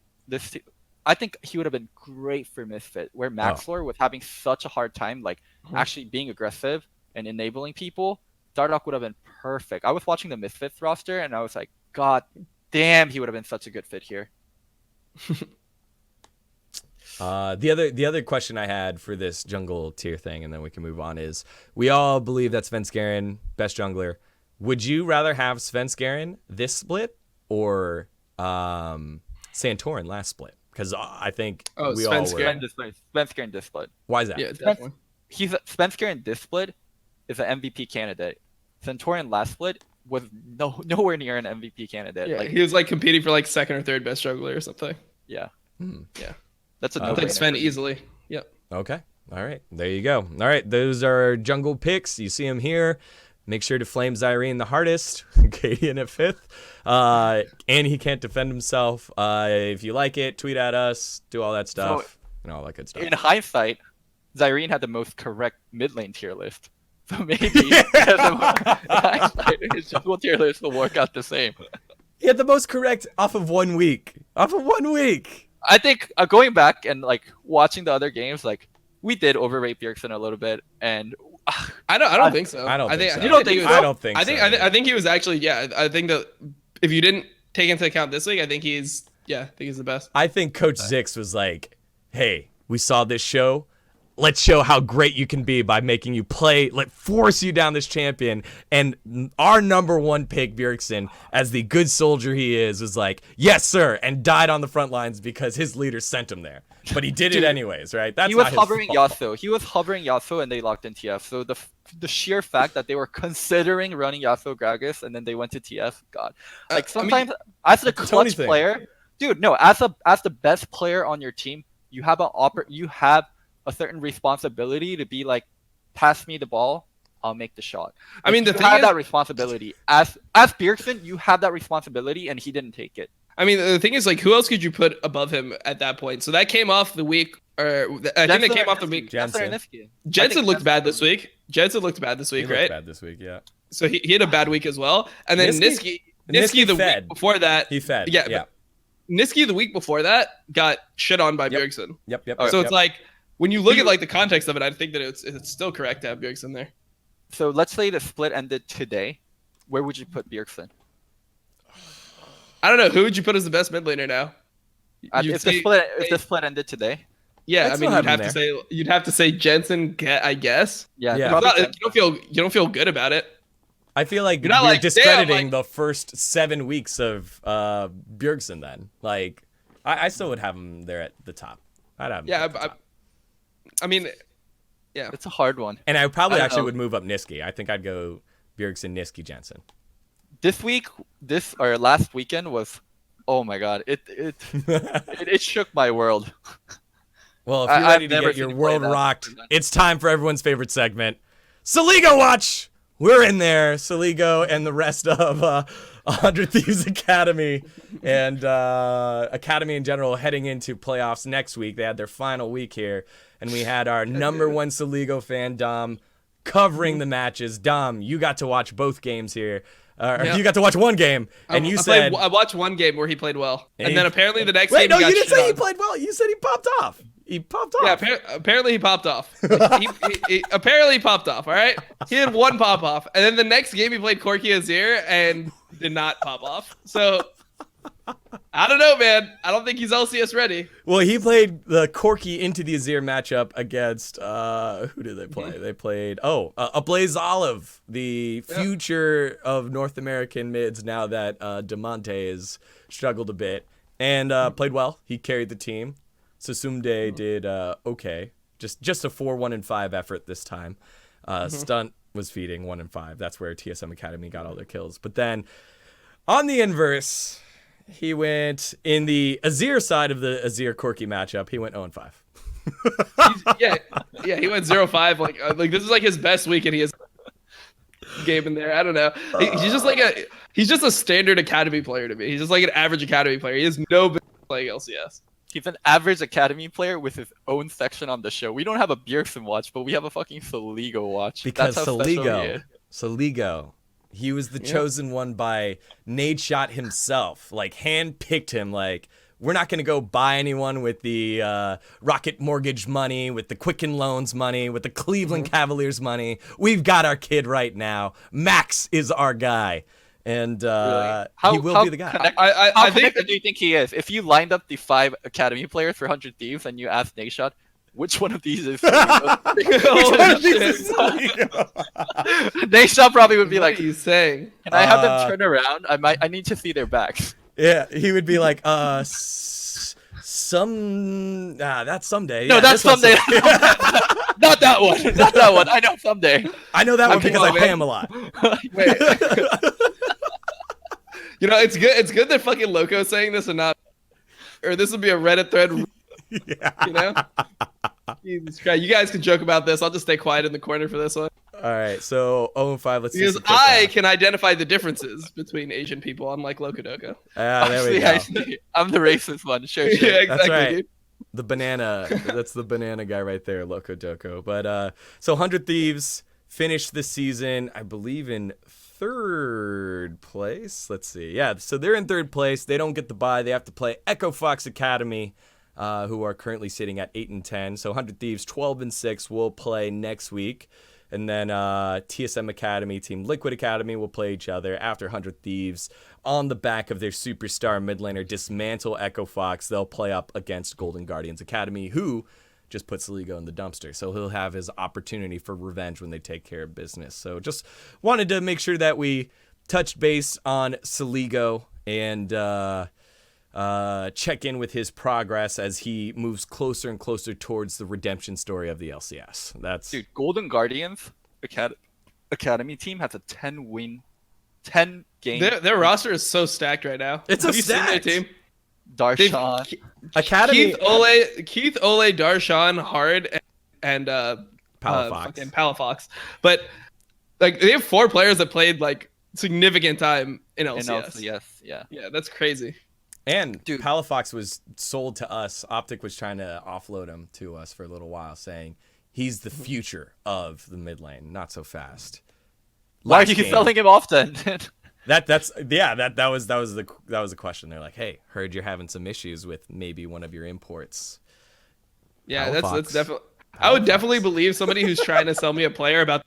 I think he would have been great for Misfit, where Maxlor was having such a hard time, like actually being aggressive and enabling people. Dardoch would have been perfect. I was watching the Misfits roster and I was like, God damn, he would have been such a good fit here. The other question I had for this jungle tier thing, and then we can move on, is we all believe that Svenskeren, best jungler. Would you rather have Svenskeren this split or Santorin last split? Because I think Oh, we all were. Svenskeren. Svenskeren this split. Why is that? Yeah, definitely. Svenskeren this split is an MVP candidate. Centaurian last split was nowhere near an MVP candidate. Yeah, Like, he was like competing for like second or third best jungler or something. yeah, Yeah, that's a I I no think Sven easily. Yep. Okay. All right. There you go. All right. Those are jungle picks. You see them here. Make sure to flame Zyrene the hardest. Cadian at 5th. And he can't defend himself. If you like it, tweet at us. Do all that stuff. And all that good stuff. In hindsight, Zyrene had the most correct mid lane tier list. So maybe his jungle tier list will work out the same. He had the most correct off of 1 week. Off of 1 week. I think going back and like watching the other games, like we did overrate Bjergsen a little bit, and I don't think so. I don't think so. I You don't he think was- so? I don't think I think so. I think he was actually I think that if you didn't take into account this week, I think he's the best. I think Coach Zix was like, hey, we saw this show. Let's show how great you can be by making you play, force you down this champion. And our number one pick, Bjergsen, as the good soldier he is, was like, yes, sir, and died on the front lines because his leader sent him there. But he did it anyways, right? That's he was not his hovering fault. Yasuo. He was hovering Yasuo, and they locked in TF. So the sheer fact that they were considering running Yasuo Gragas and then they went to TF, God, like sometimes as the it's a Tony clutch thing. player, dude, no, as the best player on your team, you have a certain responsibility to be like, pass me the ball, I'll make the shot. I mean, the you thing have is- that responsibility as Bjergsen, you have that responsibility, and he didn't take it. I mean, the thing is, like, who else could you put above him at that point? So that came off the week, or I think that came off the week. Jensen. Jensen looked bad this week. Jensen looked bad this He week, looked right? bad this week, yeah. So he had a bad week as well. And then Niski Niski the fed. week before that, He fed. Yeah, Yeah. Niski the week before that got shit on by Yep. Bjergsen. Yep. So yep. it's like when you look at like the context of it, I think that it's still correct to have Bjergsen there. So let's say the split ended today. Where would you put Bjergsen? I don't know, who would you put as the best mid laner now? You'd If say- the split ended today, Yeah, I'd I still mean, have him you'd have to say Jensen, I guess. yeah, Yeah. probably It's not- you don't feel good about it. I feel like You're not we're like, damn, discrediting like- the first 7 weeks of Bjergsen then. Like, I still would have him there at the top. I'd have him Yeah, at the top. I mean, it's a hard one. And I probably I actually know. would move up Niski. I think I'd go Bjergsen, Niski, Jensen. This week, last weekend was Oh my god, it shook my world. Well, if you're I've ready to never get your seen him play world that. rocked, it's time for everyone's favorite segment, Saligo Watch. We're in there, Saligo and the rest of 100 Thieves Academy and Academy in general heading into playoffs next week. They had their final week here, and we had our number one Saligo fan, Dom, covering the matches. Dom, you got to watch both games here. You got to watch one game, and I watched one game where he played well, and then apparently the next Wait, game. no, he got you didn't shit say he on. played well. You said he popped off. He popped off. Yeah, apparently he popped off. He apparently popped off. All right, he had one pop off, and then the next game he played Corky Azir and did not pop off. So I don't know, man. I don't think he's LCS ready. Well, he played the Corky into the Azir matchup against who did they play? They played a Blaze Olive, the future of North American mids. Now that Demonte has struggled a bit and played well, he carried the team. Sasumde did okay, just a 4-1-5 effort this time. Stunt was feeding 1-5. That's where TSM Academy got all their kills. But then on the inverse, he went in the Azir side of the Azir Corky matchup. He went 0-5. Yeah, he went 0-5. Like this is like his best week, and he has game in there. I don't know. He's just a standard academy player to me. He's just like an average academy player. He has no business playing LCS. He's an average academy player with his own section on the show. We don't have a Bjergsen watch, but we have a fucking Saligo watch. Because That's how special he is. Saligo, he was the chosen one by Nadeshot himself. Like, hand-picked him. Like, we're not going to go buy anyone with the Rocket Mortgage money, with the Quicken Loans money, with the Cleveland Cavaliers money. We've got our kid right now. Max is our guy. And he will be the guy. How connected do you think he is? If you lined up the 5 academy players for 100 Thieves and you asked Nadeshot, which one of these is Nadeshot probably would be like, what are you saying? Can I have them turn around? I need to see their backs. Yeah, he would be like, that's someday. No, Yeah, that's someday. Not that one. Not that one. I know someday. I know that one because I pay him a lot. Wait. You know, it's good. It's good that fucking Loco's saying this and not, or this would be a Reddit thread. Yeah. You know, Jesus Christ. You guys can joke about this. I'll just stay quiet in the corner for this one. All right, so 0-5. Let's see. Because I can identify the differences between Asian people, unlike Locodoco. There we go. I see. I'm the racist one. Sure. Yeah, exactly. That's right. Dude. The banana. That's the banana guy right there, Loco Doco. But so 100 Thieves finished the season, I believe, in 3rd place. Let's see. Yeah, so they're in 3rd place. They don't get the bye. They have to play Echo Fox Academy, who are currently sitting at 8-10. So 100 Thieves 12-6 will play next week. And then TSM Academy, Team Liquid Academy will play each other after 100 Thieves. On the back of their superstar mid laner, dismantle Echo Fox. They'll play up against Golden Guardians Academy, who just put Saligo in the dumpster. So he'll have his opportunity for revenge when they take care of business. So just wanted to make sure that we touched base on Saligo and check in with his progress as he moves closer and closer towards the redemption story of the LCS. That's Dude, Golden Guardians Academy team has a 10 game. Their roster is so stacked right now. It's Have a you seen their stacked team? Darshan. Academy. Keith Ole, Darshan, Hard, and Palafox. Palafox. But like they have 4 players that played like significant time in LCS. Yeah. Yeah, that's crazy. And Dude. Palafox was sold to us. Optic was trying to offload him to us for a little while, saying he's the future of the mid lane. Not so fast. Why are Last you game- selling him off then? That was the question. They're like, hey, heard you're having some issues with maybe one of your imports. Yeah, Palafox. that's definitely. I would definitely believe somebody who's trying to sell me a player about.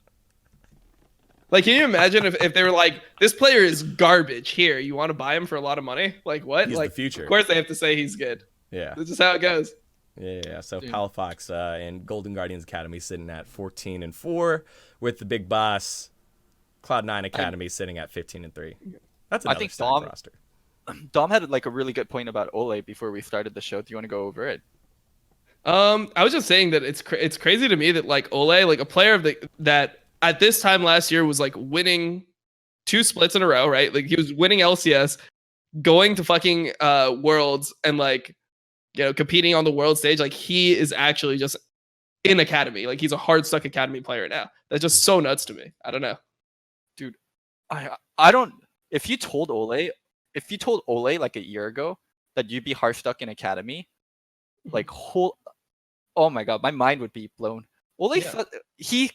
Like, can you imagine if they were like, this player is garbage. Here, you want to buy him for a lot of money? Like what? He's like the future. Of course they have to say he's good. Yeah. That's just how it goes. Yeah. So Dude. Palafox and Golden Guardians Academy sitting at 14-4, with the big boss Cloud9 Academy sitting at 15-3. That's another think stacked Dom- roster. Dom had like a really good point about Ole before we started the show. Do you want to go over it? I was just saying that it's crazy to me that like Ole, like a player of that at this time last year was like winning 2 splits in a row, right? Like he was winning LCS, going to fucking Worlds and like, you know, competing on the world stage. Like he is actually just in academy. Like he's a hard stuck academy player now. That's just so nuts to me. I don't know. Dude, I don't. If you told Ole like a year ago that you'd be hard stuck in academy, like oh my god, my mind would be blown. Ole, he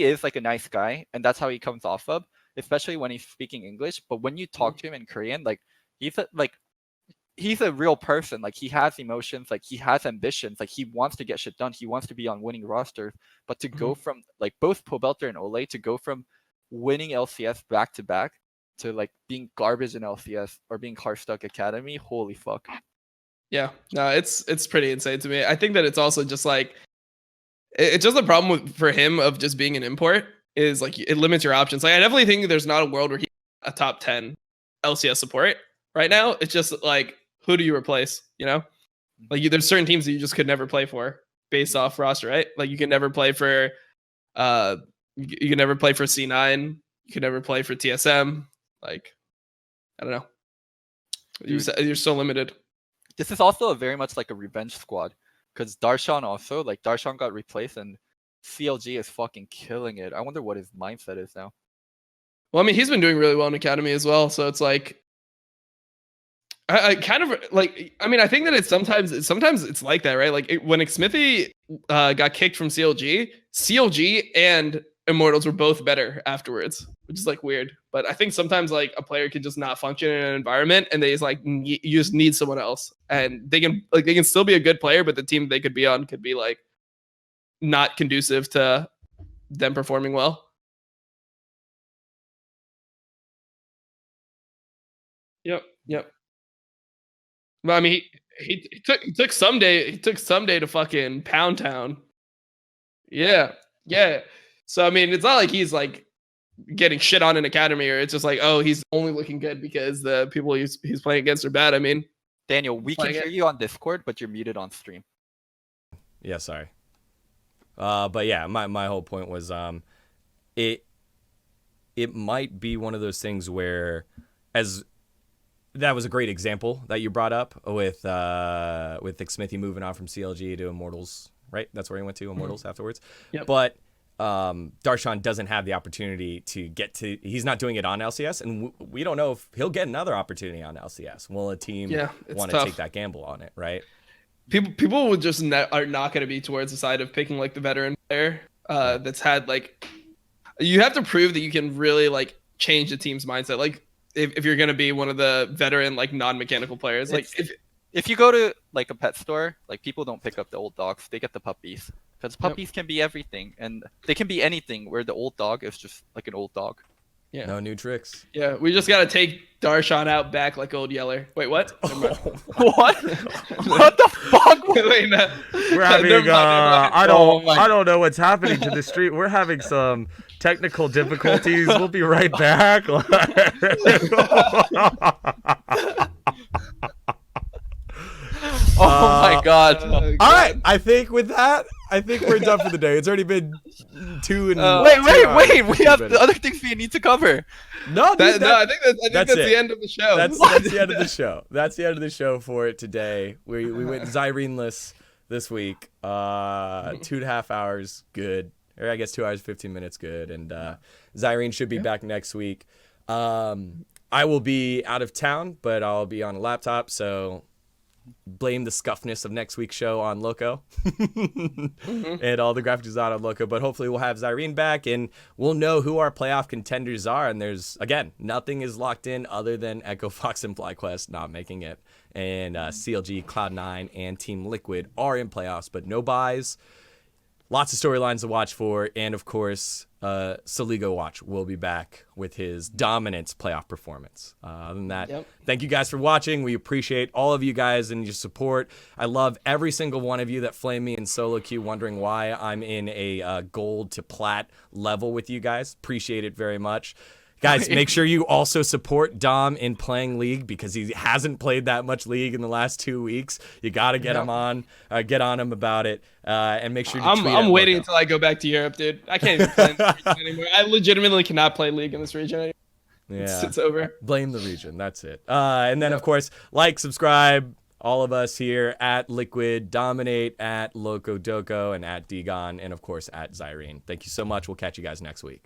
is like a nice guy, and that's how he comes off of, especially when he's speaking English. But when you talk to him in Korean, like he's a real person. Like he has emotions, like he has ambitions, like he wants to get shit done. He wants to be on winning rosters. But to go from like both Pobelter and Ole to go from winning LCS back to back to like being garbage in LCS or being hard stuck academy, holy fuck. Yeah, no, it's pretty insane to me. I think that it's also just like it's just a problem for him of just being an import is like it limits your options. Like I definitely think there's not a world where he's a top 10 LCS support right now. It's just like who do you replace? You know, like there's certain teams that you just could never play for based off roster, right? Like you can never play for you can never play for C9. You can never play for TSM. Like I don't know. You're so limited. This is also a very much like a revenge squad because Darshan got replaced and CLG is fucking killing it. I wonder what his mindset is now. Well, I mean, he's been doing really well in academy as well. So it's like, I kind of like. I mean, I think that it's sometimes it's like that, right? Like when Xmithy got kicked from CLG and Immortals were both better afterwards, which is like weird. But I think sometimes like a player can just not function in an environment, and they just like you just need someone else, and they can still be a good player, but the team they could be on could be like not conducive to them performing well. Yep. Well, I mean, he took someday to fucking Pound Town. Yeah. So I mean, it's not like he's like getting shit on in academy, or it's just like, oh, he's only looking good because the people he's playing against are bad. I mean, Daniel, we can hear you on Discord, but you're muted on stream. Yeah, sorry. But yeah, my whole point was it might be one of those things where that was a great example that you brought up with Xmithy moving on from CLG to Immortals, right? That's where he went to, Immortals afterwards. Yep. But Darshan doesn't have the opportunity to get to. He's not doing it on LCS, and we don't know if he'll get another opportunity on LCS. Will a team want to take that gamble on it, right? People would just are not going to be towards the side of picking like the veteran player that's had like. You have to prove that you can really like change the team's mindset. Like if you're going to be one of the veteran like non-mechanical players, like if you go to like a pet store, like people don't pick up the old dogs, they get the puppies. Because puppies can be everything, and they can be anything, where the old dog is just like an old dog. Yeah. No new tricks. Yeah, we just gotta take Darshan out back like old Yeller. Wait, what? What? What the fuck? Wait, no. We're having I don't know what's happening to the street. We're having some technical difficulties. We'll be right back. Oh my god. All right, I think with that, we're done for the day. It's already been 2 and wait. We have the other things we need to cover. No, I think that's the end of the show. That's the end of the show. That's the end of the show for it today. We went Zyrene-less this week. 2.5 hours, good. Or I guess 2 hours 15 minutes, good. And Zyrene should be back next week. I will be out of town, but I'll be on a laptop, so blame the scuffness of next week's show on Loco and all the graphic design on Loco. But hopefully we'll have Zyrene back and we'll know who our playoff contenders are. And there's, again, nothing is locked in other than Echo Fox and FlyQuest not making it. And CLG, Cloud9, and Team Liquid are in playoffs, but no buys. Lots of storylines to watch for. And, of course, Soligo Watch will be back with his dominant playoff performance. Other than that, Thank you guys for watching. We appreciate all of you guys and your support. I love every single one of you that flame me in solo queue wondering why I'm in a gold to plat level with you guys. Appreciate it very much. Guys, make sure you also support Dom in playing League because he hasn't played that much League in the last 2 weeks. You got to get him on, get on him about it, and make sure to tweet I'm waiting until I go back to Europe, dude. I can't even play in this region anymore. I legitimately cannot play League in this region anymore. Yeah. It's over. Blame the region. That's it. And then, of course, like, subscribe, all of us here at LiquidDominate, at Loco Doco, and at Degon, and, of course, at Zyrene. Thank you so much. We'll catch you guys next week.